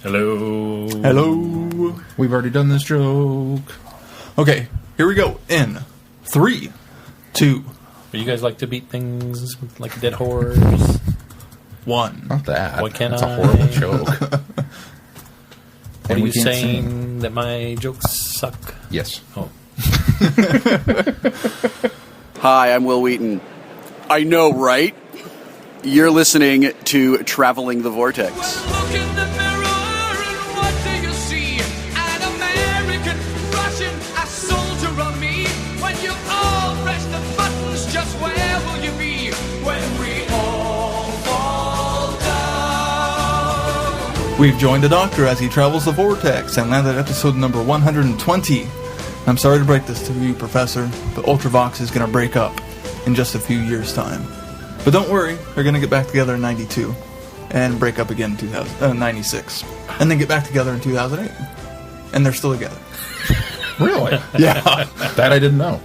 Hello. Hello. We've already done this joke. Okay, here we go. In 3, 2. You guys like to beat things like a dead horse? 1. Not that. What can That's I? a horrible joke. What are you saying that my jokes suck? Yes. Oh. Hi, I'm Will Wheaton. I know, right? You're listening to Traveling the Vortex. Well, look in the mirror and what do you see? An American Russian, a soldier on me. When you all press the buttons, just where will you be? When we all fall down. We've joined the Doctor as he travels the Vortex and landed at episode number 120. I'm sorry to break this to you, Professor, but Ultravox is going to break up in just a few years' time. But don't worry, they're going to get back together in 92 and break up again in 96. And then get back together in 2008. And they're still together. Really? Yeah. That I didn't know.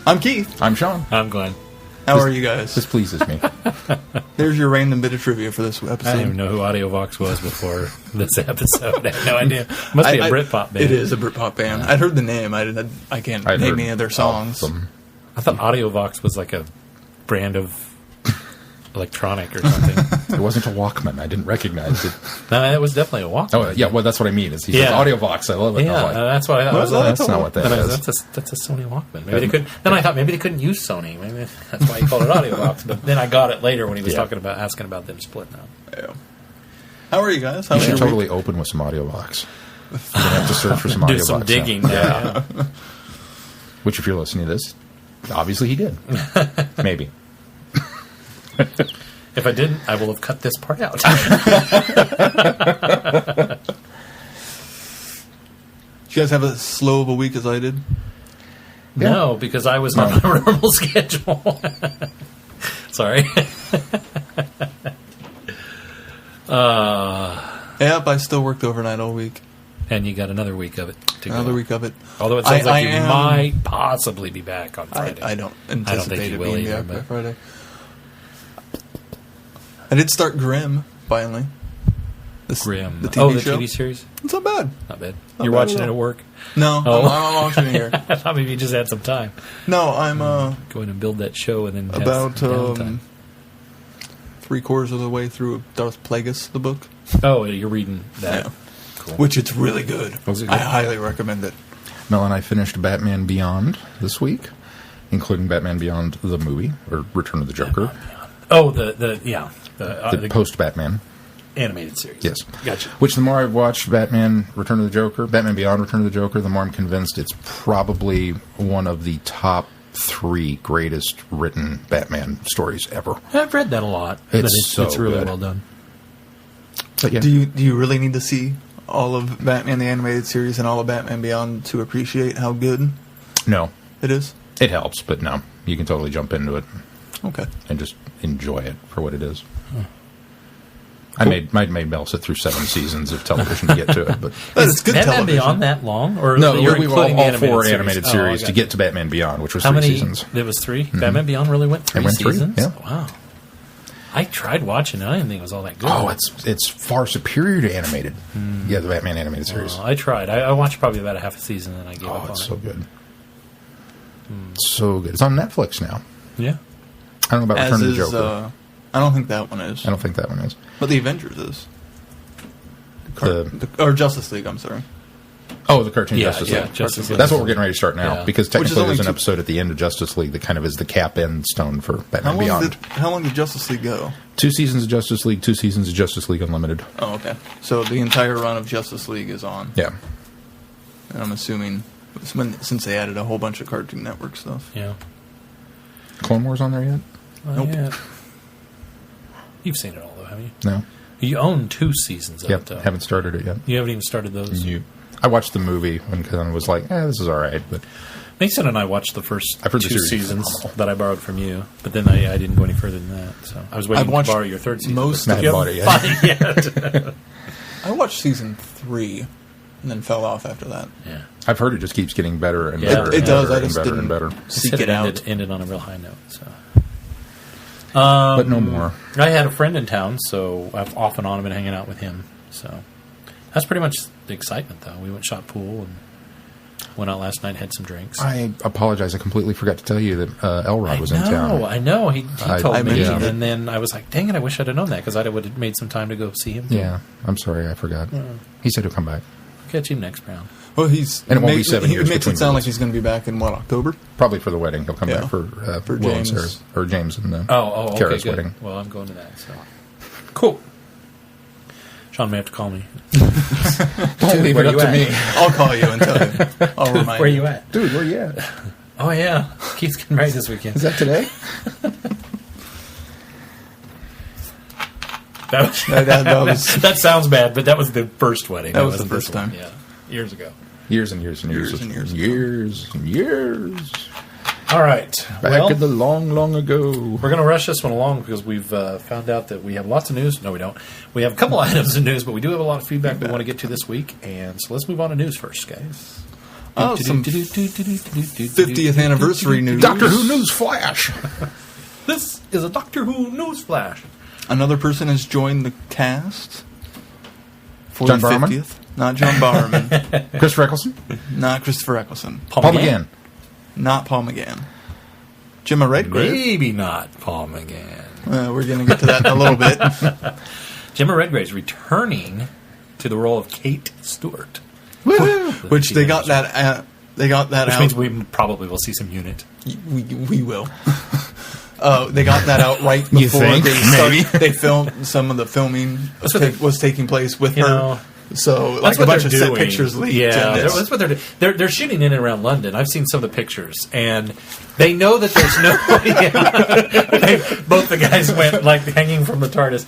I'm Keith. I'm Sean. I'm Glenn. How are you guys? This pleases me. There's your random bit of trivia for this episode. I didn't even know who Audiovox was before this episode. I had no idea. Must be a Britpop band. It is a Britpop band. I'd heard the name. I can't name any of their songs. I thought Audiovox was like a brand of electronic or something. It wasn't a Walkman. I didn't recognize it. No, it was definitely a Walkman. Oh, yeah. Well, that's what I mean. Is he says Audiovox. I love it. Yeah, that's what I thought. That's not what that is. That's a Sony Walkman. Maybe they couldn't. Then I thought maybe they couldn't use Sony. Maybe that's why he called it Audiovox. But then I got it later when he was asking about them splitting up. Yeah. How are you guys? You should totally open with some Audiovox. You're going to have to search for some Audiovox. Do some digging. Yeah. Which, if you're listening to this, obviously he did. Maybe. If I didn't, I will have cut this part out. Did you guys have as slow of a week as I did? No, because I was on a normal schedule. Sorry. Yep, I still worked overnight all week. And you got another week of it to go. Another week of it. Although it sounds like you might possibly be back on Friday. I don't anticipate think you it will being either, back by but- Friday. I did start Grimm, finally. The TV series? It's not bad. Not bad. Not You're bad watching at it all. at work? No, Oh. I'm watching it here. I thought maybe you just had some time. No, I'm Go in and build that show and then have about some downtime. 3/4 of the way through Darth Plagueis, the book. Oh, you're reading that. Yeah. Cool. Which it's really good. Was it good? I highly recommend it. Mel and I finished Batman Beyond this week, including Batman Beyond the movie, or Return of the Joker. Oh, the post-Batman. animated series. Yes. Gotcha. Which, the more I've watched Batman Return of the Joker, Batman Beyond Return of the Joker, the more I'm convinced it's probably one of the top 3 greatest written Batman stories ever. I've read that a lot. It's really good. well done. But yeah. Do you really need to see all of Batman the Animated Series and all of Batman Beyond to appreciate how good No. it is? It helps, but no. You can totally jump into it Okay. and just enjoy it for what it is. I made Mel sit through 7 seasons of television to get to it, but It's good Batman television. Beyond that long? Or no, you're we were including all the 4 series? animated Oh, series I to got get to Batman Beyond, which was How 3 many seasons. There was 3? Batman Beyond really went 3 went 3, seasons? yeah. Wow. I tried watching it. I didn't think it was all that good. Oh, it's far superior to animated. Yeah, the Batman animated series. I tried. I watched probably about a half a season and I gave up on It's it. so good. So good. It's on Netflix now. Yeah. I don't know about As Return of the is, Joker. I don't think that one is. I don't think that one is. But the Avengers is. Or Justice League, I'm sorry. Oh, the cartoon Yeah, Justice yeah, League. Justice League. That's what we're getting ready to start now, Yeah. because Which is technically only there's an 2 episode at the end of Justice League that kind of is the cap end stone for Batman Beyond. How long did Justice League go? 2 seasons of Justice League, 2 seasons of Justice League Unlimited. Oh, okay. So the entire run of Justice League is on. Yeah. And I'm assuming, since they added a whole bunch of Cartoon Network stuff. Yeah. Clone Wars on there yet? Nope. Yeah. You've seen it all, though, haven't you? No. You own 2 seasons of it, Yep. though. Haven't started it yet. You haven't even started those? I watched the movie and kind of was like, this is all right. But Mason and I watched the first I've heard the 2 series is seasons phenomenal. that I borrowed from you, but then I didn't go any further than that. So I was waiting I've to watched borrow your 3rd season. most but of you it. haven't I bought it yet. I watched season 3 and then fell off after that. Yeah. I've heard it just keeps getting better and Yeah. better It and does. better I just and better didn't and better. seek it out. Ended on a real high note. So. But no more. I had a friend in town, so I've off and on been hanging out with him. So That's pretty much the excitement, though. We went shot pool and went out last night, had some drinks. I apologize. I completely forgot to tell you that Elrod was in town. I know. He told me, mentioned it. and then I was like, dang it, I wish I'd have known that, because I would have made some time to go see him. Yeah, I'm sorry. I forgot. He said he'll come back. Catch him next round. Well, And it won't be 7 years He makes between it sound like visits. he's going to be back in, October? Probably for the wedding. He'll come Yeah. back for For Will and James. Sarah's, or James and Okay, Kara's good. wedding. Well, I'm going to that, so. Cool. Sean may have to call me. Don't leave where it you up to at? me. I'll call you and tell you. I'll remind Where you at? Dude, where you at? Oh, yeah. Keith's getting married this weekend. Is that today? That sounds bad, but that was the first wedding. That was the wasn't first this one. time. Yeah, years ago. Years and years and years. Years and years ago. Years and years. All right. Back in the long, long ago. We're going to rush this one along because we've found out that we have lots of news. No, we don't. We have a couple items of news, but we do have a lot of feedback we want to get to this week. And so let's move on to news first, guys. Oh, some 50th anniversary news. Doctor Who News Flash. This is a Doctor Who news flash. Another person has joined the cast for John the Barrowman? 50th. Not John Barrowman. Christopher Eccleston. Not Christopher Eccleston. Paul McGann. Not Paul McGann. Gemma Redgrave. Maybe not Paul McGann. We're going to get to that in a little bit. Gemma Redgrave's returning to the role of Kate Stewart. Which they got that. They got that Which out. means we probably will see some unit. We will. They got that out right You before think? they started. They filmed some of the filming was taking place with her. know, So like That's a what bunch they're of set doing. pictures leaked. Yeah, and it's- that's what they're doing. They're shooting in and around London. I've seen some of the pictures, and they know that there's no. Both the guys went like hanging from the TARDIS.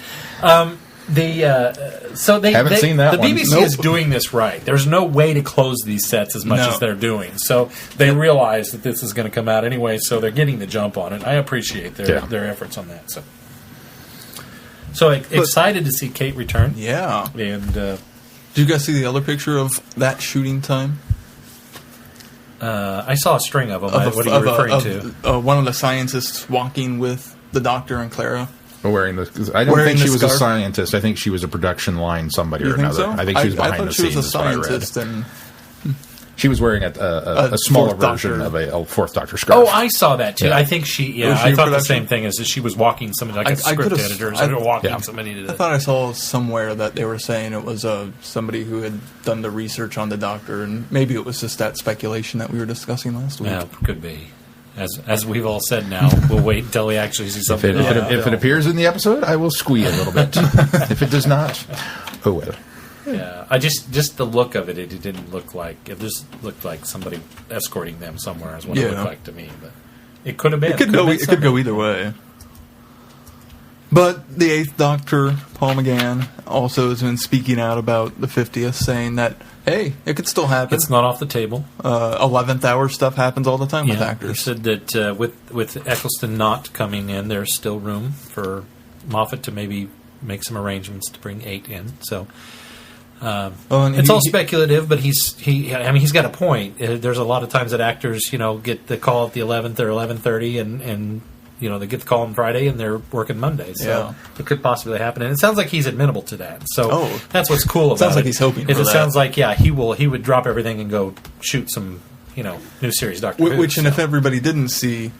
So they Haven't seen that The one. BBC Nope. is doing this right. There's no way to close these sets as much No. as they're doing. So they realize that this is going to come out anyway. So they're getting the jump on it. I appreciate their efforts on that. So excited to see Kate return. yeah. And Did you guys see the other picture of that shooting time? I saw a string of them. What are you referring to? One of the scientists walking with the Doctor and Clara. Wearing the, I don't Wearing think she the was a scarf. scientist. I think she was a production line somebody You or think another. so? I think she was behind I thought the she was scenes. a is what I read. scientist, and She was wearing a smaller Fourth version Doctor. of a fourth Doctor scarf. Oh, I saw that too. Yeah. I think she. Yeah, Was she I in thought the production? same thing. Is that she was walking somebody like a I script could've- editor, I- walking yeah. somebody to I the. thought I saw somewhere that they were saying it was somebody who had done the research on the Doctor, and maybe it was just that speculation that we were discussing last week. Yeah, could be. As we've all said now, we'll wait until we actually see something. If it appears in the episode, I will squee a little bit. If it does not, oh well. Yeah, I just the look of it, it didn't look like it. Just looked like somebody escorting them somewhere. Is what it Yeah. looked like to me. But it could have been. It could go. It could go either way. But the 8th Doctor, Paul McGann, also has been speaking out about the 50th, saying that, hey, it could still happen. It's not off the table. 11th hour stuff happens all the time with He actors. said that with Eccleston not coming in, there's still room for Moffat to maybe make some arrangements to bring 8 in. So And it's all speculative, but he's got a point. There's a lot of times that actors, get the call at the 11th or 11:30, and they get the call on Friday and they're working Monday. So Yeah. it could possibly happen, and it sounds like he's amenable to that. So that's what's cool about it. Sounds like he's hoping Is for it that. sounds like he would drop everything and go shoot some new series Doctor Who. Which, and if everybody didn't see,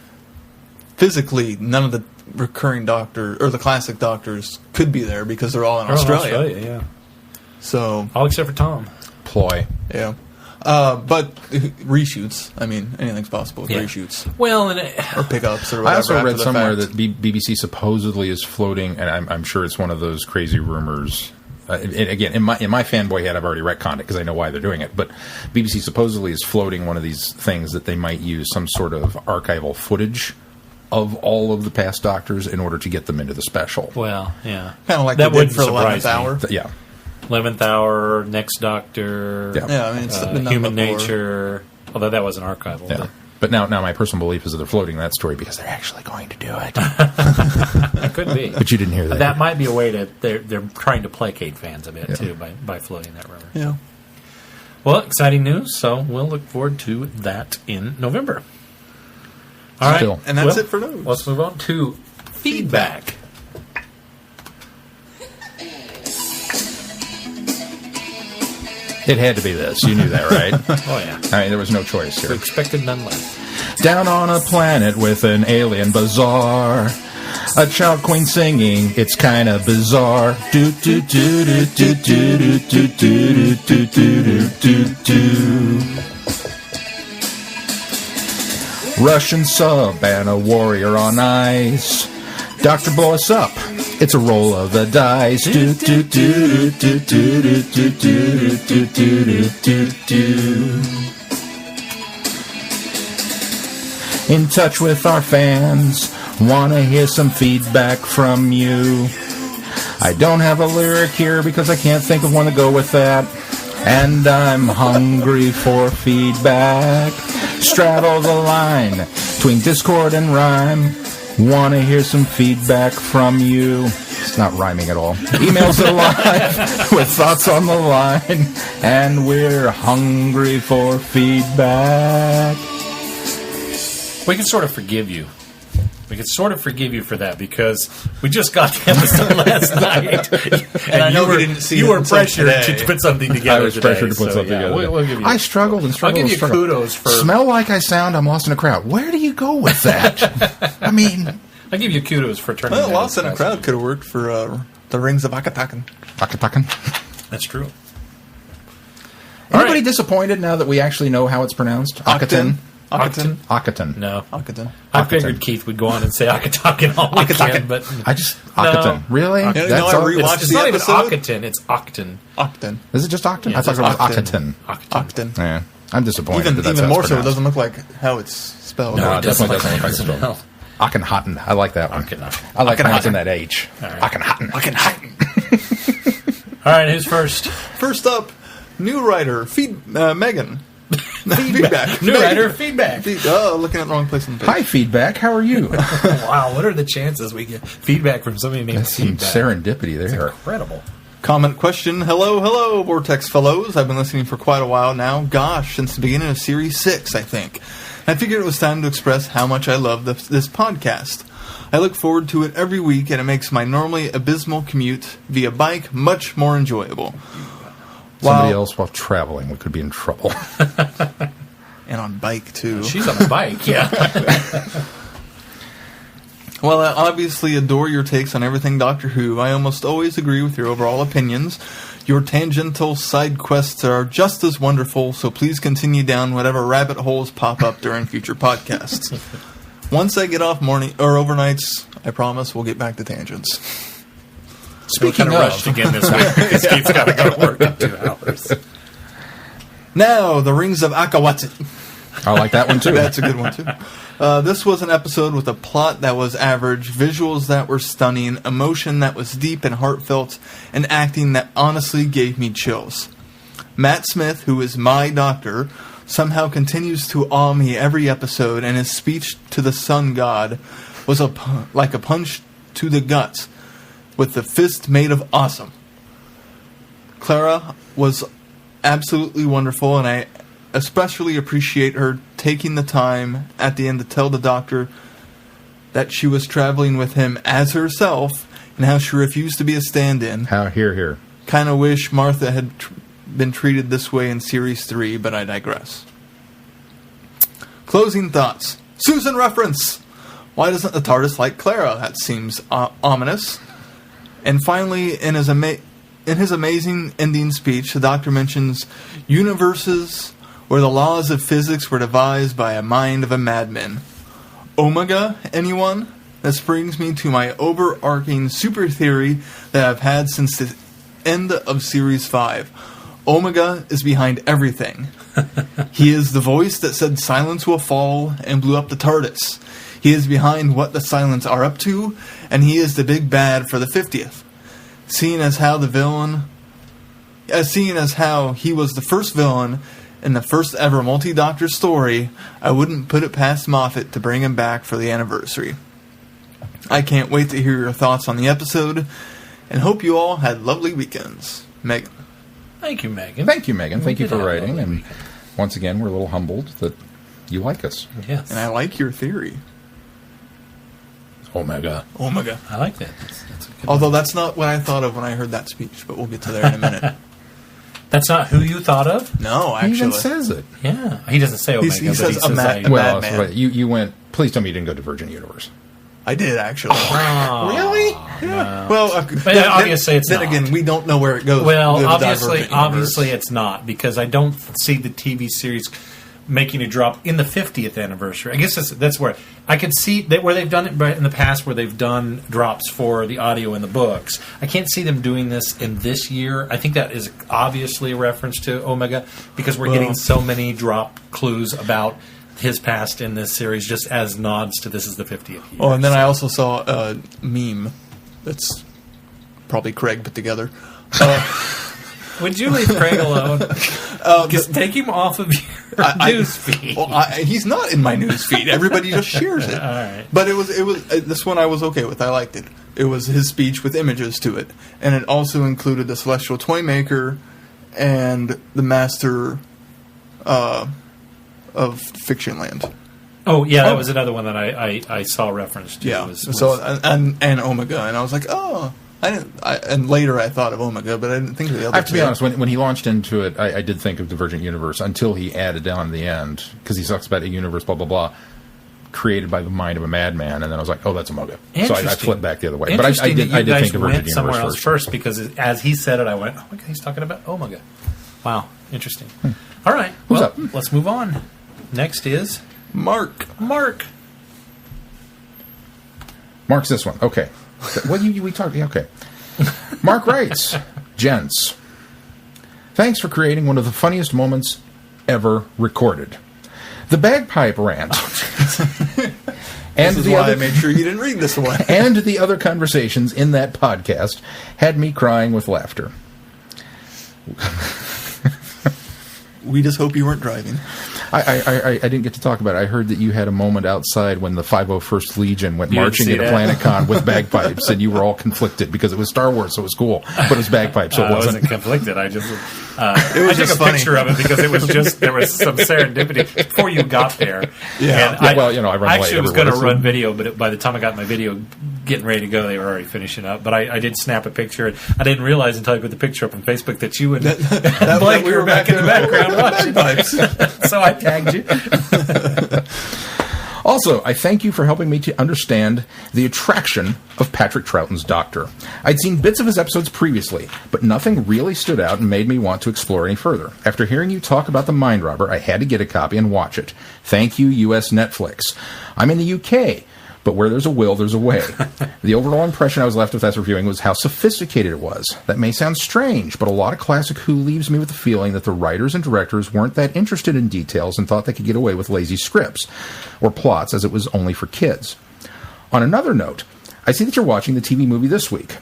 physically, none of the recurring Doctor or the classic Doctors could be there because they're all in Australia. Yeah. So, All except for Tom. Ploy. yeah. But reshoots, I mean, anything's possible with Yeah. reshoots. Well, and Or pickups or whatever. I also after read the somewhere fact. that BBC supposedly is floating, and I'm sure it's one of those crazy rumors. And again, in my fanboy head, I've already retconned it because I know why they're doing it. But BBC supposedly is floating one of these things that they might use some sort of archival footage of all of the past Doctors in order to get them into the special. well, yeah. Kind of like That they did wouldn't for surprise 11th me. hour. Yeah. 11th Hour, Next Doctor, Yeah. Yeah, I mean, it's been done Human before. Nature. Although that wasn't archival. Yeah. But now my personal belief is that they're floating that story because they're actually going to do it. But it could be. But you didn't hear that. That might be a way to they're trying to placate fans a bit Yeah. too by floating that rumor. Yeah. Well, exciting news. So we'll look forward to that in November. All right, Still. And that's it for those. Let's move on to feedback. It had to be this. You knew that, right? Oh, yeah. I mean, there was no choice We here. expected none less. Down on a planet with an alien bazaar. A child queen singing, it's kind of bizarre. Do do do do do do do do do do do do. Russian sub and a warrior on ice. Doctor, blow us up. It's a roll of the dice. Do do do do do do do do do do do do. In touch with our fans. Wanna hear some feedback from you. I don't have a lyric here because I can't think of one to go with that. And I'm hungry for feedback. Straddle the line between Discord and rhyme. Wanna hear some feedback from you. It's not rhyming at all. Emails alive with thoughts on the line. And we're hungry for feedback. We can sort of forgive you. We can sort of forgive you for that because we just got the episode last night, and I know we didn't see you it were until pressured today. to put something together. I was today, pressured to put so, something yeah, together. We'll give you I struggled and struggled. I'll give and you struggled. kudos for. Smell like I sound, I'm lost in a crowd. Where do you go with that? I mean, I'll give you kudos for turning. Well, that Lost in a into Crowd could have worked for the Rings of Akatakan. Akatakan. That's true. Anybody right. disappointed now that we actually know how it's pronounced? Akaton. Akaton? Akaton. No, Akaton. I figured Keith would go on and say Akatakan all weekend, but I just Akaton. Really? No, I That's all? rewatched it's the not even episode. Akaton. It's Octon. Octon. Is it just Octon? Yeah, I thought it was Octon. Akaton. Octon. Yeah, I'm disappointed. Even that that's how more it's so, it pronounced. doesn't look like how it's spelled. No, it definitely doesn't look like Doesn't it's spelled. know. Akhenaten. I like that one. Akhenaten. I like Akhenaten. pronouncing that H. All right. Akhenaten. All right, who's first? First up, new writer, Megan. Feedback. New Megan. writer feedback. Looking at the wrong place on the page. Hi, feedback. How are you? Wow, what are the chances we get feedback from somebody named That's some Feedback? serendipity It's there. incredible. Comment question. Hello, Vortex fellows. I've been listening for quite a while now. Gosh, since the beginning of Series 6, I think. I figured it was time to express how much I love this podcast. I look forward to it every week, and it makes my normally abysmal commute via bike much more enjoyable. Somebody else while traveling, we could be in trouble. And on bike, too. She's on a bike, yeah. Well, I obviously adore your takes on everything Doctor Who. I almost always agree with your overall opinions. Your tangential side quests are just as wonderful, so please continue down whatever rabbit holes pop up during future podcasts. Once I get off morning or overnights, I promise we'll get back to tangents. We're kind of rushed again this week because Keith's got to go to work in 2 hours. Now, the Rings of Akawatsi. I like that one, too. That's a good one, too. This was an episode with a plot that was average, visuals that were stunning, emotion that was deep and heartfelt, and acting that honestly gave me chills. Matt Smith, who is my doctor, somehow continues to awe me every episode, and his speech to the sun god was like a punch to the guts, with the fist made of awesome. Clara was absolutely wonderful, and I especially appreciate her taking the time at the end to tell the doctor that she was traveling with him as herself, and how she refused to be a stand-in. Here. Kind of wish Martha had been treated this way in Series 3, but I digress. Closing thoughts. Susan reference! Why doesn't the TARDIS like Clara? That seems ominous. And finally, in his amazing ending speech, the Doctor mentions universes where the laws of physics were devised by a mind of a madman. Omega, anyone? This brings me to my overarching super theory that I've had since the end of Series 5. Omega is behind everything. He is the voice that said silence will fall and blew up the TARDIS. He is behind what the Silents are up to, and he is the big bad for the 50th. Seeing as how he was the first villain in the first ever multi-Doctor story, I wouldn't put it past Moffat to bring him back for the anniversary. I can't wait to hear your thoughts on the episode, and hope you all had lovely weekends. Megan. Thank you, Megan. Thank you, Megan. Thank you did for have a writing. lovely And weekend. once again, we're a little humbled that you like us. Yes. And I like your theory. Omega. Omega. I like that. That's a good Although that's not what I thought of when I heard that speech, but we'll get to there in a minute. Thank That's not who you thought of? No, He even actually. says it. Yeah. He doesn't say Omega, He but says he says a Well, Madman. so wait, you went. Please tell me you didn't go to Virgin Universe. I did, actually. Really? Yeah. Well, obviously it's then not. again, we don't know where it goes. Well, The obviously Divergent Universe. it's not, because I don't see the TV series making a drop in the 50th anniversary. I guess that's where I could see that where they've done it in the past, where they've done drops for the audio in the books. I can't see them doing this in this year. I think that is obviously a reference to Omega, because we're getting so many drop clues about his past in this series, just as nods to this is the 50th year. Oh, and then I also saw a meme that's probably Craig put together. Would you leave Craig alone? Just take him off of your news feed. Well, he's not in my news feed. Everybody just shares it. All right. But it was this one I was okay with. I liked it. It was his speech with images to it, and it also included the Celestial Toymaker and the Master of Fictionland. Oh yeah, that was another one that I saw referenced to. Yeah. So and Omega, and I was like, oh. And later I thought of Omega, but I didn't think of the other I have to two. be honest, when he launched into it, I did think of Divergent Universe until he added down the end, because he talks about a universe, blah, blah, blah, created by the mind of a madman, and then I was like, oh, that's Omega. So I flipped back the other way. But I did think Divergent somewhere Universe else first, because as he said it, I went, oh my God, he's talking about Omega. Wow, interesting. All right, Who's well, up? let's move on. Next is Mark. Mark's this one. Okay. What we talked? Okay. Mark writes, gents, thanks for creating one of the funniest moments ever recorded. The bagpipe rant. And This is why I made sure you didn't read this one. And the other conversations in that podcast had me crying with laughter. We just hope you weren't driving. I didn't get to talk about it. I heard that you had a moment outside when the 501st Legion went You didn't marching see into that? Planet Con with bagpipes, and you were all conflicted because it was Star Wars, so it was cool, but it was bagpipes, so it I wasn't. wasn't conflicted. I just It was I took just a funny. picture of it because it was just there was some serendipity before you got there. Yeah. And Yeah, well, I run late actually was going to everywhere, so- run video, but by the time I got my video getting ready to go, they were already finishing up. But I did snap a picture. I didn't realize until I put the picture up on Facebook that you and Blake we were back in the background watching. bagpipes. So I tagged you. Also, I thank you for helping me to understand the attraction of Patrick Troughton's Doctor. I'd seen bits of his episodes previously, but nothing really stood out and made me want to explore any further. After hearing you talk about The Mind Robber, I had to get a copy and watch it. Thank you, US Netflix. I'm in the UK, but where there's a will, there's a way. The overall impression I was left with after reviewing was how sophisticated it was. That may sound strange, but a lot of classic Who leaves me with the feeling that the writers and directors weren't that interested in details and thought they could get away with lazy scripts or plots as it was only for kids. On another note, I see that you're watching the TV movie this week.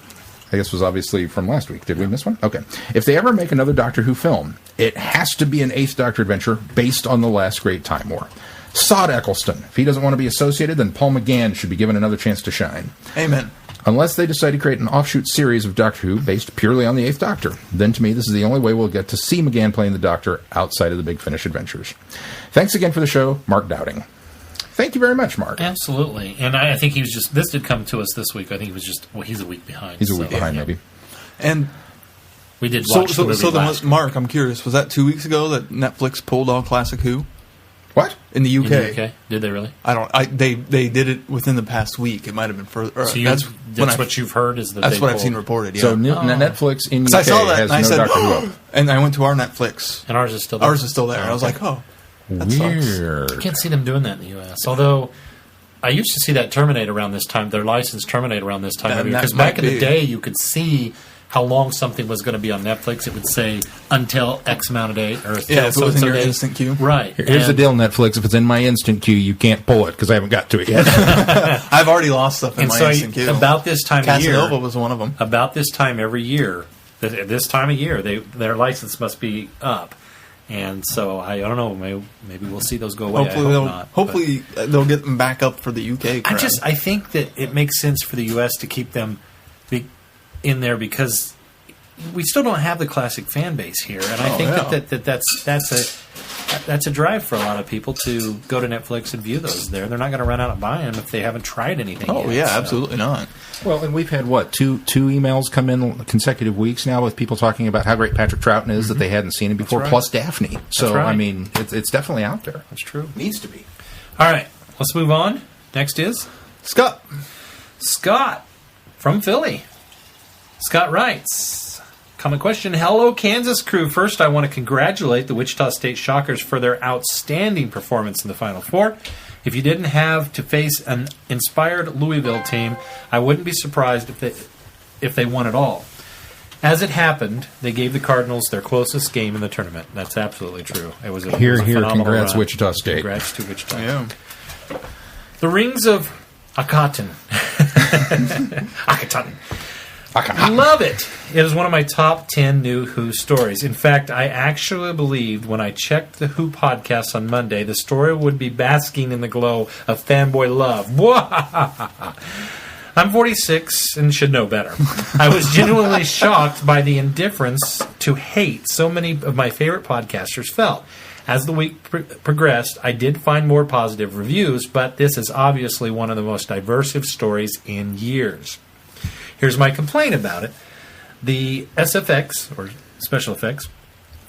I guess it was obviously from last week. Did we miss one? Okay. If they ever make another Doctor Who film, it has to be an 8th Doctor adventure based on the last Great Time War. Sod Eccleston. If he doesn't want to be associated, then Paul McGann should be given another chance to shine. Amen. Unless they decide to create an offshoot series of Doctor Who based purely on the 8th Doctor. Then to me, this is the only way we'll get to see McGann playing the Doctor outside of the Big Finish adventures. Thanks again for the show, Mark Dowding. Thank you very much, Mark. Absolutely. And I think he was just, this did come to us this week. I think he was just, well, he's a week behind. He's a week behind, maybe. And We did watch the movie last Mark, I'm curious, was that 2 weeks ago that Netflix pulled all Classic Who? What? In the UK. In the UK? Did they really? They did it within the past week. It might have been further. So that's what you've heard is that That's they what I've pulled- seen reported. Yeah. So Netflix in UK I saw that has and I no said, Doctor Who up. and I went to our Netflix. And ours is still there. Ours is still there. I was like, oh, that sucks. Weird. I can't see them doing that in the U.S. Although I used to see that terminate around this time. Their license terminate around this time And because that back might in the be. day, you could see how long something was going to be on Netflix. It would say until X amount of days, or Yeah, if it was in so-and-so your days. instant queue. Right. Here's the And- deal, Netflix. If it's in my instant queue, you can't pull it because I haven't got to it yet. I've already lost stuff in And my so instant queue. about this time of Casanova year, was one of them. about this time every year, this time of year, their license must be up. And so I don't know. Maybe we'll see those go away. Hopefully they'll get them back up for the UK crowd. I think that it makes sense for the U.S. to keep them in there because we still don't have the classic fan base here, and I think yeah. that's that's a drive for a lot of people to go to Netflix and view those there. They're not going to run out of buying them if they haven't tried anything Oh, yet. yeah, So, absolutely not. Well, and we've had, two emails come in consecutive weeks now with people talking about how great Patrick Troughton is that they hadn't seen him before, right. plus Daphne. So, right. I mean, it's definitely out there. That's true. Needs to be. All right, let's move on. Next is Scott. Scott from Philly. Scott writes, common question, hello Kansas crew. First, I want to congratulate the Wichita State Shockers for their outstanding performance in the Final Four. If you didn't have to face an inspired Louisville team, I wouldn't be surprised if they won it all. As it happened, they gave the Cardinals their closest game in the tournament. That's absolutely true. It was a phenomenal Congrats, run. Wichita State. Congrats to Wichita. Yeah. The Rings of Akhenaten. Akhenaten. Love it. It is one of my top 10 new Who stories. In fact, I actually believed when I checked the Who podcast on Monday, the story would be basking in the glow of fanboy love. I'm 46 and should know better. I was genuinely shocked by the indifference to hate so many of my favorite podcasters felt. As the week progressed, I did find more positive reviews, but this is obviously one of the most diverse stories in years. Here's my complaint about it. The SFX, or special effects,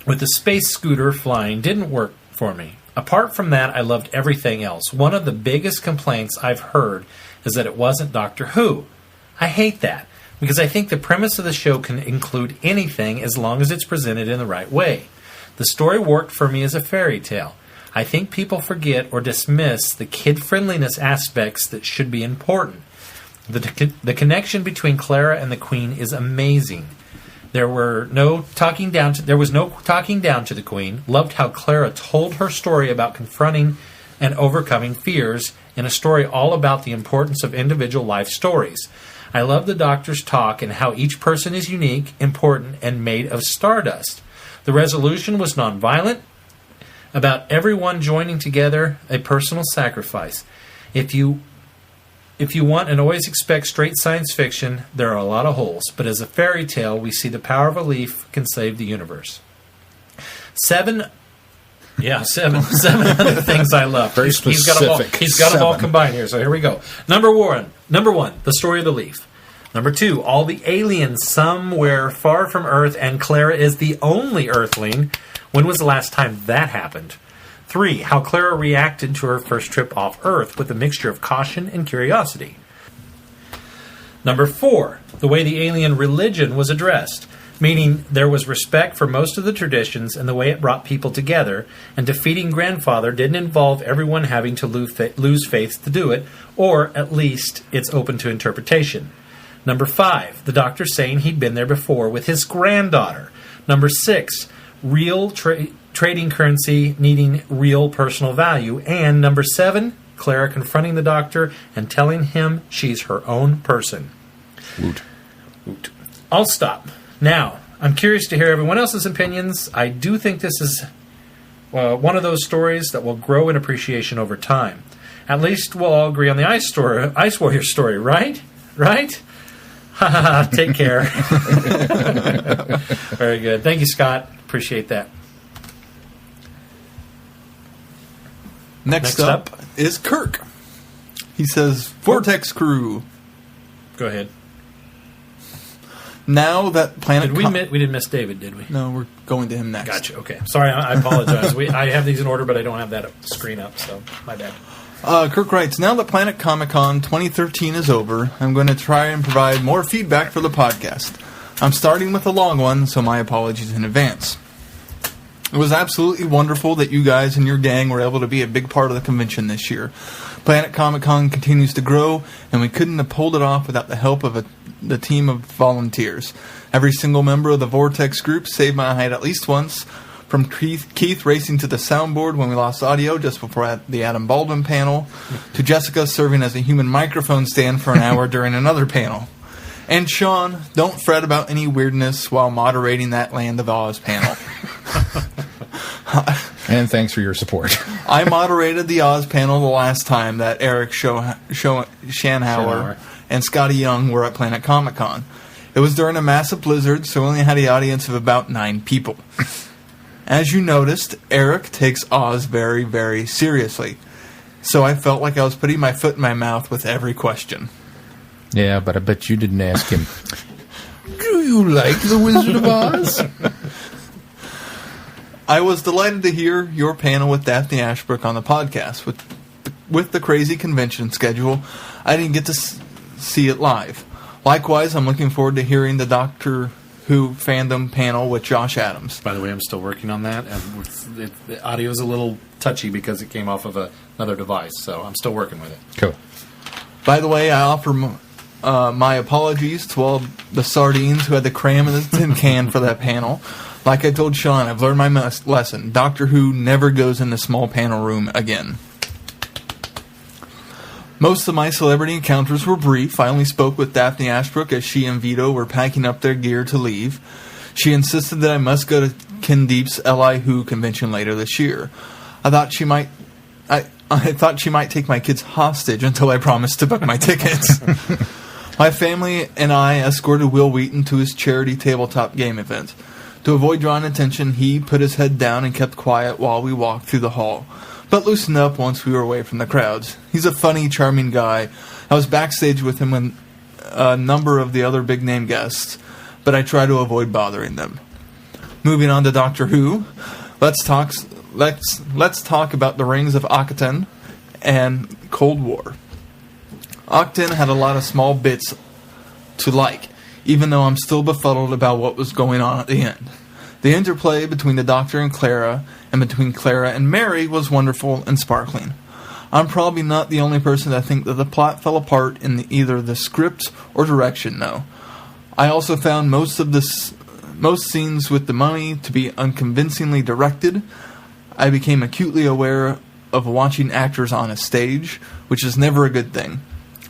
with the space scooter flying didn't work for me. Apart from that, I loved everything else. One of the biggest complaints I've heard is that it wasn't Doctor Who. I hate that, because I think the premise of the show can include anything as long as it's presented in the right way. The story worked for me as a fairy tale. I think people forget or dismiss the kid-friendliness aspects that should be important. The connection between Clara and the Queen is amazing. There was no talking down to the Queen. Loved how Clara told her story about confronting and overcoming fears in a story all about the importance of individual life stories. I love the Doctor's talk and how each person is unique, important, and made of stardust. The resolution was nonviolent, about everyone joining together a personal sacrifice. If you want and always expect straight science fiction, there are a lot of holes. But as a fairy tale, we see the power of a leaf can save the universe. Seven other things I love. Very specific. He's got them all combined here. So here we go. Number one, the story of the leaf. Number 2, all the aliens somewhere far from Earth, and Clara is the only Earthling. When was the last time that happened? 3, how Clara reacted to her first trip off Earth with a mixture of caution and curiosity. Number 4, the way the alien religion was addressed, meaning there was respect for most of the traditions and the way it brought people together, and defeating Grandfather didn't involve everyone having to lose faith to do it, or at least it's open to interpretation. Number 5, the Doctor saying he'd been there before with his granddaughter. Number 6, real trading currency needing real personal value. And number 7, Clara confronting the Doctor and telling him she's her own person. Woot. I'll stop. Now, I'm curious to hear everyone else's opinions. I do think this is one of those stories that will grow in appreciation over time. At least we'll all agree on the Ice Warrior story, right? Right? Take care. Very good. Thank you, Scott. Appreciate that. Next up is Kirk. He says, Vortex crew. Go ahead. Now that planet... We didn't miss David, did we? No, we're going to him next. Gotcha. Okay. Sorry, I apologize. I have these in order, but I don't have that screen up, so my bad. Kirk writes, now that Planet Comic-Con 2013 is over, I'm going to try and provide more feedback for the podcast. I'm starting with a long one, so my apologies in advance. It was absolutely wonderful that you guys and your gang were able to be a big part of the convention this year. Planet Comic-Con continues to grow, and we couldn't have pulled it off without the help of the team of volunteers. Every single member of the Vortex group saved my hide at least once, from Keith racing to the soundboard when we lost audio just before the Adam Baldwin panel, to Jessica serving as a human microphone stand for an hour during another panel. And Sean, don't fret about any weirdness while moderating that Land of Oz panel. And thanks for your support. I moderated the Oz panel the last time that Eric Shanhauer and Scotty Young were at Planet Comic-Con. It was during a massive blizzard, so we only had the audience of about 9 people. As you noticed, Eric takes Oz very, very seriously. So I felt like I was putting my foot in my mouth with every question. Yeah, but I bet you didn't ask him, do you like The Wizard of Oz? I was delighted to hear your panel with Daphne Ashbrook on the podcast. With the crazy convention schedule, I didn't get to see it live. Likewise, I'm looking forward to hearing the Doctor Who fandom panel with Josh Adams. By the way, I'm still working on that, and the audio is a little touchy because it came off of another device, so I'm still working with it. Cool. By the way, I offer my apologies to all the sardines who had to cram in the tin can for that panel. Like I told Sean, I've learned my lesson. Doctor Who never goes in the small panel room again. Most of my celebrity encounters were brief. I only spoke with Daphne Ashbrook as she and Vito were packing up their gear to leave. She insisted that I must go to Ken Deep's Li Who convention later this year. I thought she might take my kids hostage until I promised to book my tickets. My family and I escorted Will Wheaton to his charity tabletop game event. To avoid drawing attention, he put his head down and kept quiet while we walked through the hall, but loosened up once we were away from the crowds. He's a funny, charming guy. I was backstage with him and a number of the other big-name guests, but I try to avoid bothering them. Moving on to Doctor Who, let's talk about the Rings of Akhaten and Cold War. Akhaten had a lot of small bits to like, even though I'm still befuddled about what was going on at the end. The interplay between the Doctor and Clara, and between Clara and Mary, was wonderful and sparkling. I'm probably not the only person that think that the plot fell apart in either the script or direction, though. I also found most scenes with the mummy to be unconvincingly directed. I became acutely aware of watching actors on a stage, which is never a good thing.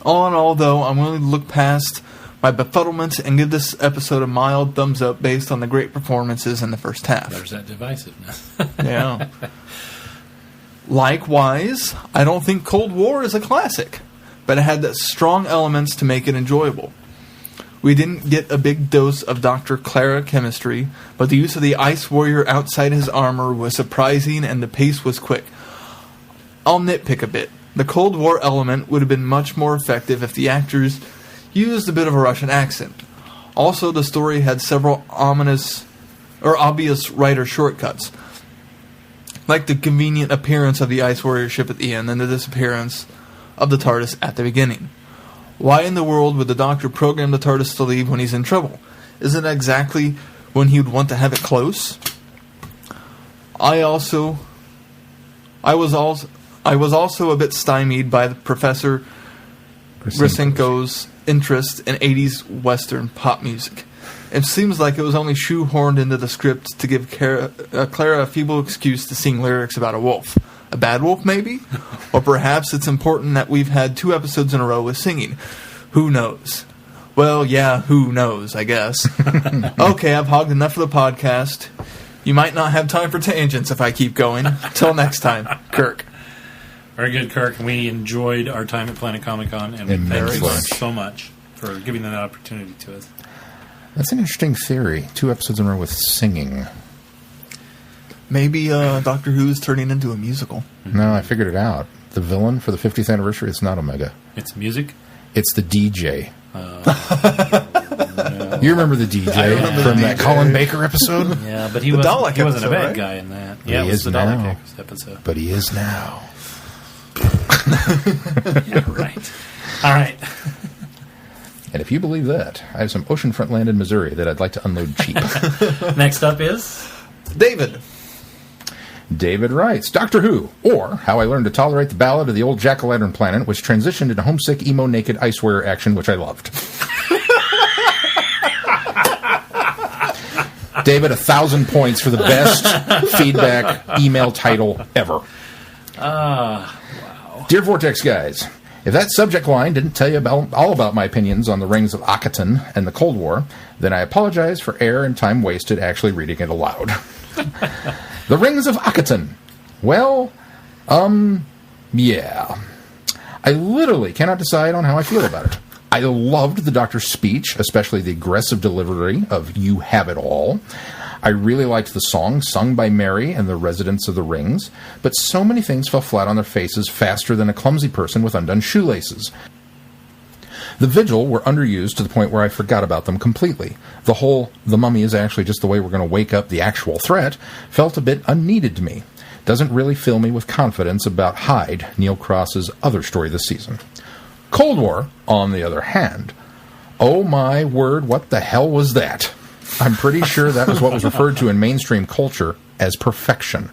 All in all, though, I'm willing to look past my befuddlement and give this episode a mild thumbs up based on the great performances in the first half. There's that divisiveness. Yeah. Likewise, I don't think Cold War is a classic, but it had strong elements to make it enjoyable. We didn't get a big dose of Dr. Clara chemistry, but the use of the Ice Warrior outside his armor was surprising and the pace was quick. I'll nitpick a bit. The Cold War element would have been much more effective if the actors used a bit of a Russian accent. Also, the story had several obvious writer shortcuts, like the convenient appearance of the Ice Warrior ship at the end and the disappearance of the TARDIS at the beginning. Why in the world would the Doctor program the TARDIS to leave when he's in trouble? Isn't it exactly when he would want to have it close? I was also a bit stymied by the Professor Grisenko's interest in 80s Western pop music. It seems like it was only shoehorned into the script to give Clara a feeble excuse to sing lyrics about a wolf. A bad wolf, maybe? Or perhaps it's important that we've had 2 episodes in a row with singing. Who knows? Well, yeah, who knows, I guess. Okay, I've hogged enough of the podcast. You might not have time for tangents if I keep going. Till next time, Kirk. Very good, Kirk. We enjoyed our time at Planet Comic-Con, and we thank you so much for giving that opportunity to us. That's an interesting theory. 2 episodes in a row with singing. Maybe Doctor Who is turning into a musical. No, I figured it out. The villain for the 50th anniversary, it's not Omega. It's music? It's the DJ. No. You remember the DJ from that Colin Baker episode? Yeah, but he wasn't a bad guy in that. Yeah, it was the Dalek episode. But he is now. Yeah, right. All right. And if you believe that, I have some oceanfront land in Missouri that I'd like to unload cheap. Next up is David. David writes, Doctor Who, or How I Learned to Tolerate the Ballad of the Old Jack-o'-lantern Planet, which transitioned into homesick, emo, naked ice warrior action, which I loved. David, 1,000 points for the best feedback email title ever. Wow. Dear Vortex guys, if that subject line didn't tell you all about my opinions on the Rings of Akhaten and the Cold War, then I apologize for air and time wasted actually reading it aloud. The Rings of Akhaten. Well, yeah. I literally cannot decide on how I feel about it. I loved the Doctor's speech, especially the aggressive delivery of "you have it all." I really liked the song sung by Mary and the residents of the Rings, but so many things fell flat on their faces faster than a clumsy person with undone shoelaces. The Vigil were underused to the point where I forgot about them completely. The whole, the mummy is actually just the way we're going to wake up the actual threat, felt a bit unneeded to me. Doesn't really fill me with confidence about Hyde, Neil Cross's other story this season. Cold War, on the other hand. Oh my word, what the hell was that? I'm pretty sure that was what was referred to in mainstream culture as perfection,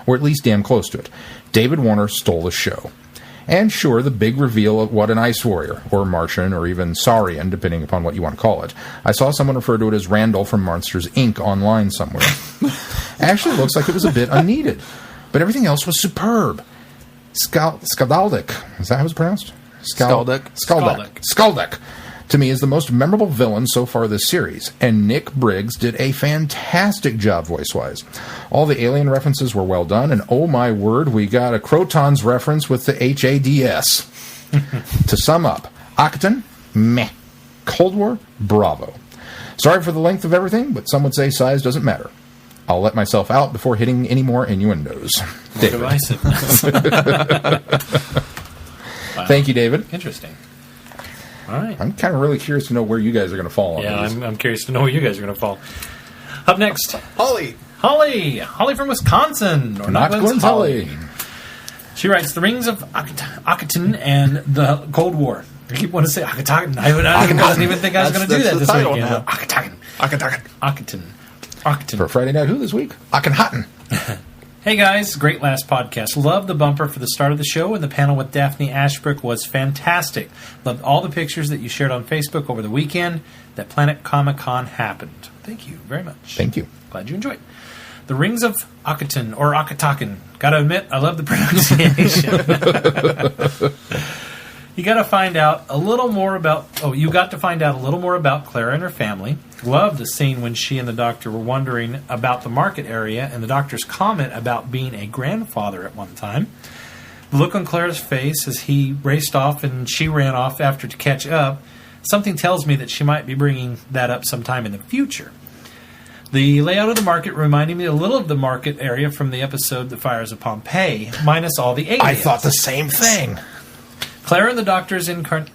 or at least damn close to it. David Warner stole the show. And sure, the big reveal of what an Ice Warrior, or Martian, or even Saurian, depending upon what you want to call it. I saw someone refer to it as Randall from Monsters, Inc. online somewhere. Actually, looks like it was a bit unneeded. But everything else was superb. Skaldek. Is that how it's pronounced? Skaldek. To me, is the most memorable villain so far this series, and Nick Briggs did a fantastic job voice-wise. All the alien references were well done, and oh my word, we got a Crotons reference with the HADS. To sum up, Akaton, meh. Cold War, bravo. Sorry for the length of everything, but some would say size doesn't matter. I'll let myself out before hitting any more innuendos. David. Wow. Thank you, David. Interesting. All right. I'm kind of really curious to know where you guys are going to fall on these. I'm curious to know where you guys are going to fall. Up next, Holly from Wisconsin, or Not Gwen Tully. She writes The Rings of Akaton and the Cold War. I keep wanting to say Akatakan. I wasn't even think I was going to do that this weekend. Akaton. For Friday Night Who this week? Akhenaten. Hey guys, great last podcast. Loved the bumper for the start of the show, and the panel with Daphne Ashbrook was fantastic. Loved all the pictures that you shared on Facebook over the weekend that Planet Comic-Con happened. Thank you very much. Thank you. Glad you enjoyed. The Rings of Akaton, or Akatakan. Gotta admit, I love the pronunciation. You got to find out a little more about Clara and her family. Loved the scene when she and the doctor were wondering about the market area and the doctor's comment about being a grandfather at one time. The look on Clara's face as he raced off and she ran off after to catch up. Something tells me that she might be bringing that up sometime in the future. The layout of the market reminded me a little of the market area from the episode The Fires of Pompeii, minus all the aliens. I thought the same thing. Clara and the doctor's interactions.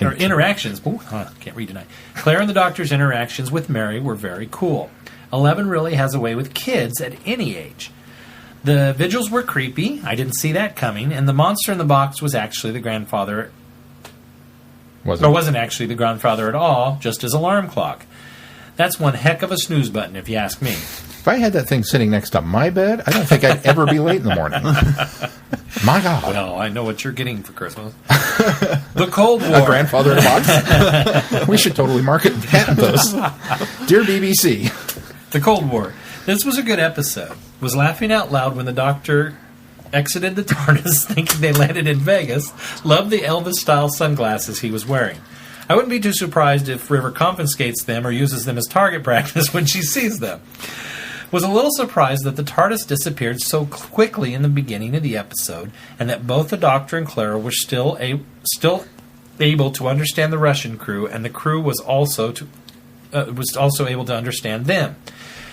Can't read tonight. Clara and the doctor's interactions with Mary were very cool. 11 really has a way with kids at any age. The vigils were creepy. I didn't see that coming. And the monster in the box was actually the grandfather. Wasn't actually the grandfather at all, just his alarm clock. That's one heck of a snooze button, if you ask me. If I had that thing sitting next to my bed, I don't think I'd ever be late in the morning. My God. Well, I know what you're getting for Christmas. The Cold War. A grandfather in a box? We should totally market and patent those. Dear BBC. The Cold War. This was a good episode. Was laughing out loud when the doctor exited the TARDIS thinking they landed in Vegas. Loved the Elvis-style sunglasses he was wearing. I wouldn't be too surprised if River confiscates them or uses them as target practice when she sees them. Was a little surprised that the TARDIS disappeared so quickly in the beginning of the episode, and that both the Doctor and Clara were still able to understand the Russian crew, and the crew was also able to understand them.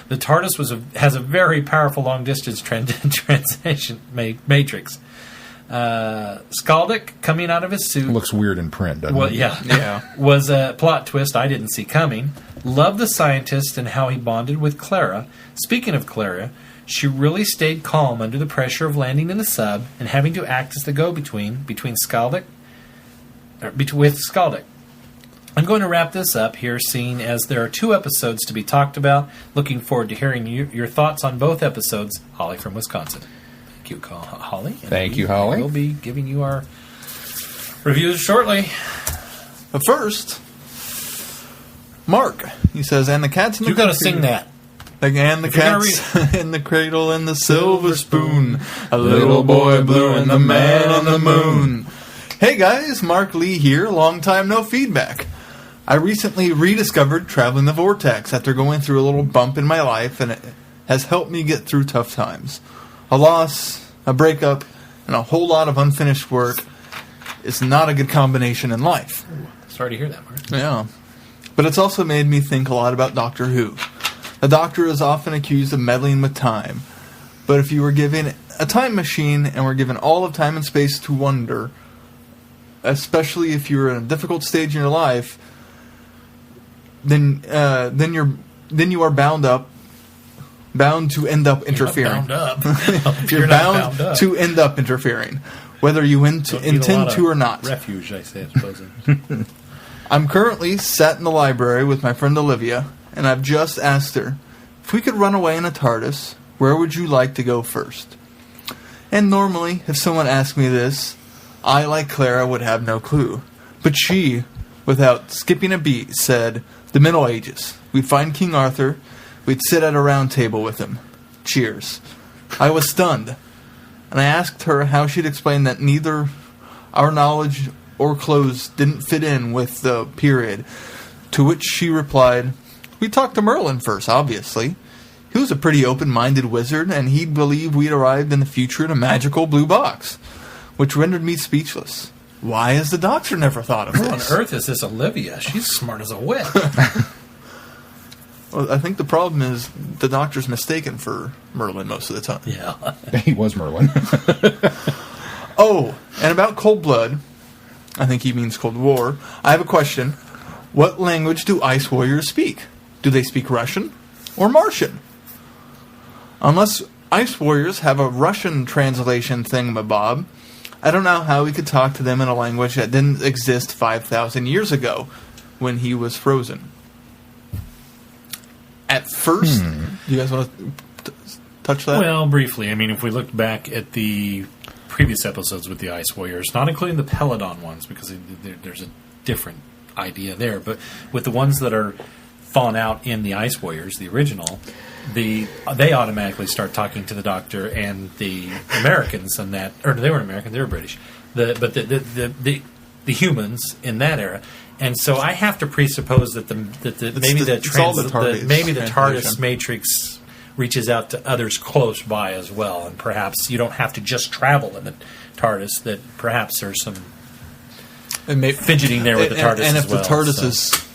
The TARDIS has a very powerful long-distance translation matrix. Skaldek coming out of his suit looks weird in print, doesn't it? Yeah. Was a plot twist I didn't see coming. Loved the scientist and how he bonded with Clara. Speaking of Clara, she really stayed calm under the pressure of landing in the sub and having to act as the go-between with Skaldek. I'm going to wrap this up here, seeing as there are 2 episodes to be talked about. Looking forward to hearing your thoughts on both episodes. Holly from Wisconsin. Thank you, Holly. Thank you, Holly. We'll be giving you our reviews shortly. But first, Mark, he says, and the cat's in the You got to sing that. And the cat's in the cradle and the silver spoon, a little boy blue and the man on the moon. Hey guys, Mark Lee here, long time no feedback. I recently rediscovered Traveling the Vortex after going through a little bump in my life, and it has helped me get through tough times. A loss, a breakup, and a whole lot of unfinished work is not a good combination in life. Sorry to hear that, Mark. Yeah. But it's also made me think a lot about Doctor Who. A doctor is often accused of meddling with time. But if you were given a time machine and were given all of time and space to wonder, especially if you're in a difficult stage in your life, then you are bound to end up interfering. Bound up. You're bound to end up interfering, whether you intend to or not. Refuge, I suppose. I'm currently sat in the library with my friend Olivia, and I've just asked her, if we could run away in a TARDIS, where would you like to go first? And normally, if someone asked me this, I, like Clara, would have no clue. But she, without skipping a beat, said, the Middle Ages. We'd find King Arthur. We'd sit at a round table with him. Cheers. I was stunned, and I asked her how she'd explain that neither our knowledge or clothes didn't fit in with the period, to which she replied, we talked to Merlin first, obviously. He was a pretty open-minded wizard, and he'd believe we'd arrived in the future in a magical blue box, which rendered me speechless. Why has the Doctor never thought of Who on this? earth is this Olivia? She's smart as a whip. Well, I think the problem is the Doctor's mistaken for Merlin most of the time. Yeah. He was Merlin. Oh, and about Cold Blood, I think he means Cold War, I have a question. What language do Ice Warriors speak? Do they speak Russian or Martian? Unless Ice Warriors have a Russian translation thingamabob, I don't know how we could talk to them in a language that didn't exist 5,000 years ago when he was frozen. At first, do you guys want to touch that? Well, briefly. I mean, if we look back at the previous episodes with the Ice Warriors, not including the Peladon ones, because there's a different idea there, but with the ones that are fallen out in the Ice Warriors, the original, they automatically start talking to the Doctor and the Americans and that, or they weren't American, they were British, but the humans in that era. And so I have to presuppose that maybe the TARDIS matrix reaches out to others close by as well, and perhaps you don't have to just travel in the TARDIS. That perhaps there's some fidgeting there with the TARDIS and as if well. the TARDIS is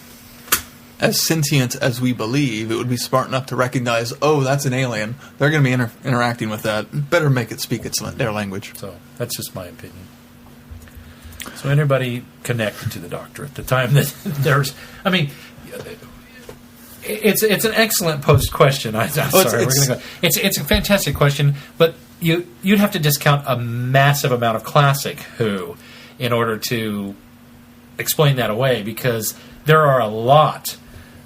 as sentient as we believe, it would be smart enough to recognize, oh, that's an alien. They're going to be interacting with that. Better make it speak their language. So that's just my opinion. So anybody connected to the Doctor at the time that there's, I mean, it's an excellent posed question. I'm sorry, we're going to go. It's a fantastic question, but you'd have to discount a massive amount of classic Who in order to explain that away, because there are a lot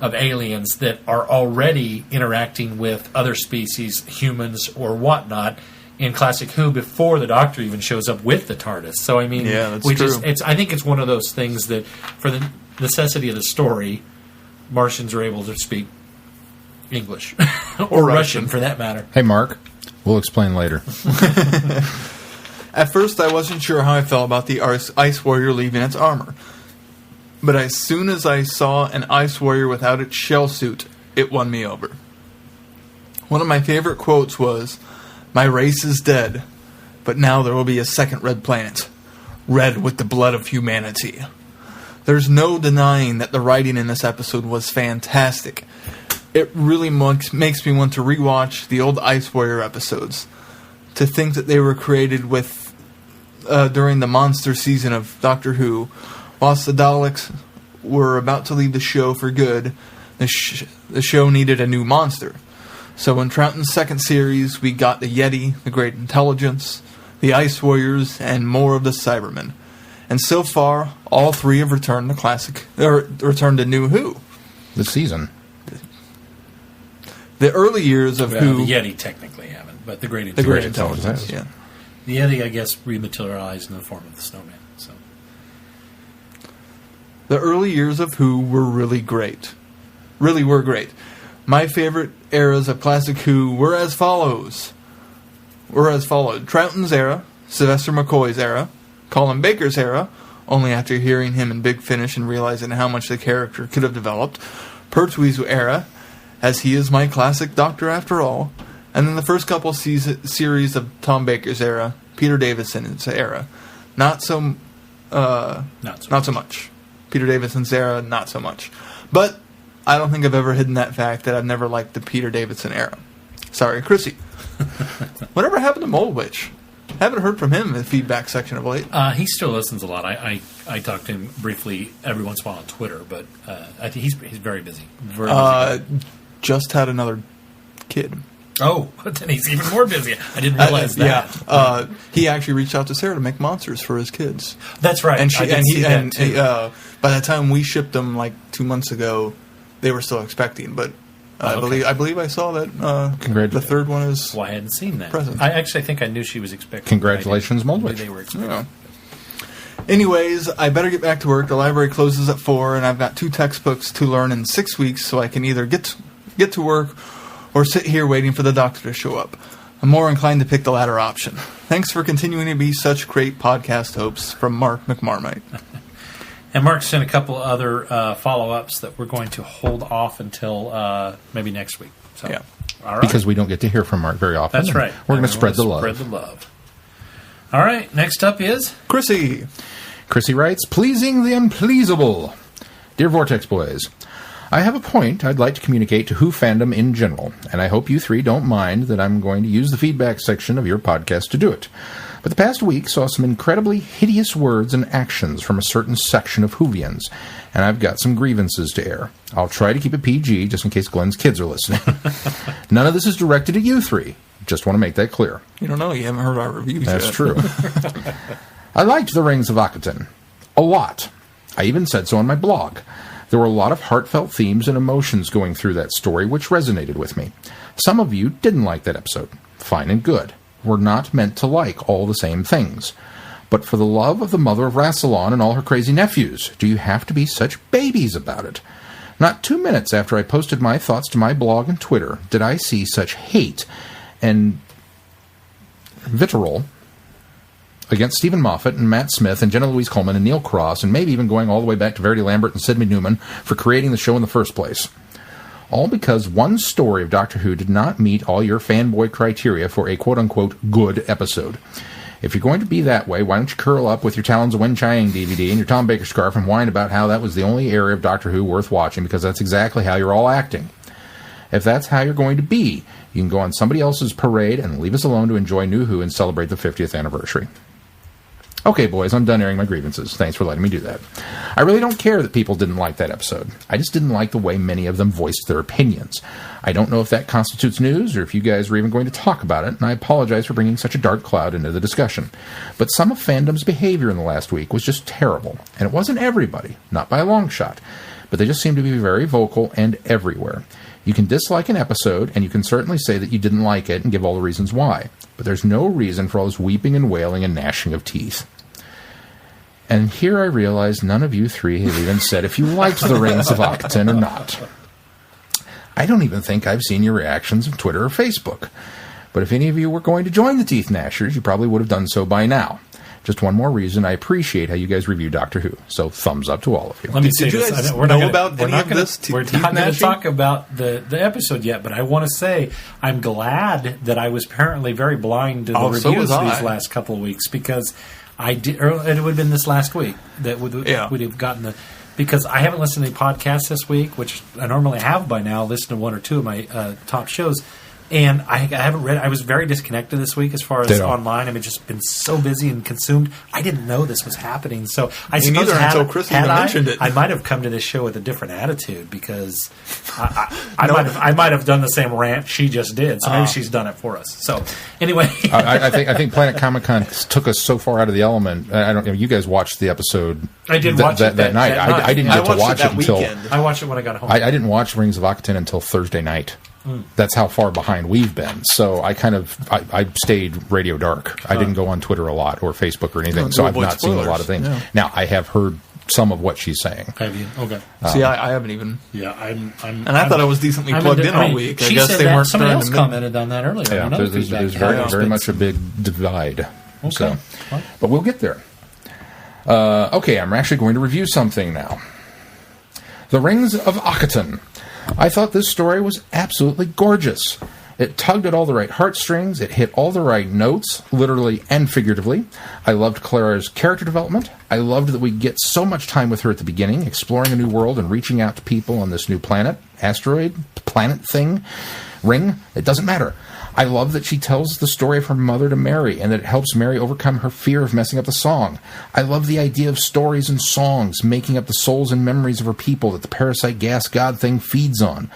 of aliens that are already interacting with other species, humans or whatnot, in classic Who before the Doctor even shows up with the TARDIS. So I mean, yeah, that's true. I think it's one of those things that, for the necessity of the story, Martians are able to speak English or Russian for that matter. Hey, Mark, we'll explain later. At first, I wasn't sure how I felt about the Ice Warrior leaving its armor. But as soon as I saw an Ice Warrior without its shell suit, it won me over. One of my favorite quotes was, "My race is dead, but now there will be a second red planet, red with the blood of humanity." There's no denying that the writing in this episode was fantastic. It really makes me want to rewatch the old Ice Warrior episodes. To think that they were created during the monster season of Doctor Who, whilst the Daleks were about to leave the show for good, the show needed a new monster. So in Troughton's second series, we got the Yeti, the Great Intelligence, the Ice Warriors, and more of the Cybermen. And so far, all three have returned to New Who. This season. The early years of Who... The Yeti technically haven't, but the Great Intelligence. The Great Intelligence, yeah. The Yeti, I guess, rematerialized in the form of the snowman. So, the early years of Who were really great. Really were great. My favorite eras of classic Who were as follows. Troughton's era, Sylvester McCoy's era, Colin Baker's era, only after hearing him in Big Finish and realizing how much the character could have developed, Pertwee's era, as he is my classic Doctor after all, and then the first couple series of Tom Baker's era, Peter Davison's era. Not so much. Peter Davison's era, not so much. But I don't think I've ever hidden that fact that I've never liked the Peter Davidson era. Sorry, Chrissy. Whatever happened to Moldwich? Haven't heard from him in the feedback section of late. He still listens a lot. I talk to him briefly every once in a while on Twitter, but I think he's very busy. Very busy. Just had another kid. Oh, then he's even more busy. I didn't realize that. Yeah, he actually reached out to Sarah to make monsters for his kids. That's right. And I did see that too. By the time we shipped them like 2 months ago, they were still expecting. But I believe I saw that the third one is. Well, I hadn't seen that. Present. I actually think I knew she was expecting. Congratulations, Moldwich. They were expecting. Yeah. Anyways, I better get back to work. The library closes at 4, and I've got 2 textbooks to learn in 6 weeks, so I can either get to work or sit here waiting for the doctor to show up. I'm more inclined to pick the latter option. Thanks for continuing to be such great podcast hosts, from Mark McMarmite. And Mark sent a couple other follow-ups that we're going to hold off until maybe next week. So, yeah. All right. Because we don't get to hear from Mark very often. That's right. We're going to spread the love. Spread the love. All right. Next up is Chrissy. Chrissy writes, pleasing the unpleasable. Dear Vortex Boys, I have a point I'd like to communicate to Who fandom in general, and I hope you 3 don't mind that I'm going to use the feedback section of your podcast to do it. But the past week saw some incredibly hideous words and actions from a certain section of Whovians, and I've got some grievances to air. I'll try to keep it PG, just in case Glenn's kids are listening. None of this is directed at you 3. Just want to make that clear. You don't know. You haven't heard our reviews That's yet. true. I liked The Rings of Akaton. A lot. I even said so on my blog. There were a lot of heartfelt themes and emotions going through that story, which resonated with me. Some of you didn't like that episode. Fine and good. We're not meant to like all the same things. But for the love of the mother of Rassilon and all her crazy nephews, do you have to be such babies about it? Not 2 minutes after I posted my thoughts to my blog and Twitter did I see such hate and vitriol against Stephen Moffat and Matt Smith and Jenna Louise Coleman and Neil Cross, and maybe even going all the way back to Verity Lambert and Sidney Newman for creating the show in the first place. All because one story of Doctor Who did not meet all your fanboy criteria for a quote-unquote good episode. If you're going to be that way, why don't you curl up with your Talons of Wen Chiang DVD and your Tom Baker scarf and whine about how that was the only area of Doctor Who worth watching, because that's exactly how you're all acting. If that's how you're going to be, you can go on somebody else's parade and leave us alone to enjoy New Who and celebrate the 50th anniversary. Okay, boys, I'm done airing my grievances. Thanks for letting me do that. I really don't care that people didn't like that episode. I just didn't like the way many of them voiced their opinions. I don't know if that constitutes news or if you guys are even going to talk about it, and I apologize for bringing such a dark cloud into the discussion. But some of fandom's behavior in the last week was just terrible, and it wasn't everybody, not by a long shot, but they just seemed to be very vocal and everywhere. You can dislike an episode, and you can certainly say that you didn't like it and give all the reasons why, but there's no reason for all this weeping and wailing and gnashing of teeth. And here I realize none of you 3 have even said if you liked The Rings of Akaton or not. I don't even think I've seen your reactions on Twitter or Facebook. But if any of you were going to join the Teeth Gnashers, you probably would have done so by now. Just one more reason I appreciate how you guys review Doctor Who. So thumbs up to all of you. Let me say Did you this. guys We're not know gonna, about we're any not of gonna, this We're teeth not going to gnashing? talk about the episode yet, but I want to say I'm glad that I was apparently very blind to the So reviews was I. these last couple of weeks, because I did. Or it would have been this last week that would have gotten the. Because I haven't listened to any podcasts this week, which I normally have by now. Listened to 1 or 2 of my top shows. And I haven't read. I was very disconnected this week as far as online. I mean, just been so busy and consumed. I didn't know this was happening. So I suppose until Chris even mentioned it. I might have come to this show with a different attitude, because I might have done the same rant she just did. So maybe she's done it for us. So anyway, I think Planet Comic-Con took us so far out of the element. I don't know. You guys watched the episode. I did watch it that night. I didn't get to watch it until weekend. I watched it when I got home. I didn't watch Rings of Akaton until Thursday night. That's how far behind we've been. So I stayed radio dark. I didn't go on Twitter a lot or Facebook or anything. So I've not seen a lot of things. Yeah. Now I have heard some of what she's saying. Have you? Okay. See, I haven't even. Yeah, I'm And I thought I was decently plugged in all week. I She guess said they that. weren't Somebody else starting to commented on that earlier. Yeah, there's very much a big divide. Okay. So, but we'll get there. Okay, I'm actually going to review something now. The Rings of Akaton. I thought this story was absolutely gorgeous. It tugged at all the right heartstrings. It hit all the right notes, literally and figuratively. I loved Clara's character development. I loved that we get so much time with her at the beginning, exploring a new world and reaching out to people on this new planet, asteroid, planet thing, ring. It doesn't matter. I love that she tells the story of her mother to Mary and that it helps Mary overcome her fear of messing up the song. I love the idea of stories and songs making up the souls and memories of her people that the parasite gas god thing feeds on.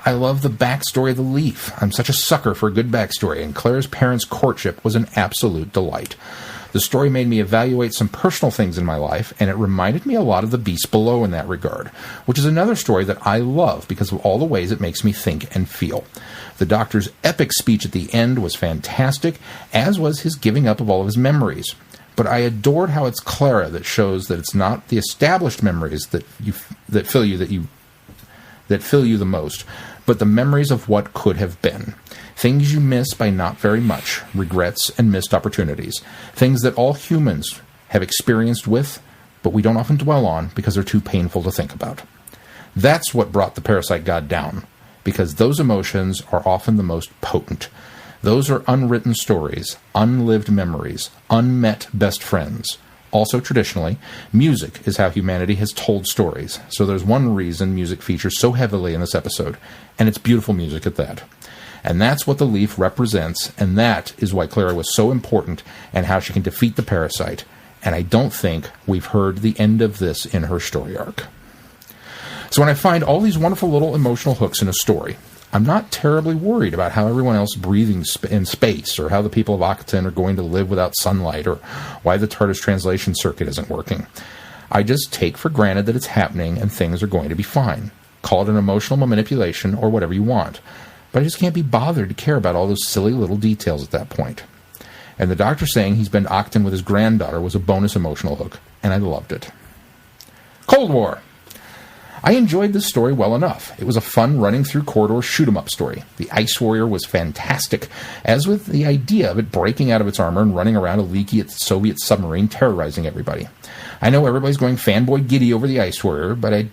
I love the backstory of the leaf. I'm such a sucker for a good backstory, and Clara's parents' courtship was an absolute delight. The story made me evaluate some personal things in my life, and it reminded me a lot of The Beast Below in that regard, which is another story that I love because of all the ways it makes me think and feel. The Doctor's epic speech at the end was fantastic, as was his giving up of all of his memories. But I adored how it's Clara that shows that it's not the established memories that fill you the most, but the memories of what could have been. Things you miss by not very much, regrets and missed opportunities. Things that all humans have experienced with, but we don't often dwell on because they're too painful to think about. That's what brought the parasite god down, because those emotions are often the most potent. Those are unwritten stories, unlived memories, unmet best friends. Also, traditionally, music is how humanity has told stories. So there's one reason music features so heavily in this episode, and it's beautiful music at that. And that's what the leaf represents, and that is why Clara was so important and how she can defeat the parasite. And I don't think we've heard the end of this in her story arc. So when I find all these wonderful little emotional hooks in a story, I'm not terribly worried about how everyone else breathing in space, or how the people of Akaton are going to live without sunlight, or why the TARDIS translation circuit isn't working. I just take for granted that it's happening and things are going to be fine. Call it an emotional manipulation or whatever you want. But I just can't be bothered to care about all those silly little details at that point. And the Doctor saying he's been to Akaton with his granddaughter was a bonus emotional hook, and I loved it. Cold War. I enjoyed this story well enough. It was a fun running through corridor shoot-'em-up story. The Ice Warrior was fantastic, as with the idea of it breaking out of its armor and running around a leaky Soviet submarine terrorizing everybody. I know everybody's going fanboy giddy over the Ice Warrior, but I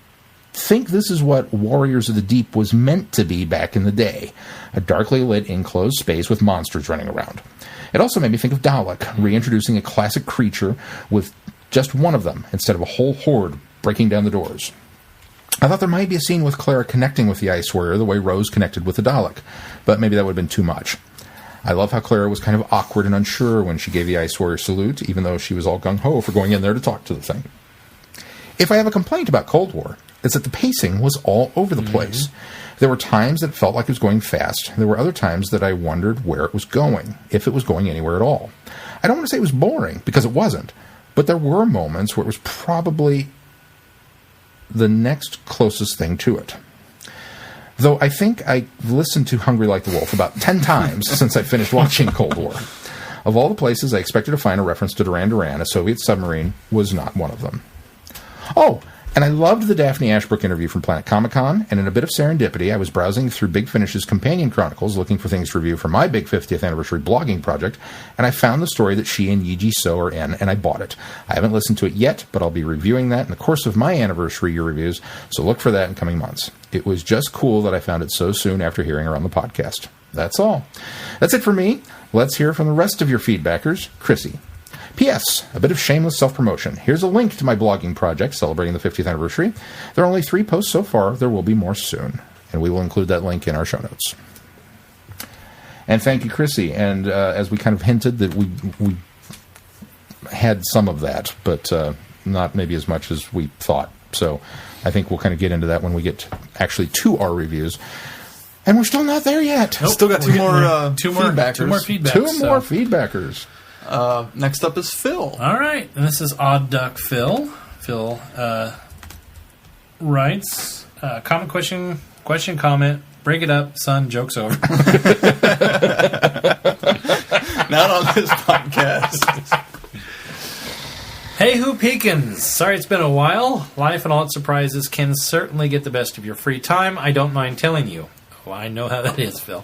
think this is what Warriors of the Deep was meant to be back in the day. A darkly lit enclosed space with monsters running around. It also made me think of Dalek, reintroducing a classic creature with just one of them instead of a whole horde breaking down the doors. I thought there might be a scene with Clara connecting with the Ice Warrior the way Rose connected with the Dalek, but maybe that would have been too much. I love how Clara was kind of awkward and unsure when she gave the Ice Warrior salute, even though she was all gung-ho for going in there to talk to the thing. If I have a complaint about Cold War, it's that the pacing was all over the place. There were times that it felt like it was going fast. There were other times that I wondered where it was going, if it was going anywhere at all. I don't want to say it was boring, because it wasn't, but there were moments where it was probably the next closest thing to it. Though I think I listened to Hungry Like the Wolf about 10 times since I finished watching Cold War. Of all the places I expected to find a reference to Duran Duran, a Soviet submarine was not one of them. Oh, and I loved the Daphne Ashbrook interview from Planet Comic-Con, and in a bit of serendipity, I was browsing through Big Finish's Companion Chronicles looking for things to review for my big 50th anniversary blogging project, and I found the story that she and Yi So are in, and I bought it. I haven't listened to it yet, but I'll be reviewing that in the course of my anniversary year reviews, so look for that in coming months. It was just cool that I found it so soon after hearing her on the podcast. That's all. That's it for me. Let's hear from the rest of your feedbackers. Chrissy. P.S. A bit of shameless self-promotion. Here's a link to my blogging project celebrating the 50th anniversary. There are only 3 posts so far. There will be more soon. And we will include that link in our show notes. And thank you, Chrissy. And as we kind of hinted that we had some of that, but not maybe as much as we thought. So I think we'll kind of get into that when we get actually to our reviews. And we're still not there yet. Nope. Still got two more feedbackers. Two more feedbacks. Two more feedbackers. Next up is Phil. All right, and this is Odd Duck Phil. Phil writes, comment, question, comment, break it up, son, joke's over. Not on this podcast. Hey, who peekins? Sorry it's been a while. Life and all its surprises can certainly get the best of your free time. I don't mind telling you. Oh, I know how that is, Phil.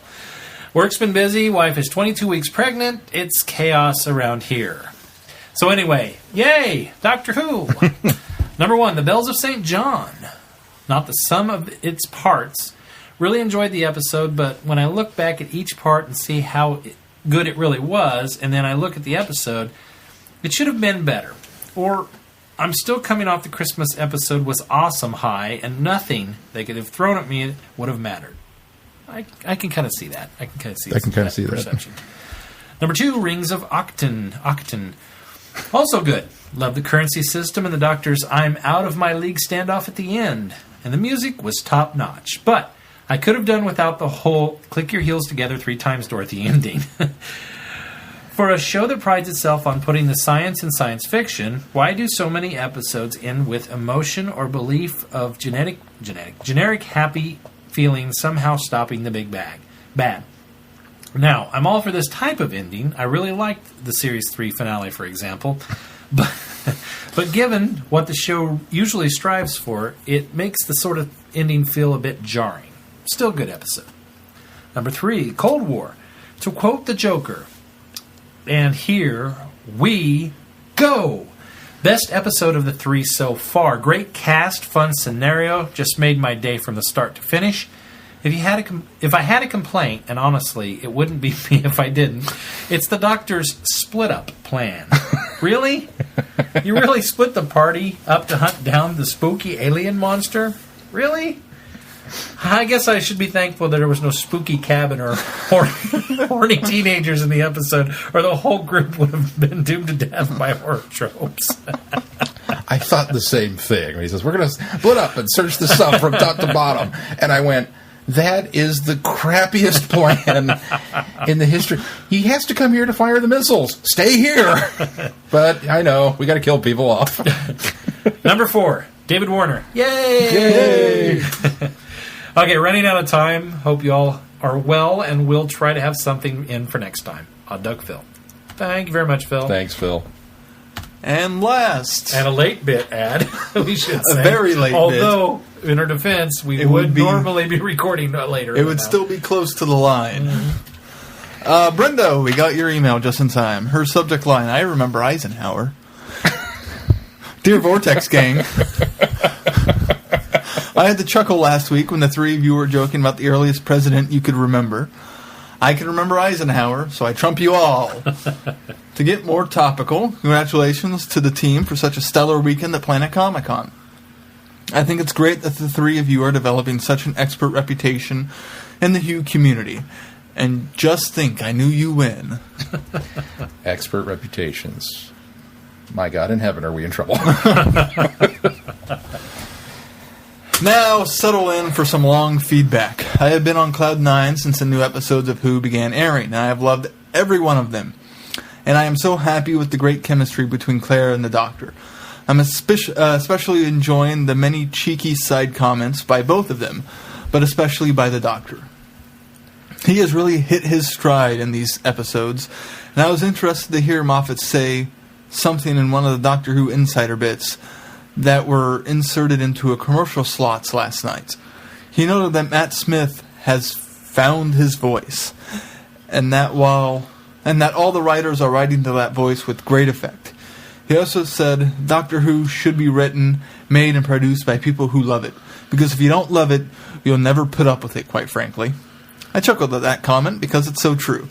Work's been busy. Wife is 22 weeks pregnant. It's chaos around here. So anyway, yay! Doctor Who! Number 1, The Bells of St. John. Not the sum of its parts Really enjoyed the episode, but when I look back at each part and see how good it really was, and then I look at the episode, it should have been better. Or I'm still coming off the Christmas episode was awesome high, and nothing they could have thrown at me would have mattered. I can kind of see that. I can kind of see that perception. Number 2, Rings of Octon. Also good. Love the currency system and the Doctor's I'm out of my league standoff at the end. And the music was top notch. But I could have done without the whole click your heels together 3 times Dorothy ending. For a show that prides itself on putting the science in science fiction, why do so many episodes end with emotion or belief of generic happy feeling somehow stopping the big bad? Now, I'm all for this type of ending. I really liked the Series 3 finale, for example. But given what the show usually strives for, it makes the sort of ending feel a bit jarring. Still good episode. Number 3, Cold War. To quote the Joker, and here we go. Best episode of the 3 so far. Great cast, fun scenario. Just made my day from the start to finish. If I had a complaint, and honestly, it wouldn't be me if I didn't, it's the Doctor's split-up plan. Really? You really split the party up to hunt down the spooky alien monster? Really? I guess I should be thankful that there was no spooky cabin or horny teenagers in the episode, or the whole group would have been doomed to death by horror tropes. I thought the same thing. He says, we're going to split up and search the sub from top to bottom. And I went, that is the crappiest plan in the history. He has to come here to fire the missiles. Stay here. But I know, we got to kill people off. Number 4, David Warner. Yay! Okay, running out of time. Hope you all are well, and we'll try to have something in for next time. Doug Phil. Thank you very much, Phil. Thanks, Phil. And last. And a late bit ad, we should say. A very late bit. Although, in our defense, we would normally be recording later. It would still be close to the line. Mm-hmm. Brenda, we got your email just in time. Her subject line, I remember Eisenhower. Dear Vortex gang. I had to chuckle last week when the 3 of you were joking about the earliest president you could remember. I can remember Eisenhower, so I trump you all. To get more topical, congratulations to the team for such a stellar weekend at Planet Comic-Con. I think it's great that the 3 of you are developing such an expert reputation in the Hugh community. And just think, I knew you win. Expert reputations. My God in heaven, are we in trouble? Now, settle in for some long feedback. I have been on Cloud 9 since the new episodes of Who began airing, and I have loved every one of them. And I am so happy with the great chemistry between Claire and the Doctor. I'm especially enjoying the many cheeky side comments by both of them, but especially by the Doctor. He has really hit his stride in these episodes, and I was interested to hear Moffat say something in one of the Doctor Who Insider bits that were inserted into a commercial slots last night. He noted that Matt Smith has found his voice, and that all the writers are writing to that voice with great effect. He also said Doctor Who should be written, made, and produced by people who love it, because if you don't love it, you'll never put up with it, quite frankly. I chuckled at that comment because it's so true.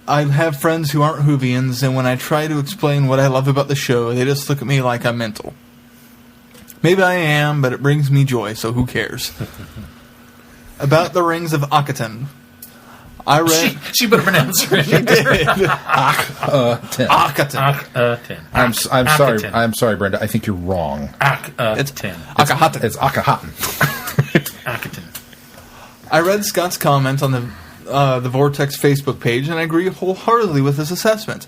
I have friends who aren't Whovians, and when I try to explain what I love about the show, they just look at me like I'm mental. Maybe I am, but it brings me joy, so who cares? About the Rings of Octon. I read... She put a pronouncer in. She did. Octon. I'm sorry, Brenda. I think you're wrong. It's Akahaten. It's Akahaten. Octon. I read Scott's comment on the Vortex Facebook page, and I agree wholeheartedly with his assessment.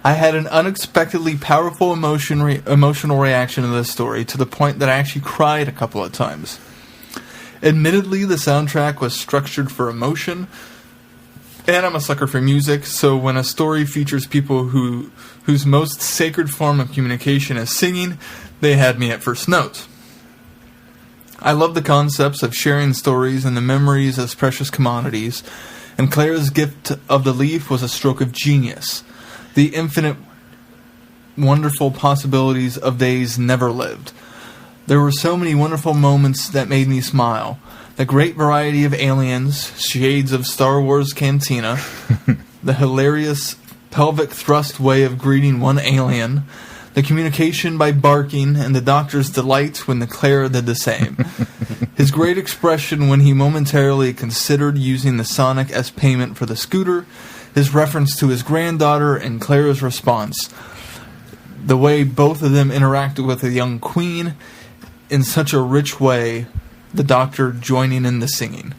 I had an unexpectedly powerful emotional reaction to this story, to the point that I actually cried a couple of times. Admittedly, the soundtrack was structured for emotion, and I'm a sucker for music, so when a story features people whose most sacred form of communication is singing, they had me at first note. I love the concepts of sharing stories and the memories as precious commodities, and Claire's gift of the leaf was a stroke of genius. The infinite, wonderful possibilities of days never lived. There were so many wonderful moments that made me smile. the great variety of aliens, shades of Star Wars Cantina, the hilarious pelvic thrust way of greeting one alien, the communication by barking, and the doctor's delight when Clara did the same. His great expression when he momentarily considered using the Sonic as payment for the scooter, his reference to his granddaughter, and Clara's response. The way both of them interacted with the young queen in such a rich way, the doctor joining in the singing.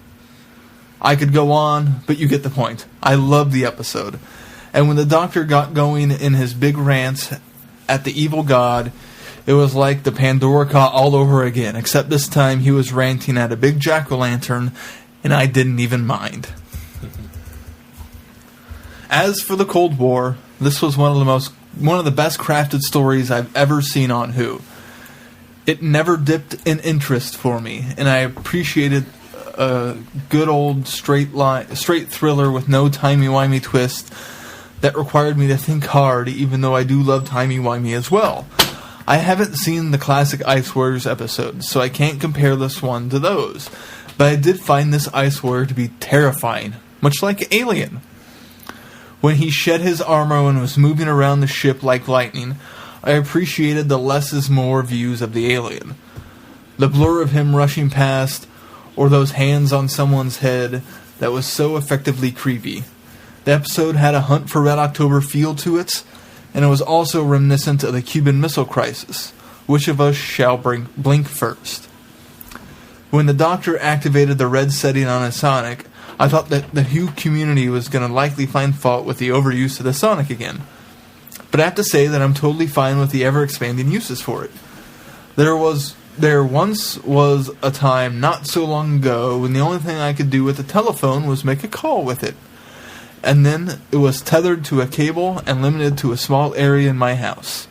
I could go on, but you get the point. I loved the episode. And when the doctor got going in his big rant at the evil god, it was like the Pandora caught all over again, except this time he was ranting at a big jack-o'-lantern, and I didn't even mind. As for the Cold War, this was one of the best crafted stories I've ever seen on Who. It never dipped in interest for me, and I appreciated a good old straight thriller with no timey-wimey twist that required me to think hard, even though I do love timey-wimey as well. I haven't seen the classic Ice Warriors episodes, so I can't compare this one to those, but I did find this Ice Warrior to be terrifying, much like Alien. When he shed his armor and was moving around the ship like lightning, I appreciated the less is more views of the alien. The blur of him rushing past, or those hands on someone's head, that was so effectively creepy. The episode had a Hunt for Red October feel to it, and it was also reminiscent of the Cuban Missile Crisis. Which of us shall blink first? When the Doctor activated the red setting on his Sonic, I thought that the Who community was going to likely find fault with the overuse of the Sonic again. But I have to say that I'm totally fine with the ever-expanding uses for it. There once was a time not so long ago when the only thing I could do with the telephone was make a call with it. And then it was tethered to a cable and limited to a small area in my house.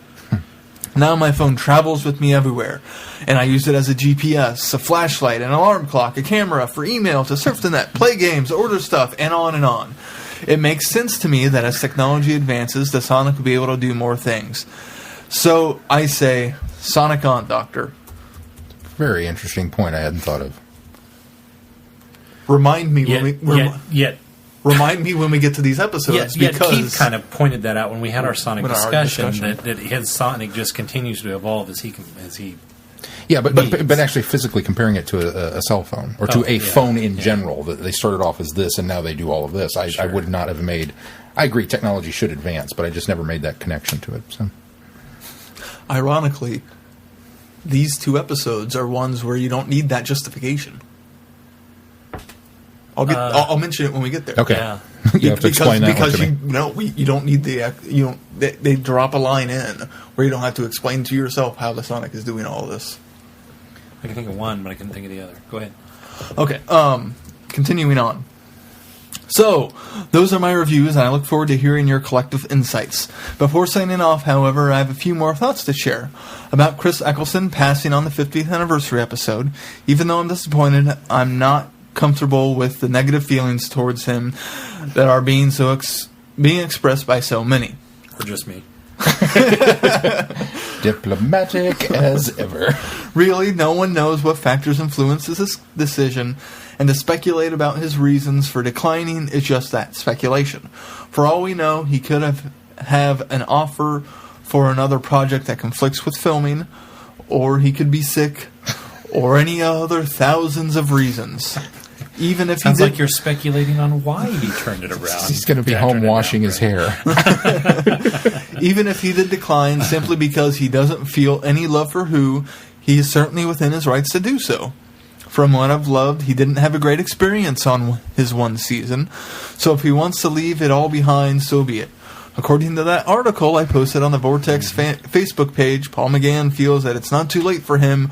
Now my phone travels with me everywhere, and I use it as a GPS, a flashlight, an alarm clock, a camera, for email, to surf the net, play games, order stuff, and on and on. It makes sense to me that as technology advances, the Sonic will be able to do more things. So I say, Sonic on, Doctor. Very interesting point I hadn't thought of. Remind me when we get to these episodes. Because because Keith kind of pointed that out when we had our Sonic discussion. That his Sonic just continues to evolve as he. Yeah, but actually physically comparing it to a cell phone or to a phone in general, that they started off as this and now they do all of this. I would not have made. I agree, technology should advance, but I just never made that connection to it. So, ironically, these two episodes are ones where you don't need that justification. I'll mention it when we get there. Okay. Yeah. You have to explain that because one to me. you don't need they drop a line in where you don't have to explain to yourself how the Sonic is doing all of this. I can think of one, but I couldn't think of the other. Go ahead. Okay. Continuing on. So, those are my reviews, and I look forward to hearing your collective insights. Before signing off, however, I have a few more thoughts to share. About Chris Eccleston passing on the 50th anniversary episode. Even though I'm disappointed, I'm not comfortable with the negative feelings towards him that are being expressed by so many. Or just me. Diplomatic as ever. Really, no one knows what factors influence this decision, and to speculate about his reasons for declining is just that, speculation. For all we know, he could have an offer for another project that conflicts with filming, or he could be sick, or any other thousands of reasons. Even if Sounds like you're speculating on why he turned it around. He's going to be home washing his hair. Even if he did decline simply because he doesn't feel any love for Who, he is certainly within his rights to do so. From what I've loved, he didn't have a great experience on his one season, so if he wants to leave it all behind, so be it. According to that article I posted on the Vortex Facebook page, Paul McGann feels that it's not too late for him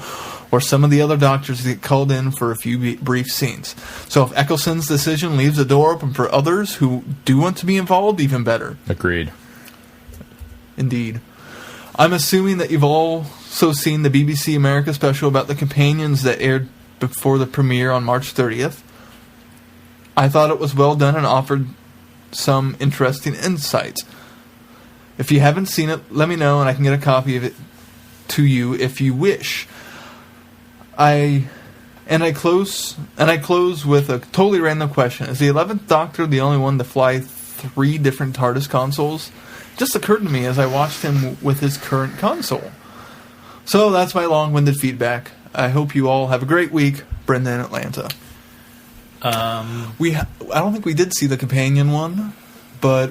or some of the other doctors to get called in for a few brief scenes. So if Eccleston's decision leaves the door open for others who do want to be involved, even better. Agreed. Indeed. I'm assuming that you've also seen the BBC America special about the companions that aired before the premiere on March 30th. I thought it was well done and offered some interesting insights. If you haven't seen it, let me know and I can get a copy of it to you if you wish. I And I close with a totally random question. Is the 11th Doctor the only one to fly 3 different TARDIS consoles? Just occurred to me as I watched him with his current console. So that's my long-winded feedback. I hope you all have a great week. Brenda in Atlanta. I don't think we did see the companion one, but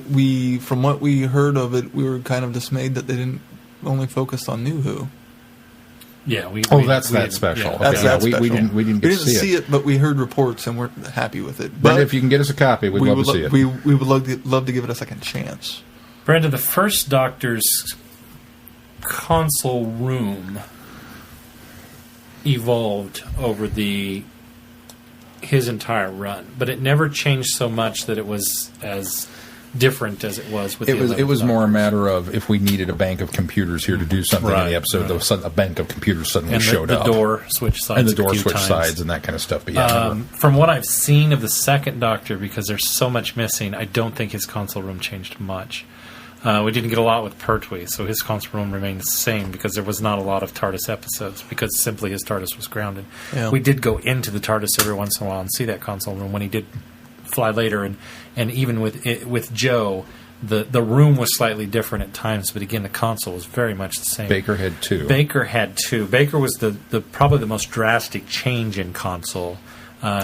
from what we heard of it, we were kind of dismayed that they didn't only focus on New Who. Yeah, that's that special. Yeah. Okay. That's We special. didn't get to see it, but we heard reports and we're happy with it. But if you can get us a copy, we'd love to see it. We would love to give it a second chance. Brenda, the first Doctor's console room evolved over his entire run, but it never changed so much that it was as different as it was with it was more a matter of if we needed a bank of computers here to do something in Right, the episode, right. a bank of computers suddenly and showed the up. door switched sides, And the door a few switched times. sides and that kind of stuff. But yeah, From what I've seen of the second Doctor, because there's so much missing, I don't think his console room changed much. We didn't get a lot with Pertwee, so his console room remained the same because there was not a lot of TARDIS episodes because simply his TARDIS was grounded. Yeah. We did go into the TARDIS every once in a while and see that console room when he did fly later, and even with Joe, the room was slightly different at times, but again the console was very much the same. Baker had 2. Baker was the probably the most drastic change in console.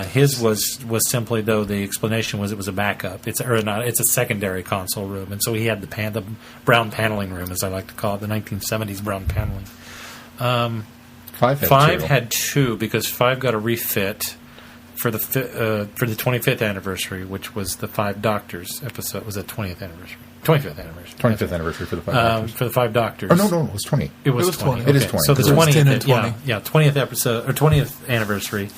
His was simply, though, the explanation was it was a backup. It's a secondary console room, and so he had the brown paneling room, as I like to call it, the 1970s brown paneling. 5 had 2 because 5 got a refit for the 25th anniversary, which was the 5 Doctors episode. It was the 20th anniversary. 25th anniversary. 25th anniversary for the 5 Doctors. For the 5 Doctors. Oh, no, it was 20. It was 20. It is Okay. 20. So the It was 10 and 20th, 20. 20th episode or 20th anniversary.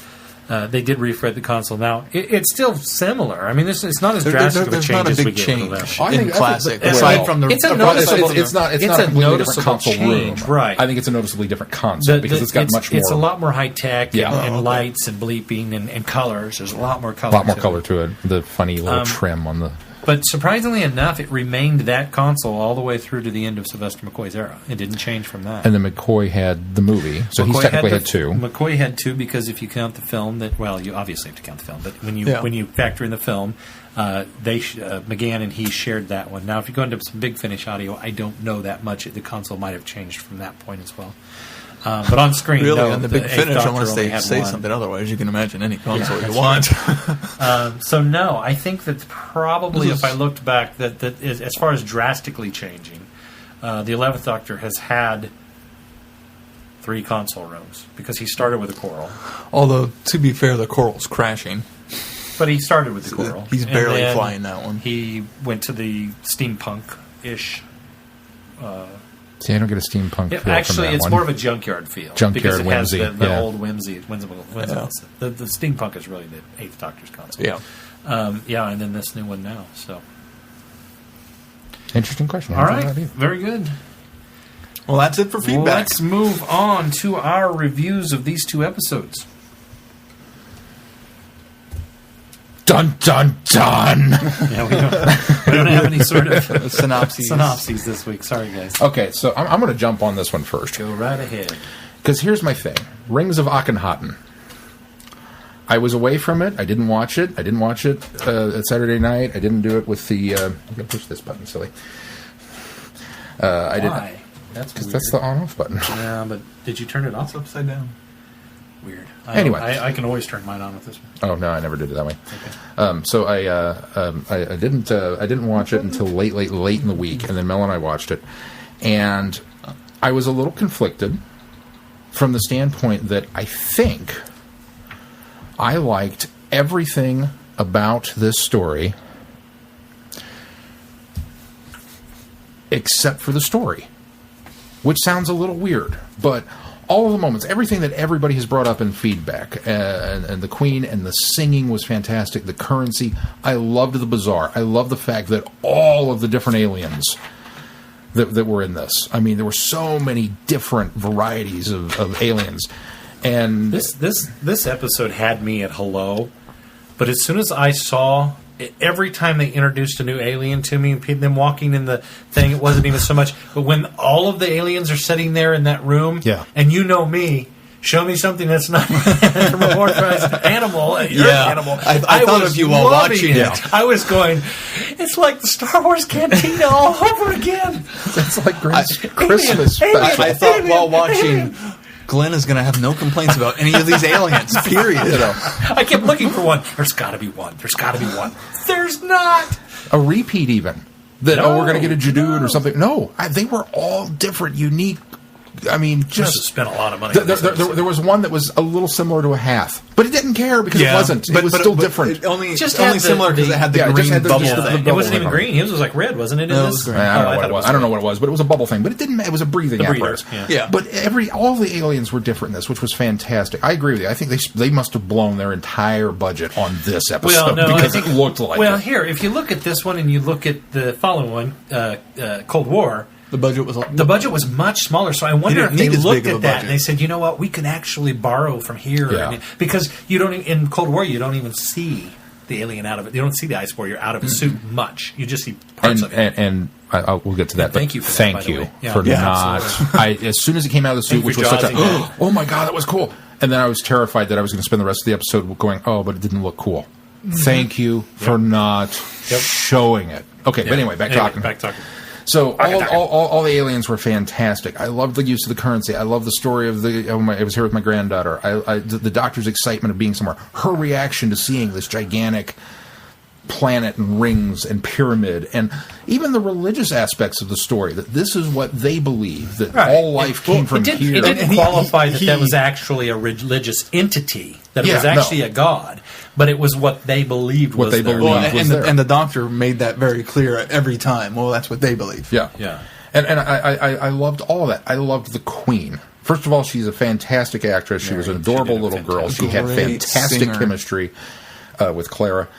They did refresh the console. Now it's still similar. I mean, it's not as drastic of a There's change not a as we big get change with 11. in classic. well, aside from the it's a noticeable- It's not it's a a completely different noticeable console change, room. right. I think it's a noticeably different concept because it's got much more. It's a lot more high tech Yeah. and lights and bleeping and colors. There's a lot more color. A lot more to color it. to it. The funny little trim on the. But surprisingly enough, it remained that console all the way through to the end of Sylvester McCoy's era. It didn't change from that. And then McCoy had the movie, so he McCoy technically had 2. McCoy had 2 because if you count the film, you obviously have to count the film. But when you factor in the film, McGann and he shared that one. Now, if you go into some Big Finish audio, I don't know that much. The console might have changed from that point as well. But on screen, Really, no, on the Big Eighth Finish, Doctor unless only they had say one. something otherwise, you can imagine any console you that's want. So no, I think that probably This if is- I looked back, that is, as far as drastically changing, the 11th Doctor has had 3 console rooms because he started with a Coral, Although, to be fair, the Coral's crashing. but he started with the Coral. He's And barely then flying that one. He went to the steampunk-ish. See, I don't get a steampunk feel Actually, from that it's one. more of a junkyard feel. Junkyard because it whimsy, has the yeah. old whimsical. The steampunk is really the 8th Doctor's console. Yeah. And then this new one now. So, Interesting question. all right, very good. Well, that's it for feedback. Let's move on to our reviews of these 2 episodes. Dun dun dun. Yeah, we don't have any sort of Synopses. this week. Sorry, guys. Okay, so I'm going to jump on this one first. Go right ahead. Because here's my thing. Rings of Akhenaten. I was away from it. I didn't watch it. At Saturday night. I didn't do it with the... I'm going to push this button, silly. I didn't. Why? That's Because weird. that's the on-off button. Yeah, but did you turn it off? It's upside down. Weird. Anyway. I can always turn mine on with this one. Oh, no, I never did it that way. Okay. So I didn't watch it until late in the week, and then Mel and I watched it. And I was a little conflicted from the standpoint that I think I liked everything about this story except for the story, which sounds a little weird, but all of the moments, everything that everybody has brought up in feedback, and the Queen and the singing was fantastic, the currency, I loved the bazaar. I love the fact that all of the different aliens that were in this. I mean, there were so many different varieties of aliens. And This episode had me at hello, but as soon as I saw every time they introduced a new alien to me, them walking in the thing, it wasn't even so much. But when all of the aliens are sitting there in that room, Yeah. and you know me, show me something that's not anthropomorphized animal. You're Yeah. an animal. I thought was of you while loving watching it. I was going, it's like the Star Wars Cantina all over again. It's like Christmas Alien, special. I thought while watching, Glenn is going to have no complaints about any of these aliens, period. I kept looking for one. There's got to be one. There's got to be one. There's not. A repeat even. That, No, we're going to get a Jadoon or something. No, they were all different, unique. I mean, Just to just... spend a lot of money. On this episode. There was one that was a little similar to a Hath, but it didn't care because it wasn't. It was still different. It only Just only had similar because it had the yeah, it just green had the- bubble just the- thing. the It wasn't bubble even thing. green. His was like red, wasn't it? In No, it this? was green. I don't know I what thought it was. I don't know what it was, but it was a bubble thing. But it didn't. It was a breathing The apparatus. breather, yeah. But all the aliens were different in this, which was fantastic. I agree with you. I think they must have blown their entire budget on this episode because it looked like Well, it. here, if you look at this one and you look at the following one, Cold War, The budget was the budget was much smaller. So I wonder if didn't they need as looked big of at a that budget. and they said, you know what, we can actually borrow from here. Yeah. And because you don't in Cold War, you don't even see the alien out of it. You don't see the ice warrior out of his suit much. You just see parts of it. and we'll get to that. And thank but you for that, thank by the you way. Yeah. for Yeah, not. absolutely. As soon as it came out of the suit, Thank you which for was such a jazzing that. oh my god, that was cool. And then I was terrified that I was going to spend the rest of the episode going, oh, but it didn't look cool. Thank you for not showing it. Okay, but anyway, back talking. Back talking. So all the aliens were fantastic. I loved the use of the currency. I love the story of I was here with my granddaughter. The doctor's excitement of being somewhere. Her reaction to seeing this gigantic planet and rings and pyramid, and even the religious aspects of the story. That this is what they believe. That all life came from here. It didn't And he- qualify he- that was actually a religious entity. That it Yeah, was actually a god. But it was what they believed was they their believed. god. was there. and the doctor made that very clear every time. Well, that's what they believe. Yeah, Yeah. And I loved all of that. I loved the Queen. First of all, she's a fantastic actress. She was an adorable she did a little girl. She had Great fantastic singer. chemistry with Clara.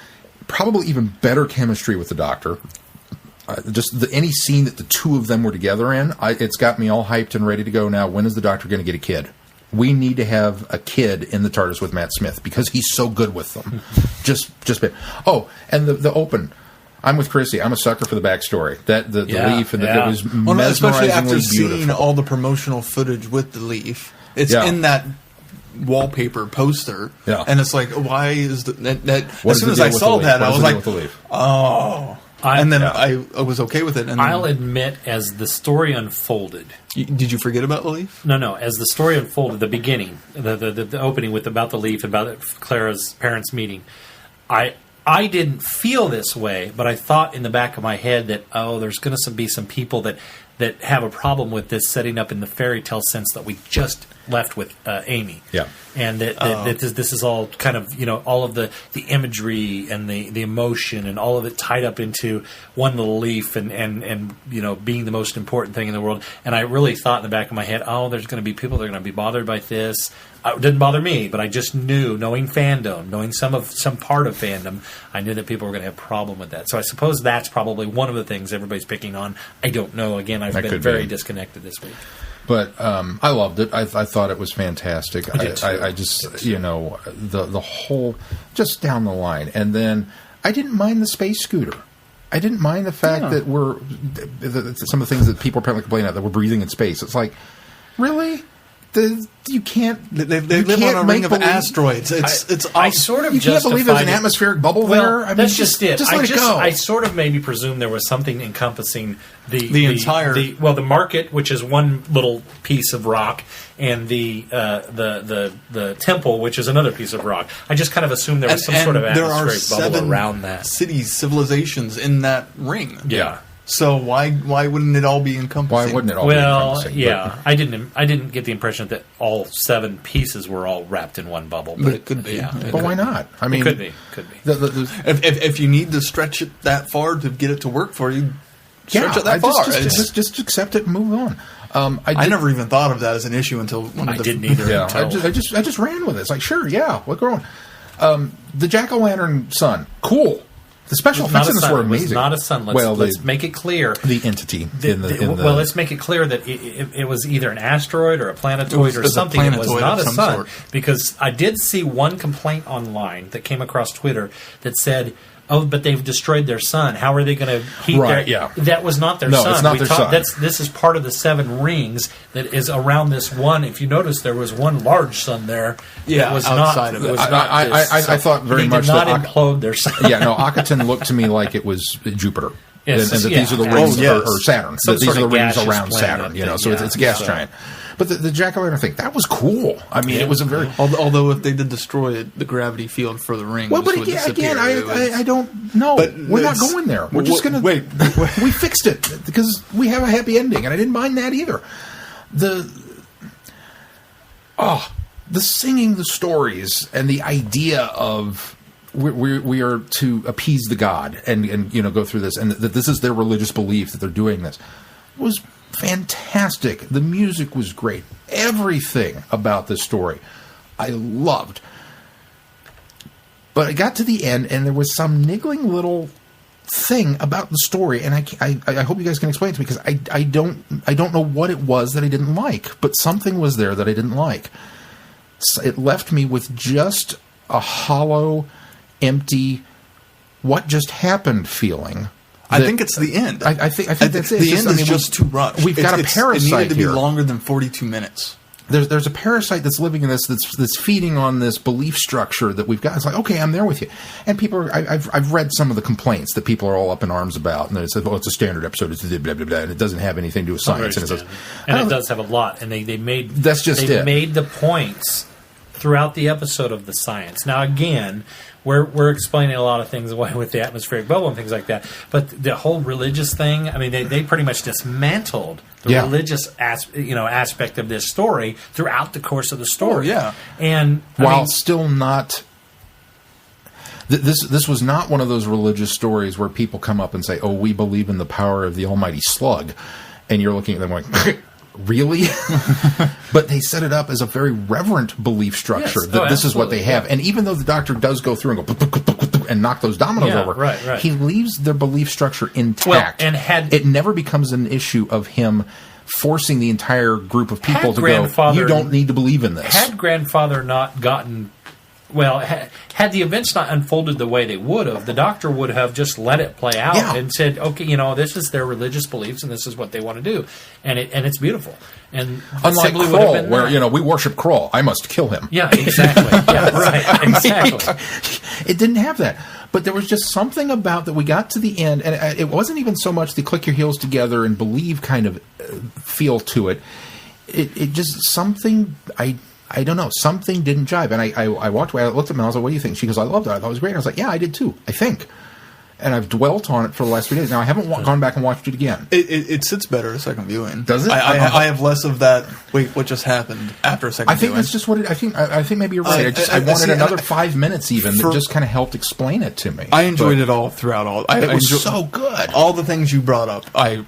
Probably even better chemistry with the Doctor. Any scene that the two of them were together in, it's got me all hyped and ready to go now. When is the Doctor going to get a kid? We need to have a kid in the TARDIS with Matt Smith because he's so good with them. just. Oh, and the open. I'm with Chrissy. I'm a sucker for the backstory. The leaf and it was Well, no, especially after mesmerizingly seeing beautiful. all the promotional footage with the leaf. It's in that wallpaper poster. Yeah. And it's like, why is that What as is soon the as deal I with the saw leaf? that, What I is was the deal like, with the leaf? oh. And then I was okay with it. And I'll admit, as the story unfolded, did you forget about the leaf? No. As the story unfolded, the beginning, the opening with about the leaf, about Clara's parents meeting, I didn't feel this way, but I thought in the back of my head that there's going to be some people that have a problem with this setting up in the fairy tale sense that we just left with Amy. Yeah. And that this is all kind of, all of the imagery and the emotion and all of it tied up into one little leaf and being the most important thing in the world. And I really thought in the back of my head, there's going to be people that are going to be bothered by this. It didn't bother me, but I just knew, knowing fandom, knowing some part of fandom, I knew that people were going to have a problem with that. So I suppose that's probably one of the things everybody's picking on. I don't know. Again, I've been very disconnected this week. But I loved it. I thought it was fantastic. I did too. I just, the whole, just down the line. And then I didn't mind the space scooter. I didn't mind the fact that some of the things that people apparently complain about, that we're breathing in space. It's like, really? You can't. They live on a ring of asteroids. It's I sort of you can't believe there's an justified it. atmospheric bubble Well, there. I mean, that's just it. Just let it go. I sort of maybe presumed there was something encompassing the entire the market, which is one little piece of rock, and the temple, which is another piece of rock. I just kind of assumed there was some sort of there are atmospheric bubble 7 around that. cities, civilizations in that ring. Yeah. So why wouldn't it all be encompassing? Why wouldn't it all be Well, encompassing? yeah, I didn't get the impression that all 7 pieces were all wrapped in one bubble, But it could be. Yeah, But why not? I mean, it could be. If you need to stretch it that far to get it to work for you, stretch it that far. Just accept it and move on. I never even thought of that as an issue until one of I the didn't either. Yeah, until- I just ran with it. It's like, sure, yeah, what's going on? The Jack-o'-lantern sun, cool. The special It was not effects a in this sun. were It was amazing. not a sun. Let's make it clear. The entity Well, let's make it clear that it was either an asteroid or a planetoid or It's a something. It was planetoid not of a some sun. sort. Because I did see one complaint online that came across Twitter that said, Oh, but they've destroyed their sun. How are they going to heat Right, their... yeah. That was not their No, sun. it's not their sun. This is part of the 7 rings that is around this one. If you notice, there was one large sun there. Yeah, that was outside not, of it. was not this. I thought very they much did not that implode their sun. Yeah, no, Akaton looked to me like it was Jupiter. Yes, and that yeah. these are the Oh, rings, yes. or Saturn. Some That these sort are the of rings gaseous around planet Saturn, you thing, know, so yeah. it's a gas So- giant. But the jack-o'-lantern thing, that was cool. I mean, it was a very... Although if they did destroy it, the gravity field for the rings Well, but would again, disappear. It was- I don't know. But We're not it's- going there. We're just going to... wait. We fixed it because we have a happy ending, and I didn't mind that either. The singing the stories and the idea of we are to appease the god and you know go through this, and that this is their religious belief that they're doing this was fantastic. The music was great. Everything about this story I loved. But I got to the end, and there was some niggling little thing about the story, and I hope you guys can explain it to me, because I don't know what it was that I didn't like, but something was there that I didn't like. So it left me with just a hollow, empty, what just happened feeling. I think it's the end. I think that's it. The It's end just, is just too rushed. We've got a parasite It needed to be here. longer than 42 minutes. There's a parasite that's living in this, that's feeding on this belief structure that we've got. It's like, okay, I'm there with you. And people are, I've read some of the complaints that people are all up in arms about, and they said, well, it's a standard episode, it's blah, blah, blah, and it doesn't have anything to do with science. And it does have a lot, and they made... That's just they it. made the points throughout the episode of the science. Now, again, we're explaining a lot of things away with the atmospheric bubble and things like that, but the whole religious thing, I mean, they pretty much dismantled the religious aspect of this story throughout the course of the story. Oh, yeah. And while still not... This was not one of those religious stories where people come up and say, oh, we believe in the power of the almighty slug. And you're looking at them like... Really? But they set it up as a very reverent belief structure that this is what they have. And even though the Doctor does go through and go and knock those dominoes over, right. he leaves their belief structure intact. Well, and it never becomes an issue of him forcing the entire group of people to go, you don't need to believe in this. Had Grandfather not gotten... Well, had the events not unfolded the way they would have, the Doctor would have just let it play out and said, okay, this is their religious beliefs and this is what they want to do. And it's beautiful. And unlike simply would have Kroll, been where, we worship Kroll, I must kill him. Yeah, exactly. Yeah, right. Exactly. It didn't have that. But there was just something about that we got to the end, and it wasn't even so much the click your heels together and believe kind of feel to it. It just something... I don't know. Something didn't jive. And I walked away. I looked at him and I was like, what do you think? She goes, I loved it. I thought it was great. I was like, yeah, I did too. I think. And I've dwelt on it for the last 3 days. Now, I haven't gone back and watched it again. It sits better a second viewing. Does it? I have less of that, wait, what just happened after a second I think viewing. that's just what it... I think maybe you're right. I wanted another 5 minutes even that just kind of helped explain it to me. I enjoyed it all throughout all. It was so good. All the things you brought up, I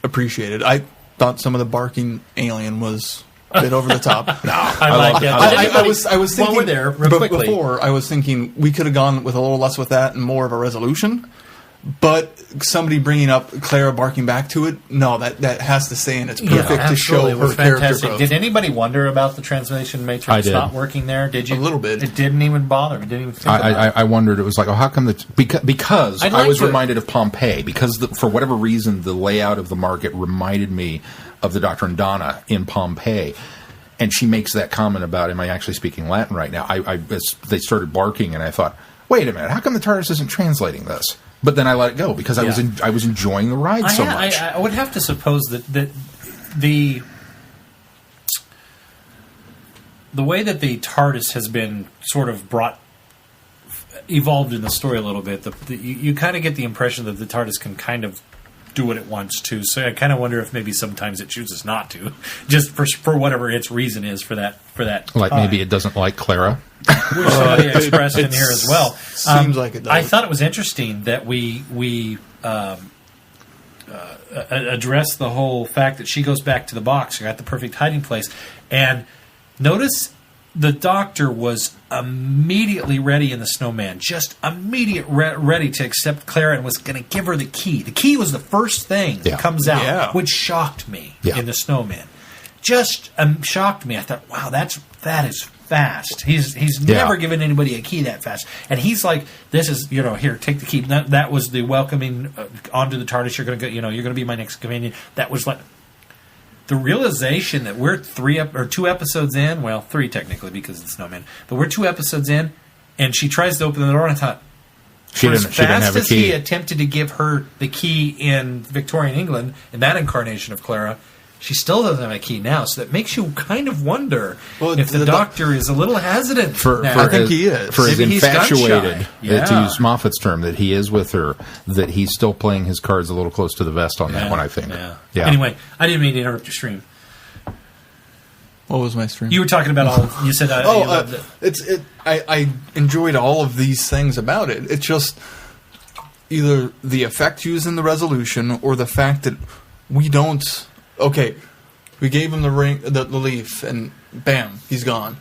appreciated. I thought some of the barking alien was... a bit over the top. No, I like that. I was thinking while we're there, real quickly. Before I was thinking we could have gone with a little less with that and more of a resolution. But somebody bringing up Clara barking back to it, no, that has to stay in. It's perfect to show It was her character fantastic. growth. Did anybody wonder about the translation matrix I did. not working there? Did you? A little bit. It didn't even bother. It didn't even think about it. I wondered. It was like, oh, how come because I was it. reminded of Pompeii, because for whatever reason the layout of the market reminded me of the Doctor and Donna in Pompeii. And she makes that comment about, am I actually speaking Latin right now? They started barking, and I thought, wait a minute, how come the TARDIS isn't translating this? But then I let it go because I was enjoying the ride so much. I would have to suppose that the way that the TARDIS has been sort of evolved in the story a little bit, you kind of get the impression that the TARDIS can kind of do what it wants to. So I kind of wonder if maybe sometimes it chooses not to, just for whatever its reason is for that. Like maybe it doesn't like Clara. Which somebody expressed in here as well. Seems like it does. I thought it was interesting that we addressed the whole fact that she goes back to the box. You're at the perfect hiding place. And notice the Doctor was immediately ready in the snowman. Just ready to accept Clara and was going to give her the key. The key was the first thing that comes out, which shocked me in the snowman. Just shocked me. I thought, wow, that is fast. He's never given anybody a key that fast. And he's like, this is, here, take the key. That was the welcoming onto the TARDIS. You're going to go, you're going to be my next companion. That was like the realization that we're 2 episodes in. Well, 3 technically because it's Snowman, but we're 2 episodes in, and she tries to open the door, and I thought, as fast as he attempted to give her the key in Victorian England in that incarnation of Clara, she still doesn't have a key now, so that makes you kind of wonder if the Doctor is a little hesitant. I think he is. For as Maybe he's infatuated, gun-shy. to use Moffat's term, that he is with her, that he's still playing his cards a little close to the vest on that one, I think. Yeah. Anyway, I didn't mean to interrupt your stream. What was my stream? You were talking about you said you loved it. I enjoyed all of these things about it. It's just either the effect used in the resolution or the fact that we don't. Okay, we gave him the ring, the leaf, and bam, he's gone,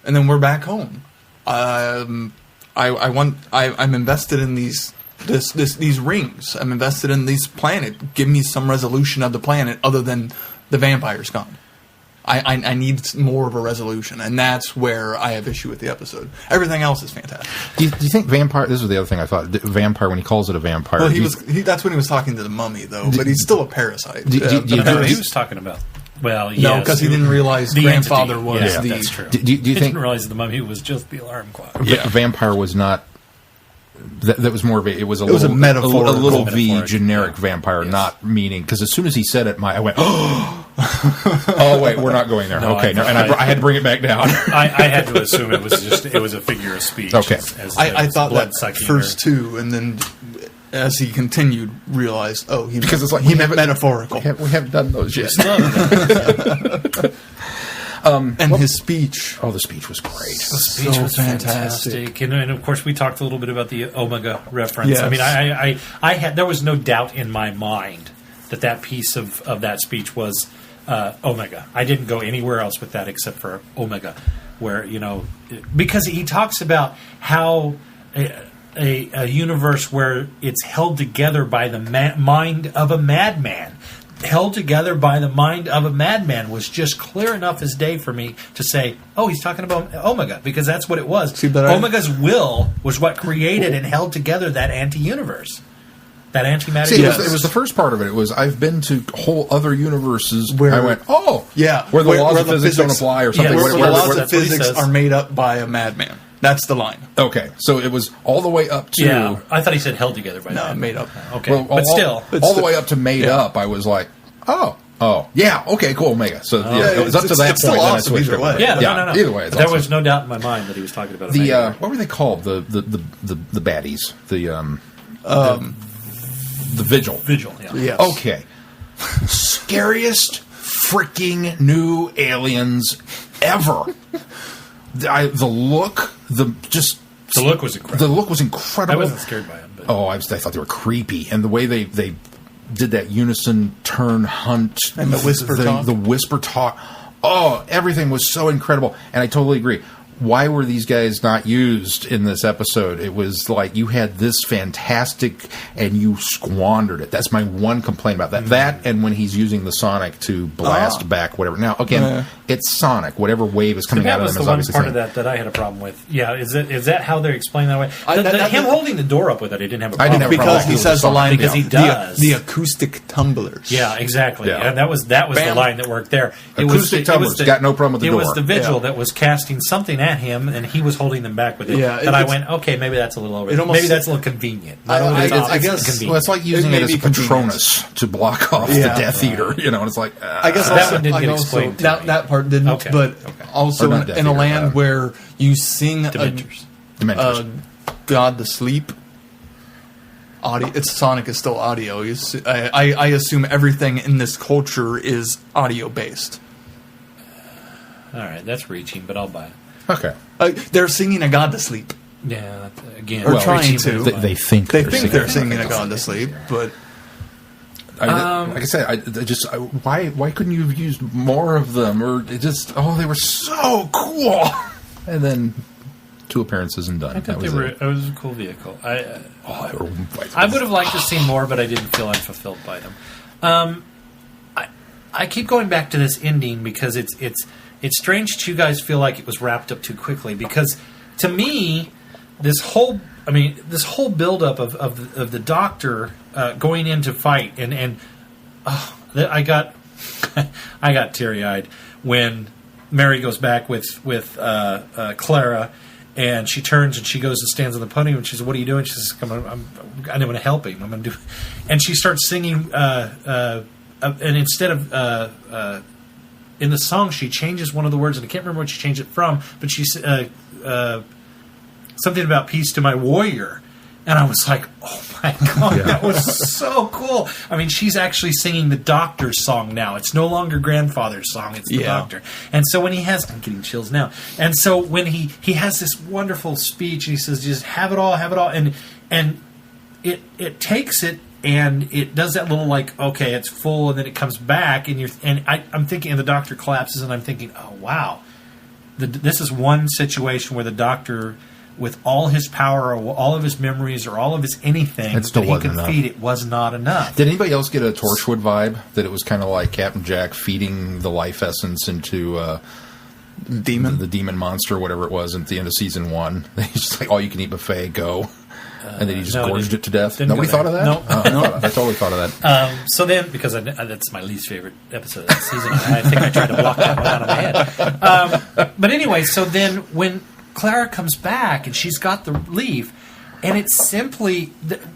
and then we're back home. I'm invested in these rings. I'm invested in this planet. Give me some resolution of the planet other than the vampire's gone. I need more of a resolution, and that's where I have issue with the episode. Everything else is fantastic. Do you think vampire? This was the other thing I thought. Vampire, when he calls it a vampire, Well, that's when he was talking to the mummy, though. But he's still a parasite. Do you That's think what he was talking about. Well, yes. No, because he didn't realize the grandfather entity. was Yeah, the. that's true. Do you He think didn't realize the mummy was just the alarm clock. vampire was not? That was more of a. It was a metaphor. a little V Metaphoric, generic vampire, not meaning. Because as soon as he said it, I went, oh wait, we're not going there. No, okay, I had to bring it back down. I had to assume it was a figure of speech. Okay. I thought that sucking first two, and then as he continued, realized, Because it's like he meant metaphorical. we haven't done those yet. And his speech. Oh, the speech was great. The speech So was fantastic. And of course, we talked a little bit about the Omega reference. Yes. I mean, I had there was no doubt in my mind that piece of that speech was Omega. I didn't go anywhere else with that except for Omega, where because he talks about how a universe where it's held together by the mind of a madman. Held together by the mind of a madman was just clear enough as day for me to say, he's talking about Omega, because that's what it was. Omega's will was what created and held together that anti-universe. That antimatter. See, it was the first part of it. It was, I've been to whole other universes where I went, where the laws of physics don't apply or something. Where the laws of that's what he physics says. are made up by a madman. That's the line. Okay, so it was all the way up to... Yeah, I thought he said held together by that. made up. Okay, Well, but still. all the way up to made up, I was like, yeah, okay, cool, Omega. So it was up to that it's still point. Then I awesome switched either over. way. Yeah, Yeah, no. either way, it's There awesome. was no doubt in my mind that he was talking about The Omega. what were they called? The baddies. The Vigil. Vigil, yeah. Yes. Okay. Scariest freaking new aliens ever. The look was incredible. The look was incredible. I wasn't scared by him. But. I thought they were creepy, and the way they did that unison turn hunt And the whisper talk. The whisper talk. Oh, everything was so incredible, and I totally agree. Why were these guys not used in this episode? It was like you had this fantastic and you squandered it. That's my one complaint about that. That and when he's using the Sonic to blast back whatever. Now, again, it's Sonic. Whatever wave is coming out of them is That was the one obviously part Sonic. of that I had a problem with. Yeah, is that how they're explaining that way? Him holding the door up with it, I didn't have a problem with. Because he says the line, because he does. The acoustic tumblers. Yeah, exactly. Yeah. And that was the line that worked there. Acoustic tumblers, got no problem with the door. It was the Vigil that was casting something at him, and he was holding them back with it. Yeah, I went, okay, maybe that's a little over. Maybe that's a little convenient. I guess. Convenient. Well, it's like using it as a convenient. Patronus to block off the Death Eater. And it's like... I guess that also, one didn't get explained to me. that part didn't. Okay. But also Or not in a Death land Eater, where you sing Dementors. God the Sleep. Audio. It's Sonic is still audio. I assume everything in this culture is audio based. All right, that's reaching, but I'll buy it. Okay. They're singing a God to Sleep. Yeah, again, Or trying to. They think They're singing a God to Sleep, but like I said, why couldn't you have used more of them? Or they were so cool. And then 2 appearances and done. I thought it was a cool vehicle. I I would have liked to see more, but I didn't feel unfulfilled by them. I keep going back to this ending because it's strange that you guys feel like it was wrapped up too quickly, because to me, this whole buildup of the Doctor going in to fight, and I got I got teary-eyed when Mary goes back with Clara, and she turns and she goes and stands on the podium, and she says, "What are you doing?" She says, "I'm going to help him. I'm going to do," and she starts singing. And instead of in the song, she changes one of the words, and I can't remember what she changed it from, but she said something about "peace to my warrior." And I was like, oh my God, that was so cool. I mean, she's actually singing the Doctor's song now. It's no longer Grandfather's song, it's the Doctor. And so when he has, I'm getting chills now. And so when he has this wonderful speech, and he says, just have it all, and it takes it, and it does that little like, okay, it's full, and then it comes back, and I'm thinking, and the Doctor collapses, and I'm thinking, oh wow, this is one situation where the Doctor, with all his power, or all of his memories, or all of his anything it still that he wasn't could enough. feed, it was not enough. Did anybody else get a Torchwood vibe? That it was kind of like Captain Jack feeding the life essence into Demon? the demon monster, whatever it was, at the end of season 1. He's just like, all you can eat buffet, go. And then he just gorged it to death. Nobody thought of that? No. I totally thought of that. So then, because that's my least favorite episode of that season, I think I tried to block that one out of my head. But anyway, so then when Clara comes back and she's got the leaf, and it's simply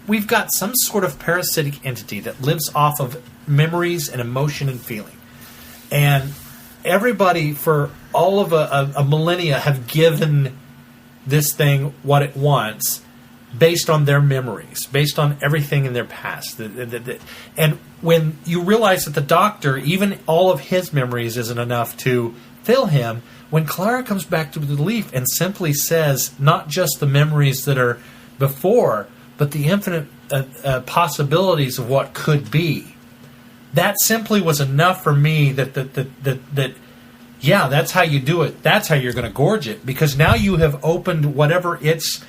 we've got some sort of parasitic entity that lives off of memories and emotion and feeling, and everybody for all of a millennia have given this thing what it wants based on their memories, based on everything in their past. And when you realize that the Doctor, even all of his memories isn't enough to fill him, when Clara comes back to the leaf and simply says not just the memories that are before, but the infinite possibilities of what could be, that simply was enough for me that yeah, that's how you do it. That's how you're going to gorge it, because now you have opened whatever its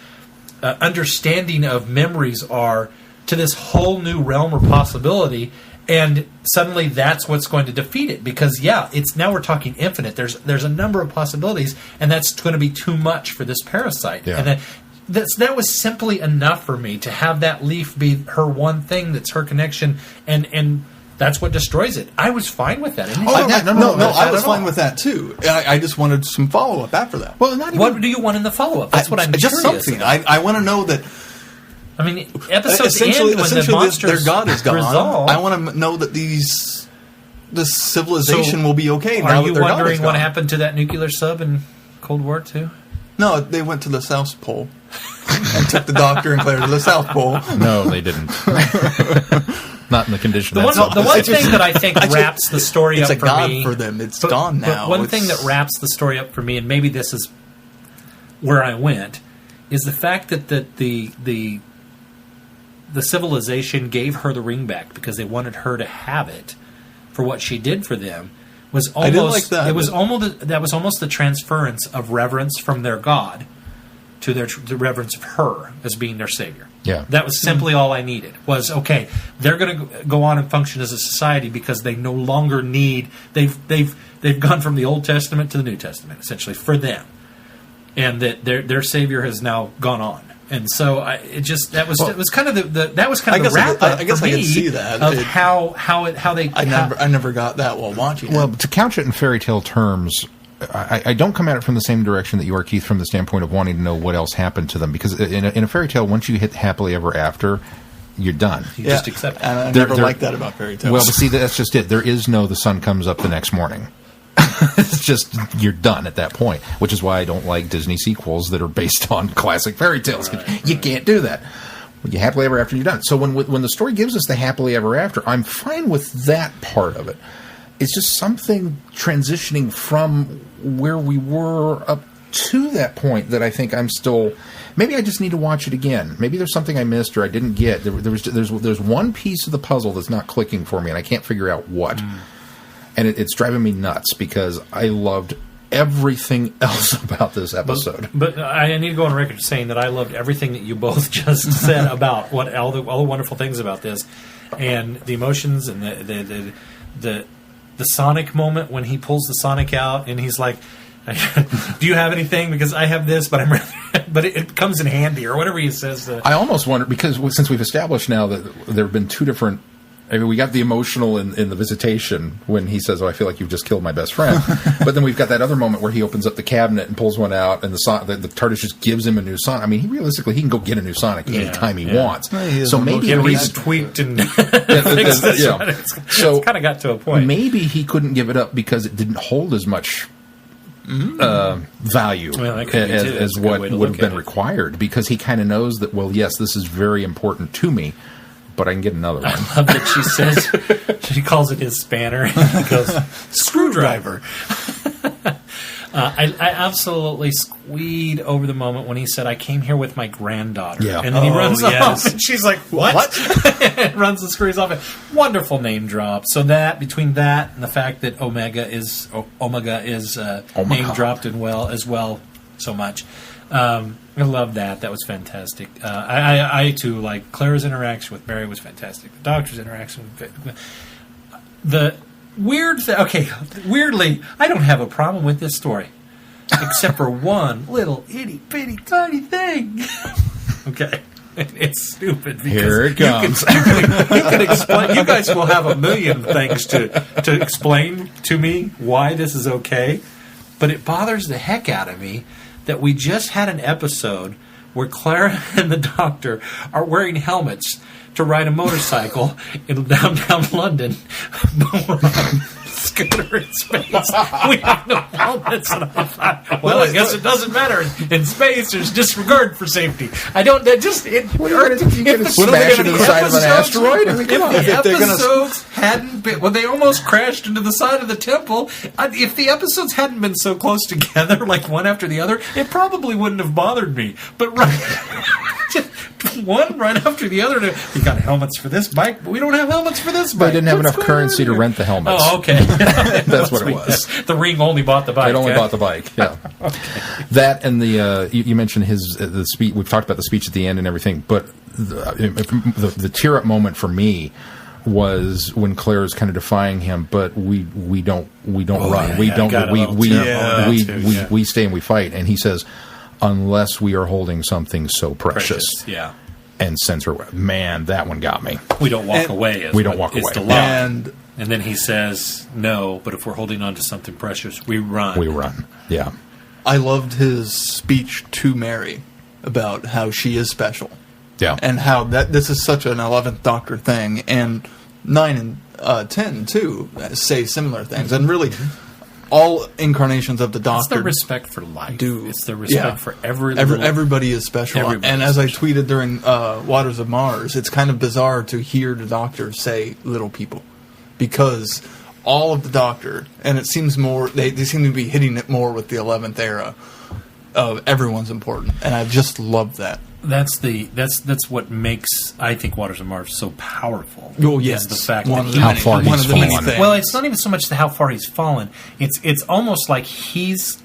understanding of memories are to this whole new realm or possibility. And suddenly that's what's going to defeat it, because it's now we're talking infinite. There's a number of possibilities, and that's going to be too much for this parasite. Yeah. And that was simply enough for me to have that leaf be her one thing that's her connection, and that's what destroys it. I was fine with that. I was fine with that too. I just wanted some follow up after that. Well, not even, What do you want in the follow up? That's what I'm just curious something. about. I want to know that. I mean, episodes end when the monsters their god is gone. resolve. I want to know that this civilization will be okay now Are that you their god is wondering gone. what happened to that nuclear sub in Cold War II? No, they went to the South Pole and took the Doctor and Claire to the South Pole. no, they didn't. Not in the condition. The one thing that I think wraps the story It's up a for god me for them. It's gone now. But one thing that wraps the story up for me, and maybe this is where I went, is the fact that the civilization gave her the ring back because they wanted her to have it for what she did for them. Was almost, I didn't like that. It was almost the transference of reverence from their god to the reverence of her as being their savior. Yeah. That was simply all I needed. Was, okay, they're going to go on and function as a society because they no longer need. They've gone from the Old Testament to the New Testament, essentially, for them, and that their savior has now gone on. And so that was kind of the wrap up I guess for I me could see that. of how they. I never got that while watching it. Well, to couch it in fairy tale terms, I don't come at it from the same direction that you are, Keith, from the standpoint of wanting to know what else happened to them. Because in a fairy tale, once you hit happily ever after, you're done. You just accept it. And I never liked that about fairy tales. Well, but see, that's just it. There is no the sun comes up the next morning. It's just, you're done at that point, which is why I don't like Disney sequels that are based on classic fairy tales. Right. You can't do that. When you happily ever after, you're done. So when the story gives us the happily ever after, I'm fine with that part of it. It's just something transitioning from where we were up to that point that I think I'm still. Maybe I just need to watch it again. Maybe there's something I missed or I didn't get. There's one piece of the puzzle that's not clicking for me, and I can't figure out what. And it's driving me nuts because I loved everything else about this episode. But I need to go on record saying that I loved everything that you both just said about all the wonderful things about this, and the emotions and the the Sonic moment when he pulls the Sonic out and he's like, "Do you have anything? Because I have this, but I'm but it comes in handy," or whatever he says. I almost wonder, because since we've established now that there have been two different. I mean, we got the emotional in the visitation when he says, "Oh, I feel like you've just killed my best friend." But then we've got that other moment where he opens up the cabinet and pulls one out, and the TARDIS just gives him a new Sonic. I mean, he can go get a new Sonic anytime he wants. So maybe he's tweaked and fixed this. It's kind of got to a point. Maybe he couldn't give it up because it didn't hold as much value as what would have been required, because he kind of knows that, well, yes, this is very important to me, but I can get another one. I love that she says, she calls it his spanner. He goes, screwdriver. I absolutely squeed over the moment when he said, "I came here with my granddaughter." Yeah. And then he runs off, and she's like, "What?" And runs and screws off. Wonderful name drop. So that, between that and the fact that Omega is name dropped as well so much. I love that. That was fantastic. I too, like, Clara's interaction with Mary was fantastic. The Doctor's interaction with the weird thing. Okay, weirdly, I don't have a problem with this story, except for one little itty bitty tiny thing. Okay, it's stupid. Here it comes. You can explain. You guys will have a million things to explain to me why this is okay, but it bothers the heck out of me that we just had an episode where Clara and the Doctor are wearing helmets to ride a motorcycle in downtown London, but we're on a scooter in space. We have no helmets. And I thought, well, I guess it doesn't matter. In space, there's disregard for safety. I don't. That just it. What are you going to get? Smash into the side of an asteroid? I mean, come on. If the episodes hadn't been, well, they almost crashed into the side of the temple. If the episodes hadn't been so close together, like one after the other, it probably wouldn't have bothered me. But one right after the other. We got helmets for this bike, but we don't have helmets for this bike. They didn't have enough currency to rent the helmets. Oh, okay. That's what it was. The Ring only bought the bike. It only bought the bike, yeah. Okay. That and the you mentioned the speech. We've talked about the speech at the end and everything, but the tear-up moment for me was when Claire's kind of defying him, but we don't run. We stay and we fight. And he says, "Unless we are holding something so precious." Yeah. And sends her away. Man, that one got me. We don't walk away. We don't walk away. The law. And then he says, "No, but if we're holding on to something precious, we run." We run. Yeah. I loved his speech to Mary about how she is special. Yeah. And how this is such an 11th Doctor thing, and 9 and 10 too say similar things, and really. All incarnations of the Doctor. It's the respect for life. It's the respect for everybody is special. And as I tweeted during Waters of Mars, it's kind of bizarre to hear the Doctor say "little people," because all of the Doctor, and it seems more they seem to be hitting it more with the 11th era of everyone's important, and I just love that. That's what makes, I think, Waters of Mars so powerful. Oh yes, is the fact that how far he's fallen. Well, it's not even so much how far he's fallen. It's almost like he's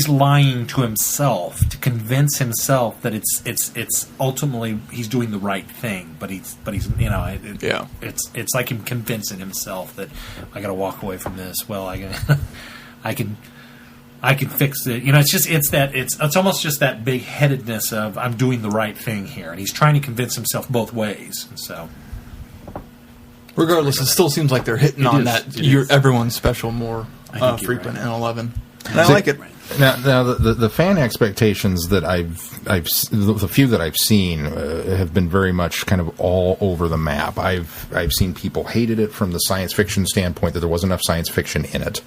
lying to himself to convince himself that it's ultimately he's doing the right thing. But he's it's like him convincing himself that I got to walk away from this. Well, I can fix it. It's almost just that big headedness of I'm doing the right thing here, and he's trying to convince himself both ways. So, regardless, it still seems like they're hitting on that. Everyone's special more frequent in 11. And I like it. Now the fan expectations that the few that I've seen have been very much kind of all over the map. I've seen people hated it from the science fiction standpoint that there wasn't enough science fiction in it,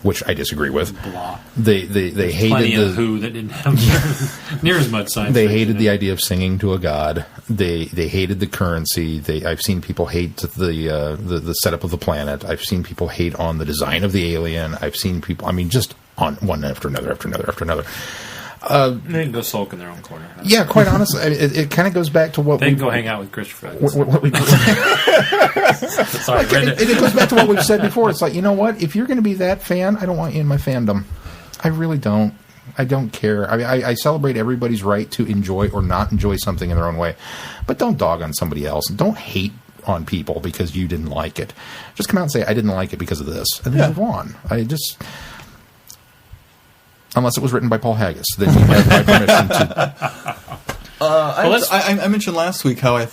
which I disagree with. Blah. They hated plenty of Who that didn't have near as much science. They hated the idea of singing to a god. They hated the currency. I've seen people hate the setup of the planet. I've seen people hate on the design of the alien. I've seen people. I mean, just on one after another. They can go sulk in their own corner. Yeah, quite honestly, it kind of goes back to what they can go hang out with Christopher. What we Sorry, it goes back to what we've said before. It's like, you know what? If you're going to be that fan, I don't want you in my fandom. I really don't. I don't care. I celebrate everybody's right to enjoy or not enjoy something in their own way, but don't dog on somebody else. Don't hate on people because you didn't like it. Just come out and say, I didn't like it because of this, and then move on. Unless it was written by Paul Haggis, then you have my permission to. I mentioned last week how I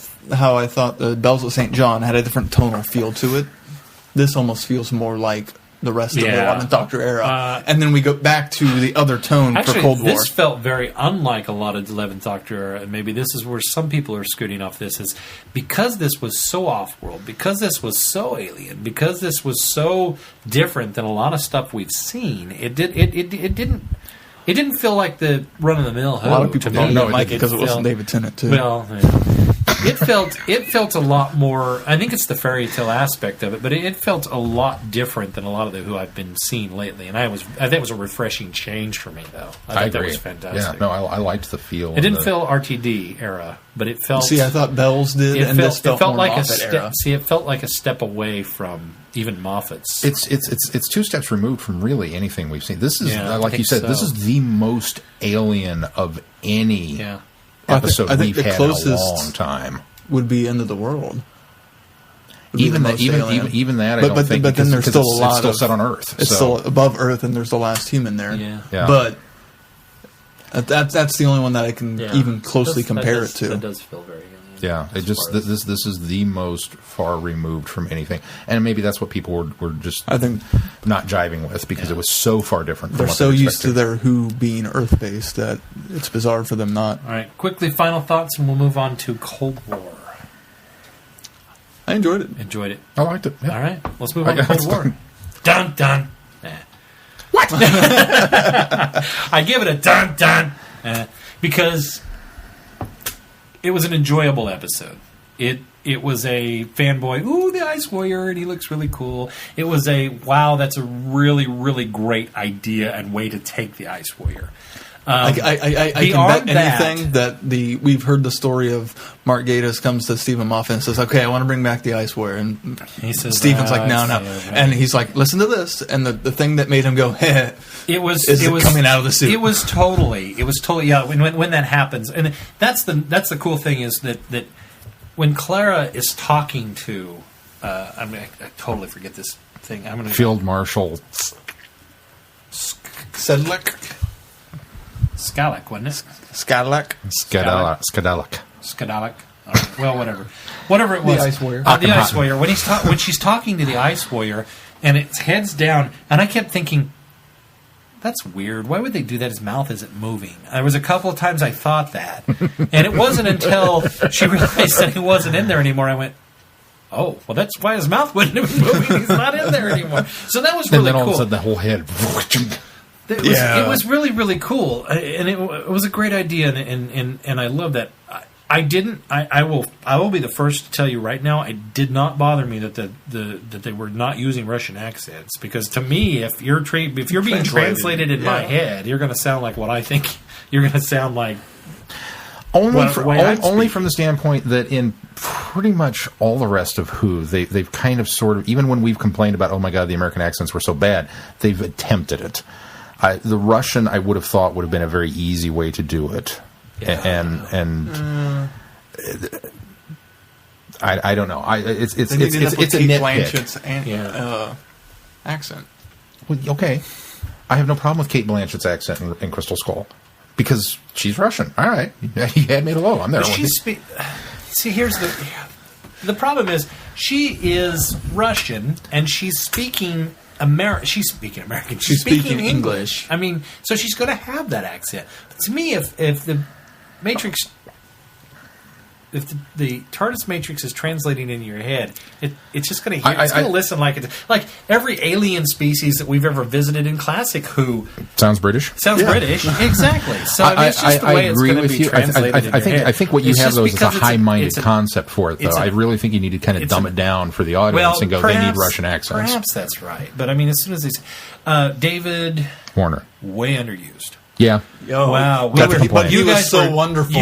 thought the Bells of St. John had a different tonal feel to it. This almost feels more like the rest of the 11th Doctor era. And then we go back to the other tone for Cold War. This felt very unlike a lot of the 11th Doctor era, and maybe this is where some people are scooting off this, is because this was so off-world, because this was so alien, because this was so different than a lot of stuff we've seen, it didn't feel like the run-of-the-mill Who. A lot of people don't like it because it wasn't David Tennant, too. Well, it felt a lot more. I think it's the fairy tale aspect of it, but it felt a lot different than a lot of the Who I've been seeing lately. And I think it was a refreshing change for me, though. I thought that was fantastic. Yeah, no, I liked the feel. It didn't feel RTD era, but it felt. See, I thought Bells did, and this felt more like Moffat era. See, it felt like a step away from even Moffat's. It's 2 steps removed from really anything we've seen. This is like you said, this is the most alien of any. Yeah. Episode I think we've the had in a closest long time would be End of the World. Even that, I don't think. But then there's still a lot. It's still set on Earth. It's still above Earth, and there's the last human there. Yeah. But that's the only one that I can even closely compare it to. That does feel very. Yeah, this is the most far removed from anything, and maybe that's what people were just I think not jiving with because it was so far different. They're so used to their Who being Earth based that it's bizarre for them not. All right, quickly final thoughts, and we'll move on to Cold War. I enjoyed it. I liked it. Yeah. All right, let's move on to Cold War. Dun dun. What? I give it a dun dun because. It was an enjoyable episode. It was a fanboy, ooh, the Ice Warrior, and he looks really cool. It was a, wow, that's a really, really great idea and way to take the Ice Warrior. I can bet anything that we've heard the story of Mark Gatiss comes to Stephen Moffat and says, okay, I want to bring back the Ice Warrior. And he says, Stephen's like, no. And he's like, listen to this. And the thing that made him go, heh, it was coming out of the suit. It was totally, yeah, when that happens. And that's the cool thing is that when Clara is talking to, I totally forget this thing. Field Marshal Sedlick. Skalic, wasn't it? Skadalak. Well, whatever it was. The Ice Warrior. The Ice Warrior. When she's talking to the Ice Warrior, and it's heads down, and I kept thinking, that's weird. Why would they do that? His mouth isn't moving. There was a couple of times I thought that, and it wasn't until she realized that he wasn't in there anymore. I went, oh, well, that's why his mouth wouldn't have been moving. He's not in there anymore. So that was really cool. And then all of a sudden, the whole head. It was really, really cool, and it was a great idea, and I love that. I will be the first to tell you right now, it did not bother me that that they were not using Russian accents, because to me, if you're being translated in my head, you're going to sound like what I think you're going to sound like. Only from the standpoint that in pretty much all the rest of Who, they've kind of sort of, even when we've complained about, oh my God, the American accents were so bad, they've attempted it. The Russian, I would have thought, would have been a very easy way to do it, and I don't know. It's a nitpick. Accent. Well, okay, I have no problem with Kate Blanchett's accent in Crystal Skull because she's Russian. All right, you had me at a low. I'm there. See, here's the problem is she is Russian and she's speaking. She's speaking American. She's speaking English. I mean, so she's going to have that accent. But to me, if the Matrix, if the TARDIS Matrix is translating into your head, it's just going to hear. It's going to listen like it. Like every alien species that we've ever visited in classic Who sounds British. British, exactly. So it's just the way it's going to be translated. I think what you have though is a high-minded concept for it. Though I really think you need to kind of dumb it down for the audience and go. They need Russian accents. Perhaps that's right, but I mean, as soon as he's David Warner, way underused. Yeah. Wow. He was so wonderful.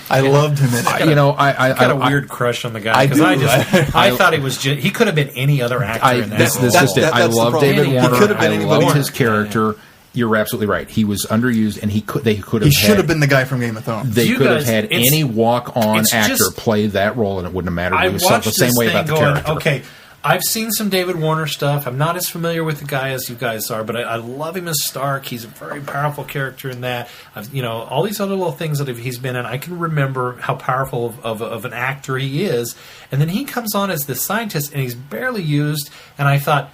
I loved him in it. I got a weird crush on the guy because I thought he was. He could have been any other actor in that. I love David Warner. I loved his character, You're absolutely right. He was underused, and they could have. He should have been the guy from Game of Thrones. They You could guys, have had it's- any walk-on it's actor just- play that role, and it wouldn't have mattered. I He was felt the watched same this way thing about the going, character. okay, I've seen some David Warner stuff. I'm not as familiar with the guy as you guys are, but I love him as Stark. He's a very powerful character in that. All these other little things that he's been in, I can remember how powerful of an actor he is. And then he comes on as this scientist, and he's barely used. And I thought,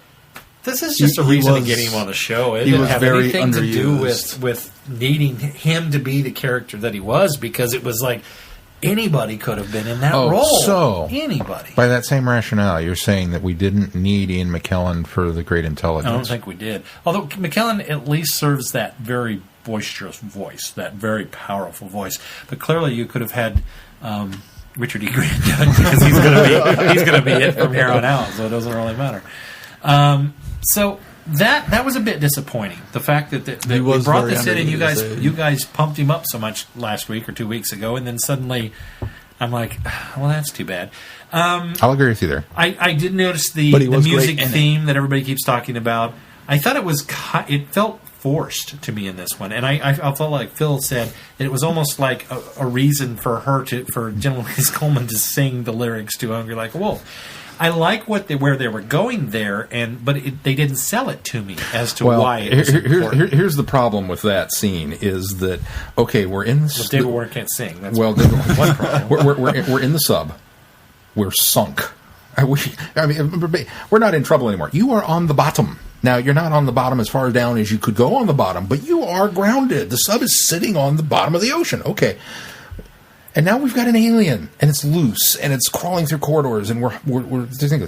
this is just a reason to get him on the show. It didn't have anything to do with needing him to be the character that he was, because it was like anybody could have been in that role. So anybody. By that same rationale, you're saying that we didn't need Ian McKellen for the great intelligence. I don't think we did. Although McKellen at least serves that very boisterous voice, that very powerful voice. But clearly, you could have had Richard E. Grant do it, because he's going to be it from here on out. So it doesn't really matter. So that was a bit disappointing. The fact that we brought this in and you guys pumped him up so much last week or 2 weeks ago, and then suddenly I'm like, well, that's too bad. I'll agree with you there. I did notice the music theme that everybody keeps talking about. I thought it felt forced to me in this one, and I felt like Phil said that it was almost like a reason for General Louise Coleman to sing the lyrics to "Hungry Like a Wolf." I like where they were going there, but they didn't sell it to me as to why it was important. Here's the problem with that scene is that, okay, we're in the... David Warner can't sing. That's one problem. We're in the sub. We're sunk. We're not in trouble anymore. You are on the bottom. Now, you're not on the bottom as far down as you could go on the bottom, but you are grounded. The sub is sitting on the bottom of the ocean. Okay. And now we've got an alien, and it's loose, and it's crawling through corridors, and we're thinking,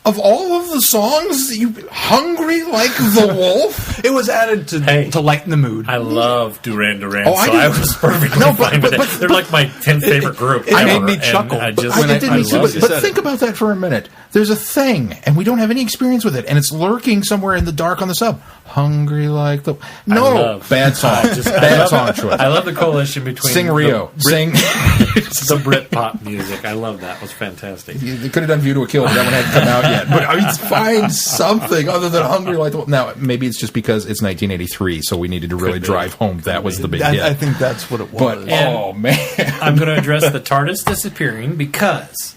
of all of the songs, Hungry Like the Wolf? It was added to lighten the mood. I love Duran Duran, so I was perfectly fine with it. They're like my 10th favorite group. It made me chuckle. But think about that for a minute. There's a thing, and we don't have any experience with it, and it's lurking somewhere in the dark on the sub. Hungry Like the... No! Bad song. Bad song choice. I love the coalition between... Sing Rio. Sing... the Britpop music. I love that. It was fantastic. They could have done View to a Kill, but that one hadn't come out yet. But I mean, find something other than Hungry Like the Wolf. Now, maybe it's just because it's 1983, so we needed to really drive home that was the big hit. I think that's what it was. But, oh, man. I'm going to address the TARDIS disappearing because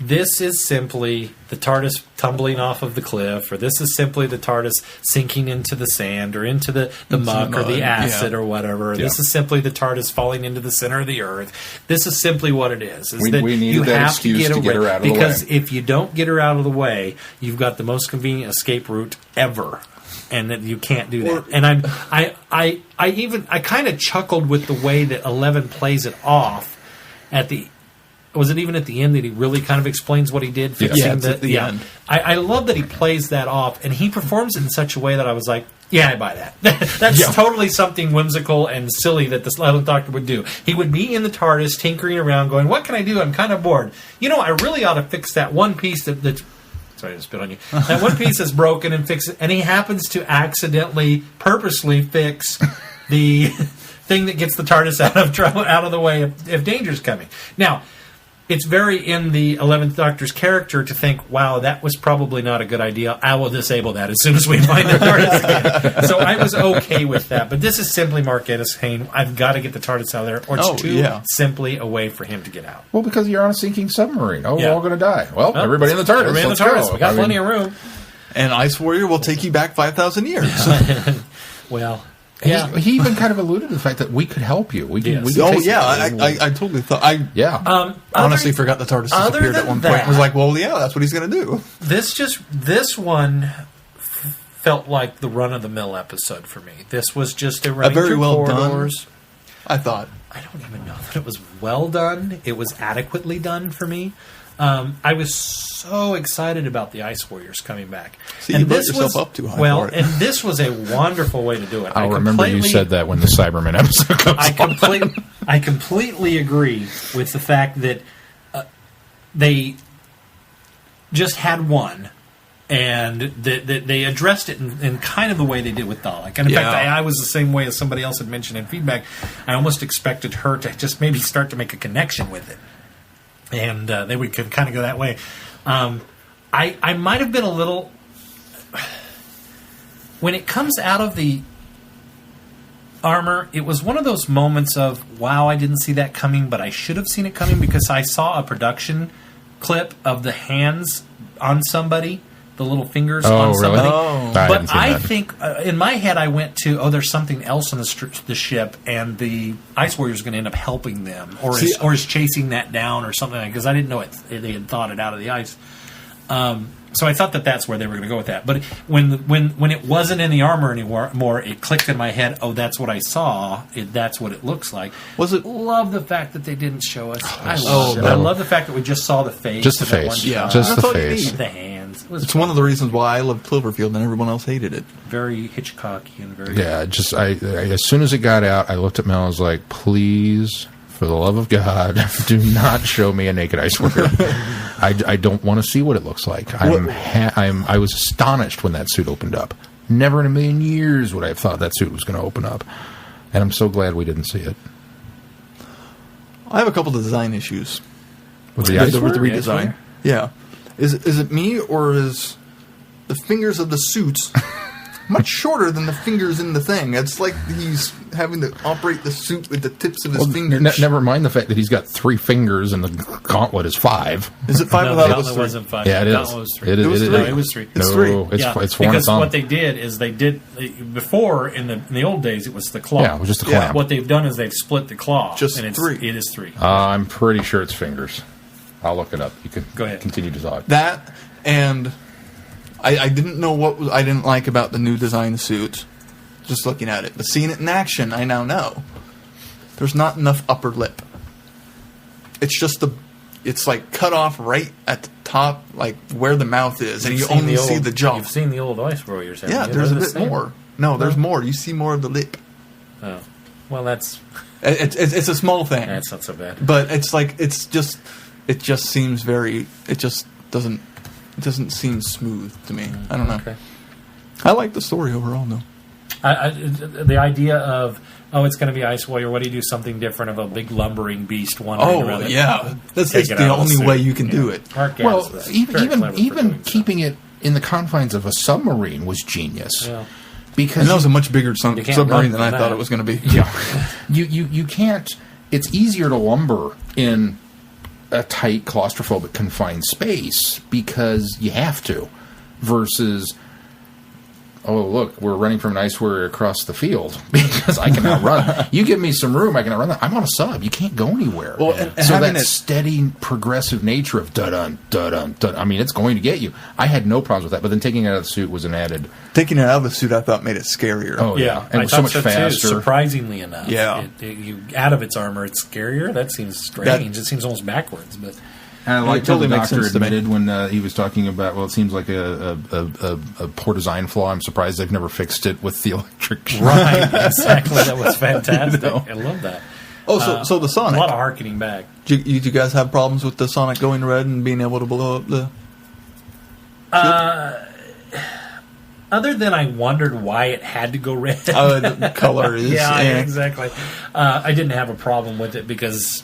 this is simply the TARDIS tumbling off of the cliff, or this is simply the TARDIS sinking into the sand or into the muck or the acid or whatever. Yeah. This is simply the TARDIS falling into the center of the earth. This is simply what it is. We need that excuse to get her out of the way. Because if you don't get her out of the way, you've got the most convenient escape route ever. And that you can't do that. And I kind of chuckled with the way that 11 plays it off at the... Was it even at the end that he really kind of explains what he did? It's at the end. I love that he plays that off, and he performs it in such a way that I was like, yeah, I buy that. That's totally something whimsical and silly that the 11th Doctor would do. He would be in the TARDIS, tinkering around, going, what can I do? I'm kind of bored. I really ought to fix that one piece that's... Sorry to spit on you. That one piece is broken and fix it, and he happens to accidentally, purposely fix the thing that gets the TARDIS out of the way if danger's coming. Now, it's very in the 11th Doctor's character to think, wow, that was probably not a good idea. I will disable that as soon as we find the TARDIS again. So I was okay with that. But this is simply Mark Ennis saying, I've got to get the TARDIS out of there, or it's simply a way for him to get out. Well, because you're on a sinking submarine. We're all going to die. Well, everybody in the TARDIS. Everybody in the TARDIS. We got plenty of room. And Ice Warrior will take you back 5,000 years. Well... Yeah, he even kind of alluded to the fact that we could help you. We can. I totally thought. I honestly forgot the TARDIS disappeared at one point. I was like, well, yeah, that's what he's going to do. This one felt like the run of the mill episode for me. This was just a running very through well corridors. Done. I thought. I don't even know that it was well done. It was adequately done for me. I was so excited about the Ice Warriors coming back. See, you built yourself up too high for it. And this was a wonderful way to do it. I'll remember you said that when the Cybermen episode comes I completely agree with the fact that they just had one, and that they addressed it in kind of the way they did with Dalek. And in fact, I was the same way as somebody else had mentioned in feedback. I almost expected her to just maybe start to make a connection with it. And they would kind of go that way. I might have been a little... when it comes out of the armor, it was one of those moments of, wow, I didn't see that coming, but I should have seen it coming because I saw a production clip of the hands on somebody, the little fingers on somebody. Oh. But I think, in my head, I went to, there's something else on the ship, and the Ice Warrior is going to end up helping them, or is chasing that down, or something, because I didn't know they had thawed it out of the ice. So I thought that's where they were going to go with that. But when it wasn't in the armor anymore, it clicked in my head. Oh, that's what I saw. That's what it looks like. Was it? Love the fact that they didn't show us. I love the fact that we just saw the face. Just the face. Yeah, just That's the all you face. need. the hands. It's one of the reasons why I loved Cloverfield and everyone else hated it. Very Hitchcockian. Very Yeah, just I as soon as it got out, I looked at Mel. I was like, please, for the love of God, do not show me a naked Ice Warrior. I don't want to see what it looks like. I was astonished when that suit opened up. Never in a million years would I have thought that suit was going to open up, and I'm so glad we didn't see it. I have a couple of design issues With the Ice with the Warrior? redesign. Yeah, is it me or is the fingers of the suits much shorter than the fingers in the thing? It's like he's having to operate the suit with the tips of his fingers. Never mind the fact that he's got 3 fingers and the gauntlet is 5. Is it 5 No, without the it was gauntlet 3? wasn't 5. Yeah, it The is. gauntlet was 3. It is. It was it three. is. It was 3. It's No, 3. It's Yeah, four on because its own. what they did is before in the old days it was the claw. Yeah, it was just a Yeah. clamp. What they've done is they've split the claw. Just and 3. It is 3. I'm pretty sure it's fingers. I'll look it up. You can Go ahead. continue to talk. That and I didn't know what I didn't like about the new design suit. Just looking at it, but seeing it in action, I now know there's not enough upper lip. It's like cut off right at the top, like where the mouth is, and you only see the jaw. You've seen the old Ice Warriors, haven't Yeah, you? there's a They're the bit same. more. No, there's more. You see more of the lip. Oh, well, that's It's a small thing, not so bad. but it's like it just seems very. It just doesn't seem smooth to me. I don't know. Okay. I like the story overall, though. The idea of it's going to be Ice Warrior. What do you do? Something different of a big lumbering beast wandering around. That's Take it the out of the only suit. way you can do it. Mark Gatiss Well, was very clever for even doing so. keeping it in the confines of a submarine was genius. Yeah. Because And that was a much bigger You can't submarine run than I from thought that. it was going to be. yeah, you can't. It's easier to lumber in a tight, claustrophobic, confined space because you have to, versus. Oh, look, we're running from an Ice Warrior across the field because I can outrun. You give me some room, I can outrun that. I'm on a sub. You can't go anywhere. Well, and so having that it- steady, progressive nature of dun-dun, dun-dun, dun. I mean, it's going to get you. I had no problems with that, but then taking it out of the suit was an added... Taking it out of the suit, I thought made it scarier. Oh, Yeah, and it I was so thought much so faster. too. Surprisingly enough, Yeah. you out of its armor, it's scarier. That seems strange. It seems almost backwards, but And I like It totally how the makes doctor sense to me. admitted when he was talking about, well, it seems like a poor design flaw. I'm surprised they've never fixed it with the electric. right, exactly. That was fantastic. You know? I love that. Oh, so the A Sonic. lot of harkening back. Did you guys have problems with the Sonic going red and being able to blow up the... Other than I wondered why it had to go red. the color is... yeah, eh. exactly. I didn't have a problem with it because.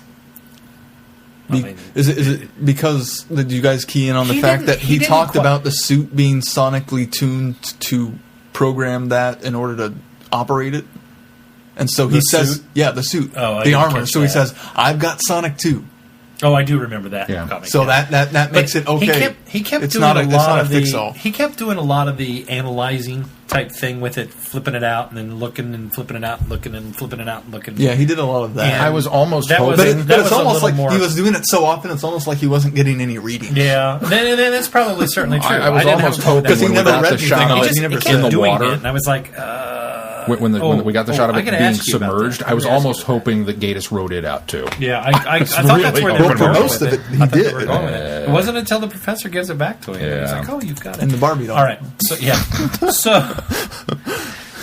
I mean, Is it because did you guys key in on the He fact didn't- that he he didn't talked quite- about the suit being sonically tuned to program that in order to operate it? And so he The says, suit? "Yeah, the suit, Oh, I the didn't armor." catch So he that. says, "I've got Sonic too." oh, I do remember that. Yeah. Comic, So yeah. that makes But it okay. He kept it's doing not a it's lot not of a the. fix-all. He kept doing a lot of the analyzing type thing with it, flipping it out and then looking and flipping it out, and looking and flipping it out and looking. Yeah, he did a lot of that. And I was almost that was- hoping... but that it's was a almost little like more- he was doing it so often. It's almost like he wasn't getting any reading. Yeah, then that's probably certainly true. I was didn't have almost a problem with hoping Because he that. when we never got read the anything shot on He it. just He never he said kept in the doing water. it, and I was like, when we got the shot of I it gotta being ask you about submerged, that. I was I'm gonna ask almost you about hoping that Gatiss wrote it out too. Yeah, I thought that's really where they hoping were for going most with of it. it, he I thought they did. were going with it. It wasn't until the professor gives it back to him. He's Yeah. like, "Oh, you've got it." And the Barbie doll. All right, so yeah, so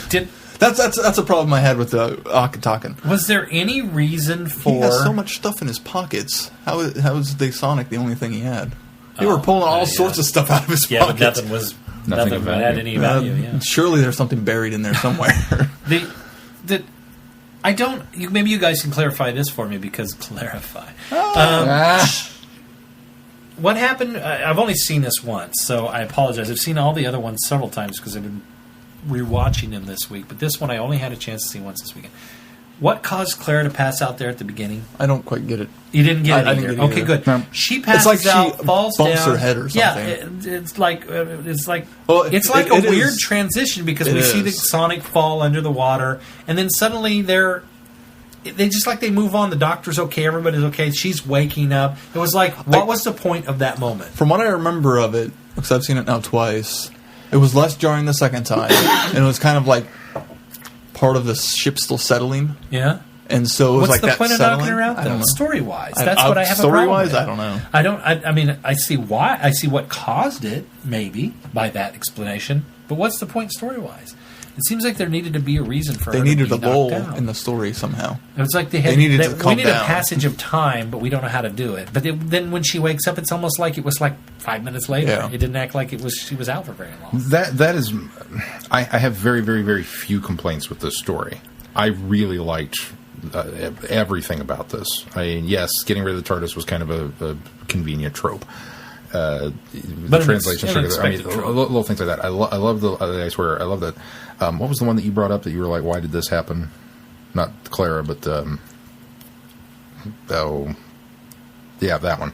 did That's a problem I had with the Akatakan. was there any reason He for? has so much stuff in his pockets. How is the Sonic the only thing he had? They were pulling all yeah. sorts of stuff out of his Yeah, but pockets. nothing was Nothing nothing of had value. any value. Yeah. Surely there's something buried in there somewhere. The I don't. Maybe you guys can clarify this for me because clarify. What happened? I've only seen this once, so I apologize. I've seen all the other ones several times because I've been rewatching them this week, but this one I only had a chance to see once this weekend. What caused Claire to pass out there at the beginning? I don't quite get it. You didn't get it I either. didn't get it Okay, either. good. No. She passes It's like out, she falls bumps down. her head or Yeah, something. it's like Well, it's like it a weird is. transition because It we see the is. Sonic fall under the water, and then suddenly they just like they move on. The doctor's okay, everybody's okay. She's waking up. It was like, what was the point of that moment? From what I remember of it, because I've seen it now twice, it was less jarring the second time, and it was kind of like part of the ship still settling. Yeah. And so it was What's like the that point of settling. knocking her out, I though? don't know. Story-wise, that's what I have a problem Story-wise, with. I don't know. I mean, I see why. I see what caused it, maybe, by that explanation. But what's the point story-wise? It seems like there needed to be a reason for They her needed to a be lull knocked out. in the story somehow. It was like they needed to we calm need a down. passage of time, but we don't know how to do it. But then when she wakes up, it's almost like it was like 5 minutes later. Yeah. It didn't act like she was out for very long. That is, I have very, very, very few complaints with this story. I really liked everything about this. I mean, yes, getting rid of the TARDIS was kind of a convenient trope. The But translation, an unexpected trope. little things like that. I love the. I swear, I love that. What was the one that you brought up that you were like, why did this happen? Not Clara, but yeah, that one.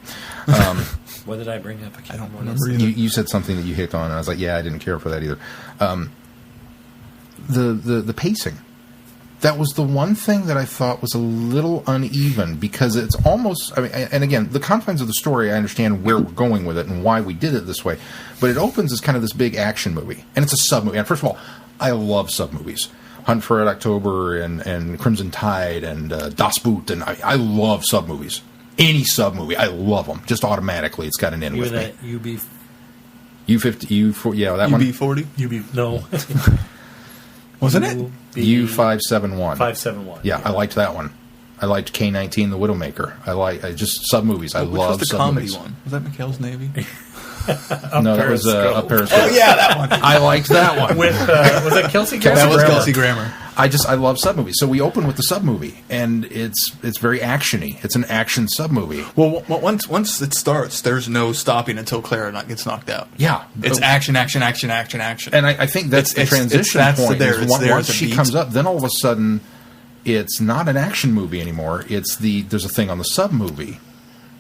What did I bring up? I don't what remember is it? either. You said something that you hit on, and I was like, yeah, I didn't care for that either. The pacing. That was the one thing that I thought was a little uneven because it's almost, I mean, and again, the confines of the story, I understand where we're going with it and why we did it this way, but it opens as kind of this big action movie, and it's a sub-movie. And first of all, I love sub-movies. Hunt for Red October and Crimson Tide and Das Boot, and I love sub-movies. Any sub-movie, I love them. Just automatically, it's got an in You with were me. that UB U50, yeah, that one. UB40? no. Wasn't it? U571. 571. Yeah, I liked that one. I liked K-19, The Widowmaker. I just sub-movies. I Which love was the comedy sub-movies. one? Was that McHale's Navy? No, that was a Periscope. Oh, yeah, that one. I liked that one. With was that Kelsey Grammer? That was Grammer. Kelsey Grammer. I love sub-movies. So we open with the sub-movie, and it's very action-y. It's an action sub-movie. Well, once it starts, there's no stopping until Clara gets knocked out. Yeah. It's action, action, action, action, action. And I think that's the transition that's point. there. is It's there once as a she beat. comes up, then all of a sudden, it's not an action movie anymore. There's a thing on the sub-movie.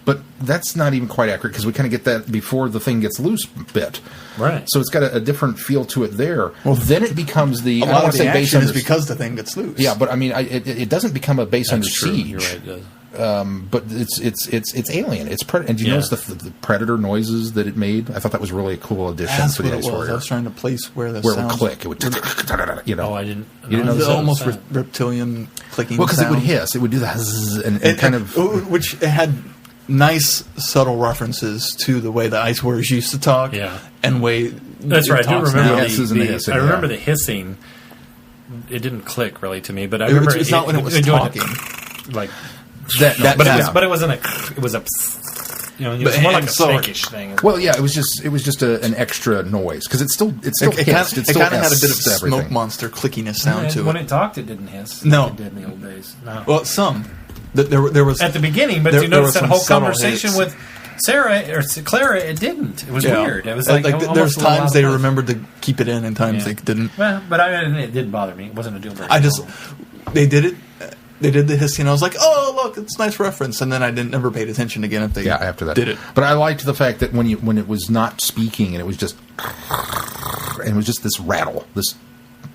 But that's not even quite accurate because we kind of get that before the thing gits loose bit. Right. So it's got a different feel to it there. Well, then it becomes a lot of the action is because the thing gets loose. Yeah, but I mean, it doesn't become a base under That's true. siege. You're right. It does. But it's alien. It's and you notice the predator noises that it made. I thought that was really a cool addition That's for what the it Ice was. Warrior. I was trying to place where the Where it sounds would click, it would, you know. Oh, I didn't. You didn't know the the almost sound? reptilian clicking. Well, because it would sound. hiss, it would do that, and kind of. which it had nice subtle references to the way the Ice Warriors used to talk. Yeah. And way That's right. I do talks remember now. The hisses and the hissing, I remember yeah. the hissing. It didn't click really to me, but I It's remember not when it was doing talking. like. That, But it wasn't a. It was a. You know, it was But- more like a and so- snakish thing. Well, yeah, it was just an extra noise because it still It hissed. kind of still had a bit of hissed everything. smoke monster clickiness sound to When it. it talked, it didn't hiss. No. It did in the old days. No. Well, some. There was At the beginning, but there- you there notice was that some whole subtle conversation hits. with Sarah or Clara, it didn't. It was yeah. weird. It was like, almost there's a little times out they of place. remembered to keep it in, and times Yeah. they didn't. Well, but it didn't bother me. It wasn't a deal breaker. I just they did it. They did the hissing. I was like, "Oh, look, it's a nice reference." And then I never paid attention again if they After that did it. But I liked the fact that when it was not speaking and it was just this rattle, this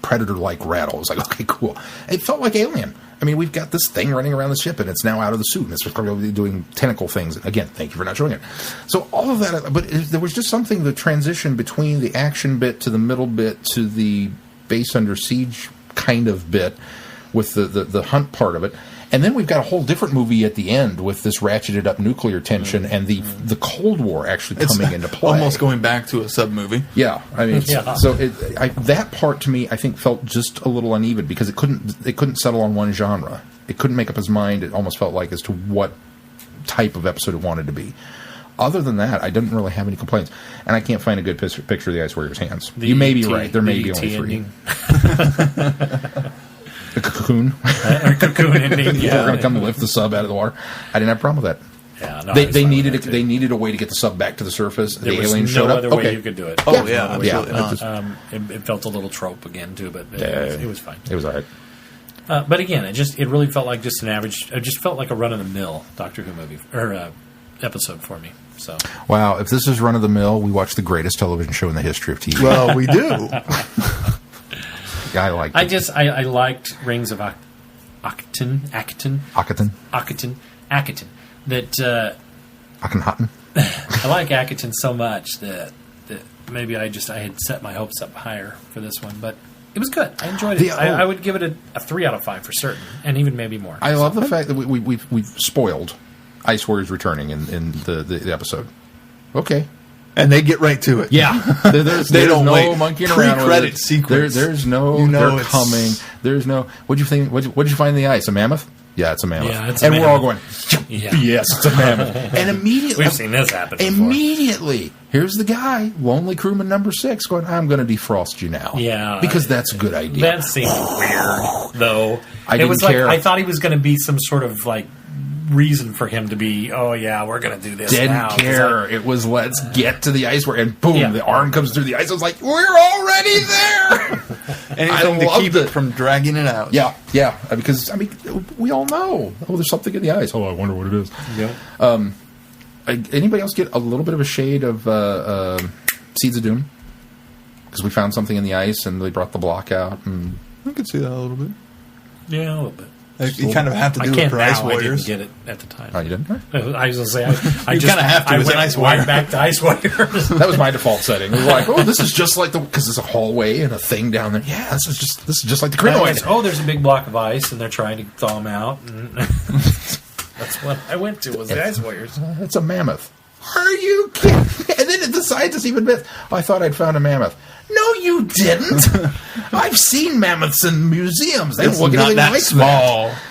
predator-like rattle. It was like, okay, cool. It felt like Alien. I mean, we've got this thing running around the ship, and it's now out of the suit, and it's probably doing tentacle things. Again, thank you for not showing it. So all of that, but there was just something, the transition between the action bit to the middle bit to the base under siege kind of bit with the hunt part of it. And then we've got a whole different movie at the end with this ratcheted up nuclear tension and the Cold War actually coming into play. Almost going back to a sub movie. Yeah, I mean, Yeah. so that part to me, I think, felt just a little uneven because it couldn't settle on one genre. It couldn't make up its mind. It almost felt like as to what type of episode it wanted to be. Other than that, I didn't really have any complaints, and I can't find a good picture of the Ice Warriors' hands. You may be right. There may be only three. The cocoon. Cocoon ending. They're going to come lift the sub out of the water. I didn't have a problem with that. Yeah, no, I They was fine needed with that, too. they needed a way to get the sub back to the surface. There the was alien no showed up. other way you could do it. Oh, yeah, absolutely not. It felt a little trope again too, but Yeah, it was fine. It was all right. But again, it really felt like just an average. It just felt like a run of the mill Doctor Who movie or episode for me. So Wow, if this is run of the mill, we watch the greatest television show in the history of TV. Well, we do. I liked it. I liked Rings of Akaton. Akaton. That Akhenaten. I like Akaton so much that maybe I had set my hopes up higher for this one, but it was good. I enjoyed it. I would give it a 3 out of 5 for certain, and even maybe more. I love the fact that we've spoiled Ice Warriors returning in the episode. Okay. And they get right to it. Yeah. There's don't no wait. monkeying around with Pre-credit it. sequence. There's no, You know they're it's- coming. There's no, what'd you think, what'd you find in the ice? A mammoth? Yeah, it's a mammoth. Yeah, it's a and we're all going, Yeah. yes, it's a mammoth. And immediately, We've seen this happen before. immediately, here's the guy, lonely crewman number 6, going, I'm going to defrost you now. Yeah. Because that's a good idea. That seemed weird, though. I It was didn't care. like I thought he was going to be some sort of like reason for him to be. Oh yeah, we're going to do this. Didn't now. 'Cause care. It was let's get to the ice where, and boom, Yeah. the arm comes through the ice. I was like, we're already there. Anything to loved keep it. it from dragging it out. Yeah, because we all know. Oh, there's something in the ice. Oh, I wonder what it is. Yeah. Anybody else get a little bit of a shade of Seeds of Doom? Because we found something in the ice and they brought the block out. And I could see that a little bit. Yeah, a little bit. You kind of have to I do it can't for now. Ice I Warriors. didn't get it at the time. oh, you didn't? I was going to say, I You just kinda have to. I It's an went Ice Warrior. right back to Ice Warriors. That was my default setting. It was like, oh, this is just like because there's a hallway and a thing down there. Yeah, this is just like the Krynoid. There's a big block of ice, and they're trying to thaw them out. And that's what I went to, was the Ice Warriors. It's a mammoth. Are you kidding? And then the scientist even admits, I thought I'd found a mammoth. No, you didn't. I've seen mammoths in museums. They It's don't look not anything that like small. that.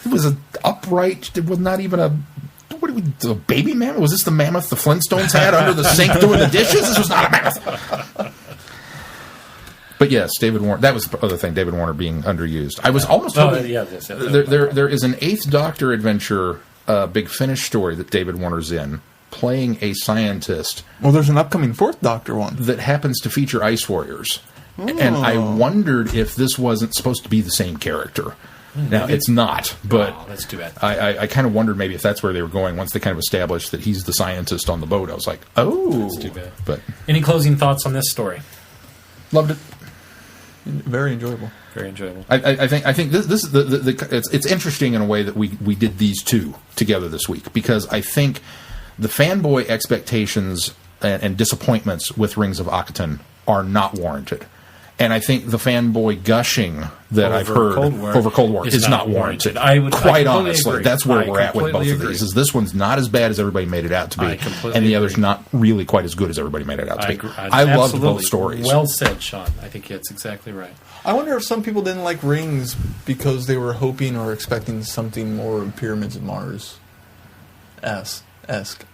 It was an upright. It was not even a. What do we do? A baby mammoth? Was this the mammoth the Flintstones had under the sink doing the dishes? This was not a mammoth. But yes, David Warner. That was the other thing. David Warner being underused. I was almost hoping. Yes. There is an 8th Doctor adventure, Big Finish story that David Warner's in, playing a scientist Well, there's an upcoming 4th Doctor one. that happens to feature Ice Warriors. And I wondered if this wasn't supposed to be the same character. Now, it's not, but Oh, that's too bad. I kind of wondered maybe if that's where they were going once they kind of established that he's the scientist on the boat. I was like, oh. That's too bad. But Any closing thoughts on this story? loved it. Very enjoyable. Very enjoyable. I think this is it's interesting in a way that we did these two together this week, because I think the fanboy expectations and disappointments with Rings of Akaton are not warranted. And I think the fanboy gushing that I've heard over Cold War is not warranted. I Quite completely honestly, agree. that's where I we're at with both completely of agree. these. Is this one's not as bad as everybody made it out to be, I completely and the other's agree. not really quite as good as everybody made it out to be. agree. I loved Absolutely. both stories. Well said, Sean. I think that's exactly right. I wonder if some people didn't like Rings because they were hoping or expecting something more Pyramids of Mars esque.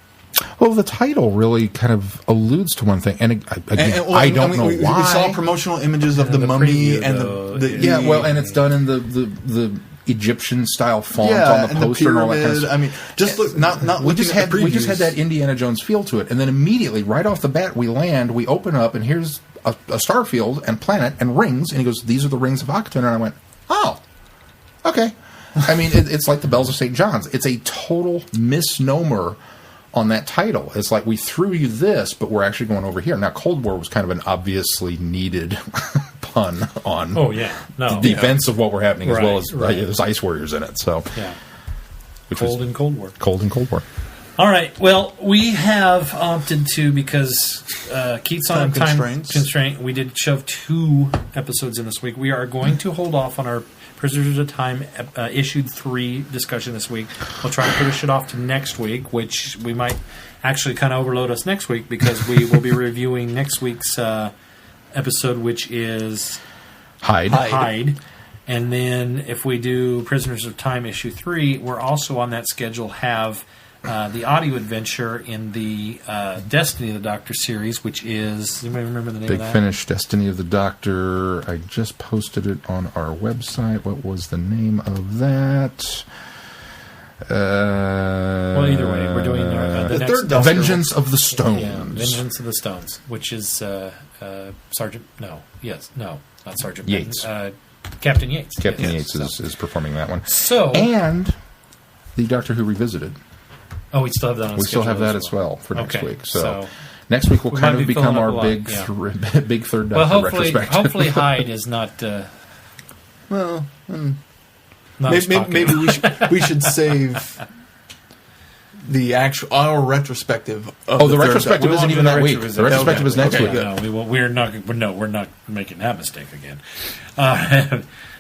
Well, the title really kind of alludes to one thing, and again, I don't know why. We saw promotional images of the the mummy preview, and though, and it's done in the Egyptian style font yeah, on the poster and all that kind of pyramid. stuff. I mean, just look. Not We just looking at the we just had previews. that Indiana Jones feel to it, and then immediately, right off the bat, we land, we open up, and here's a star field and planet and rings, and he goes, "These are the rings of Akaton," and I went, "Oh, okay." I mean, it's like the bells of St. John's. It's a total misnomer on that title. It's like we threw you this, but we're actually going over here. Now, Cold War was kind of an obviously needed pun on the events of what were happening, as well as there's Ice Warriors in it. So, Yeah. Cold and Cold War. Cold and Cold War. All right. Well, we have opted to, because Keith's on a time constraint. We did shove 2 episodes in this week. We are going to hold off on our Prisoners of Time issued 3 discussion this week. We'll try to push it off to next week, which we might actually kind of overload us next week, because we will be reviewing next week's episode, which is Hyde. And then if we do Prisoners of Time issue 3, we're also on that schedule have the audio adventure in the Destiny of the Doctor series, which is... Anybody remember the name Big of that? Finish, Destiny of the Doctor. I just posted it on our website. What was the name of that? Well, either way, we're doing the next third Doctor. Vengeance of the Stones. Yeah, Vengeance of the Stones, which is Sergeant. No, yes, no, not Sergeant Yates. Captain Yates. Captain Yes. Yates is performing that one. So, And the Doctor Who Revisited. oh, we still have that on We still have schedule that as well for next Okay, week. So so next week will we kind might of be become filling up our a lot, big, yeah. big third Doctor Well, retrospective. hopefully Hyde is not. Well, Not as maybe popular. we should save the our retrospective. Oh, the third retrospective We isn't won't even do that the week. The retrospective. retrospective is next Okay, week. good. No, we won't, we're not. We're not making that mistake again.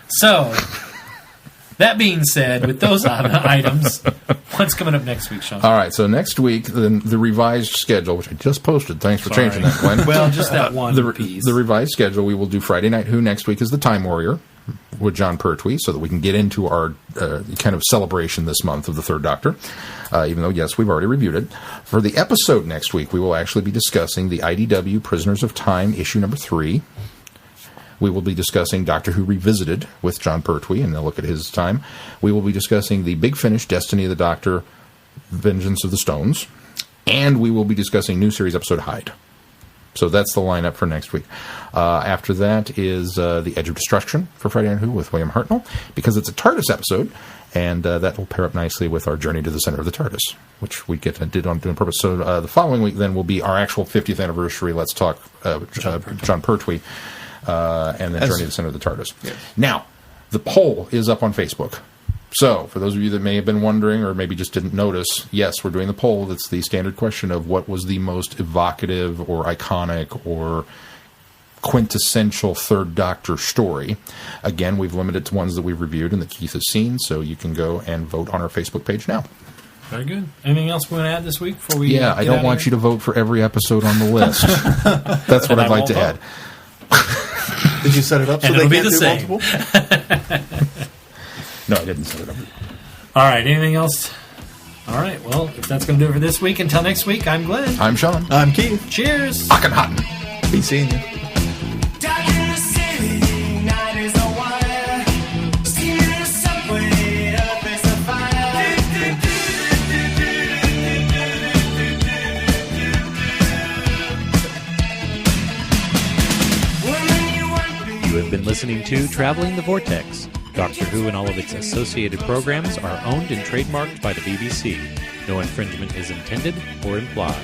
So, that being said, with those items, what's coming up next week, Sean? All right, so next week, the revised schedule, which I just posted. Thanks for Sorry. changing that, Glenn. Well, just that one piece. The revised schedule, we will do Friday Night Who next week is the Time Warrior with John Pertwee, so that we can get into our kind of celebration this month of the Third Doctor, even though, yes, we've already reviewed it. For the episode next week, we will actually be discussing the IDW Prisoners of Time, issue number 3. We will be discussing Doctor Who Revisited with John Pertwee, and they'll look at his time. We will be discussing the Big Finish, Destiny of the Doctor, Vengeance of the Stones. And we will be discussing new series episode Hyde. So that's the lineup for next week. After that is The Edge of Destruction for Friday Night Who with William Hartnell, because it's a TARDIS episode, and that will pair up nicely with our Journey to the Center of the TARDIS, which we did on purpose. So the following week then will be our actual 50th anniversary Let's Talk John Pertwee. And then Journey to the Center of the TARDIS. Yes. Now, the poll is up on Facebook. So, for those of you that may have been wondering or maybe just didn't notice, yes, we're doing the poll. That's the standard question of what was the most evocative or iconic or quintessential Third Doctor story. Again, we've limited to ones that we've reviewed and that Keith has seen, so you can go and vote on our Facebook page now. Very good. Anything else we want to add this week before we? Yeah, I don't want you to vote for every episode on the list. That's what I'd like to add. Did you set it up so And they it'll be can't the do same. multiple? No, I didn't set it up. All right. Anything else? All right. Well, if that's going to do it for this week, until next week, I'm Glenn. I'm Sean. I'm Keith. Cheers. Akhenaten. Be seeing you. Down in the city, night is a wire. Steaming in the subway, earth is a fire. Woman, you want me. You have been listening to Traveling the Vortex. Doctor Who and all of its associated programs are owned and trademarked by the BBC. No infringement is intended or implied.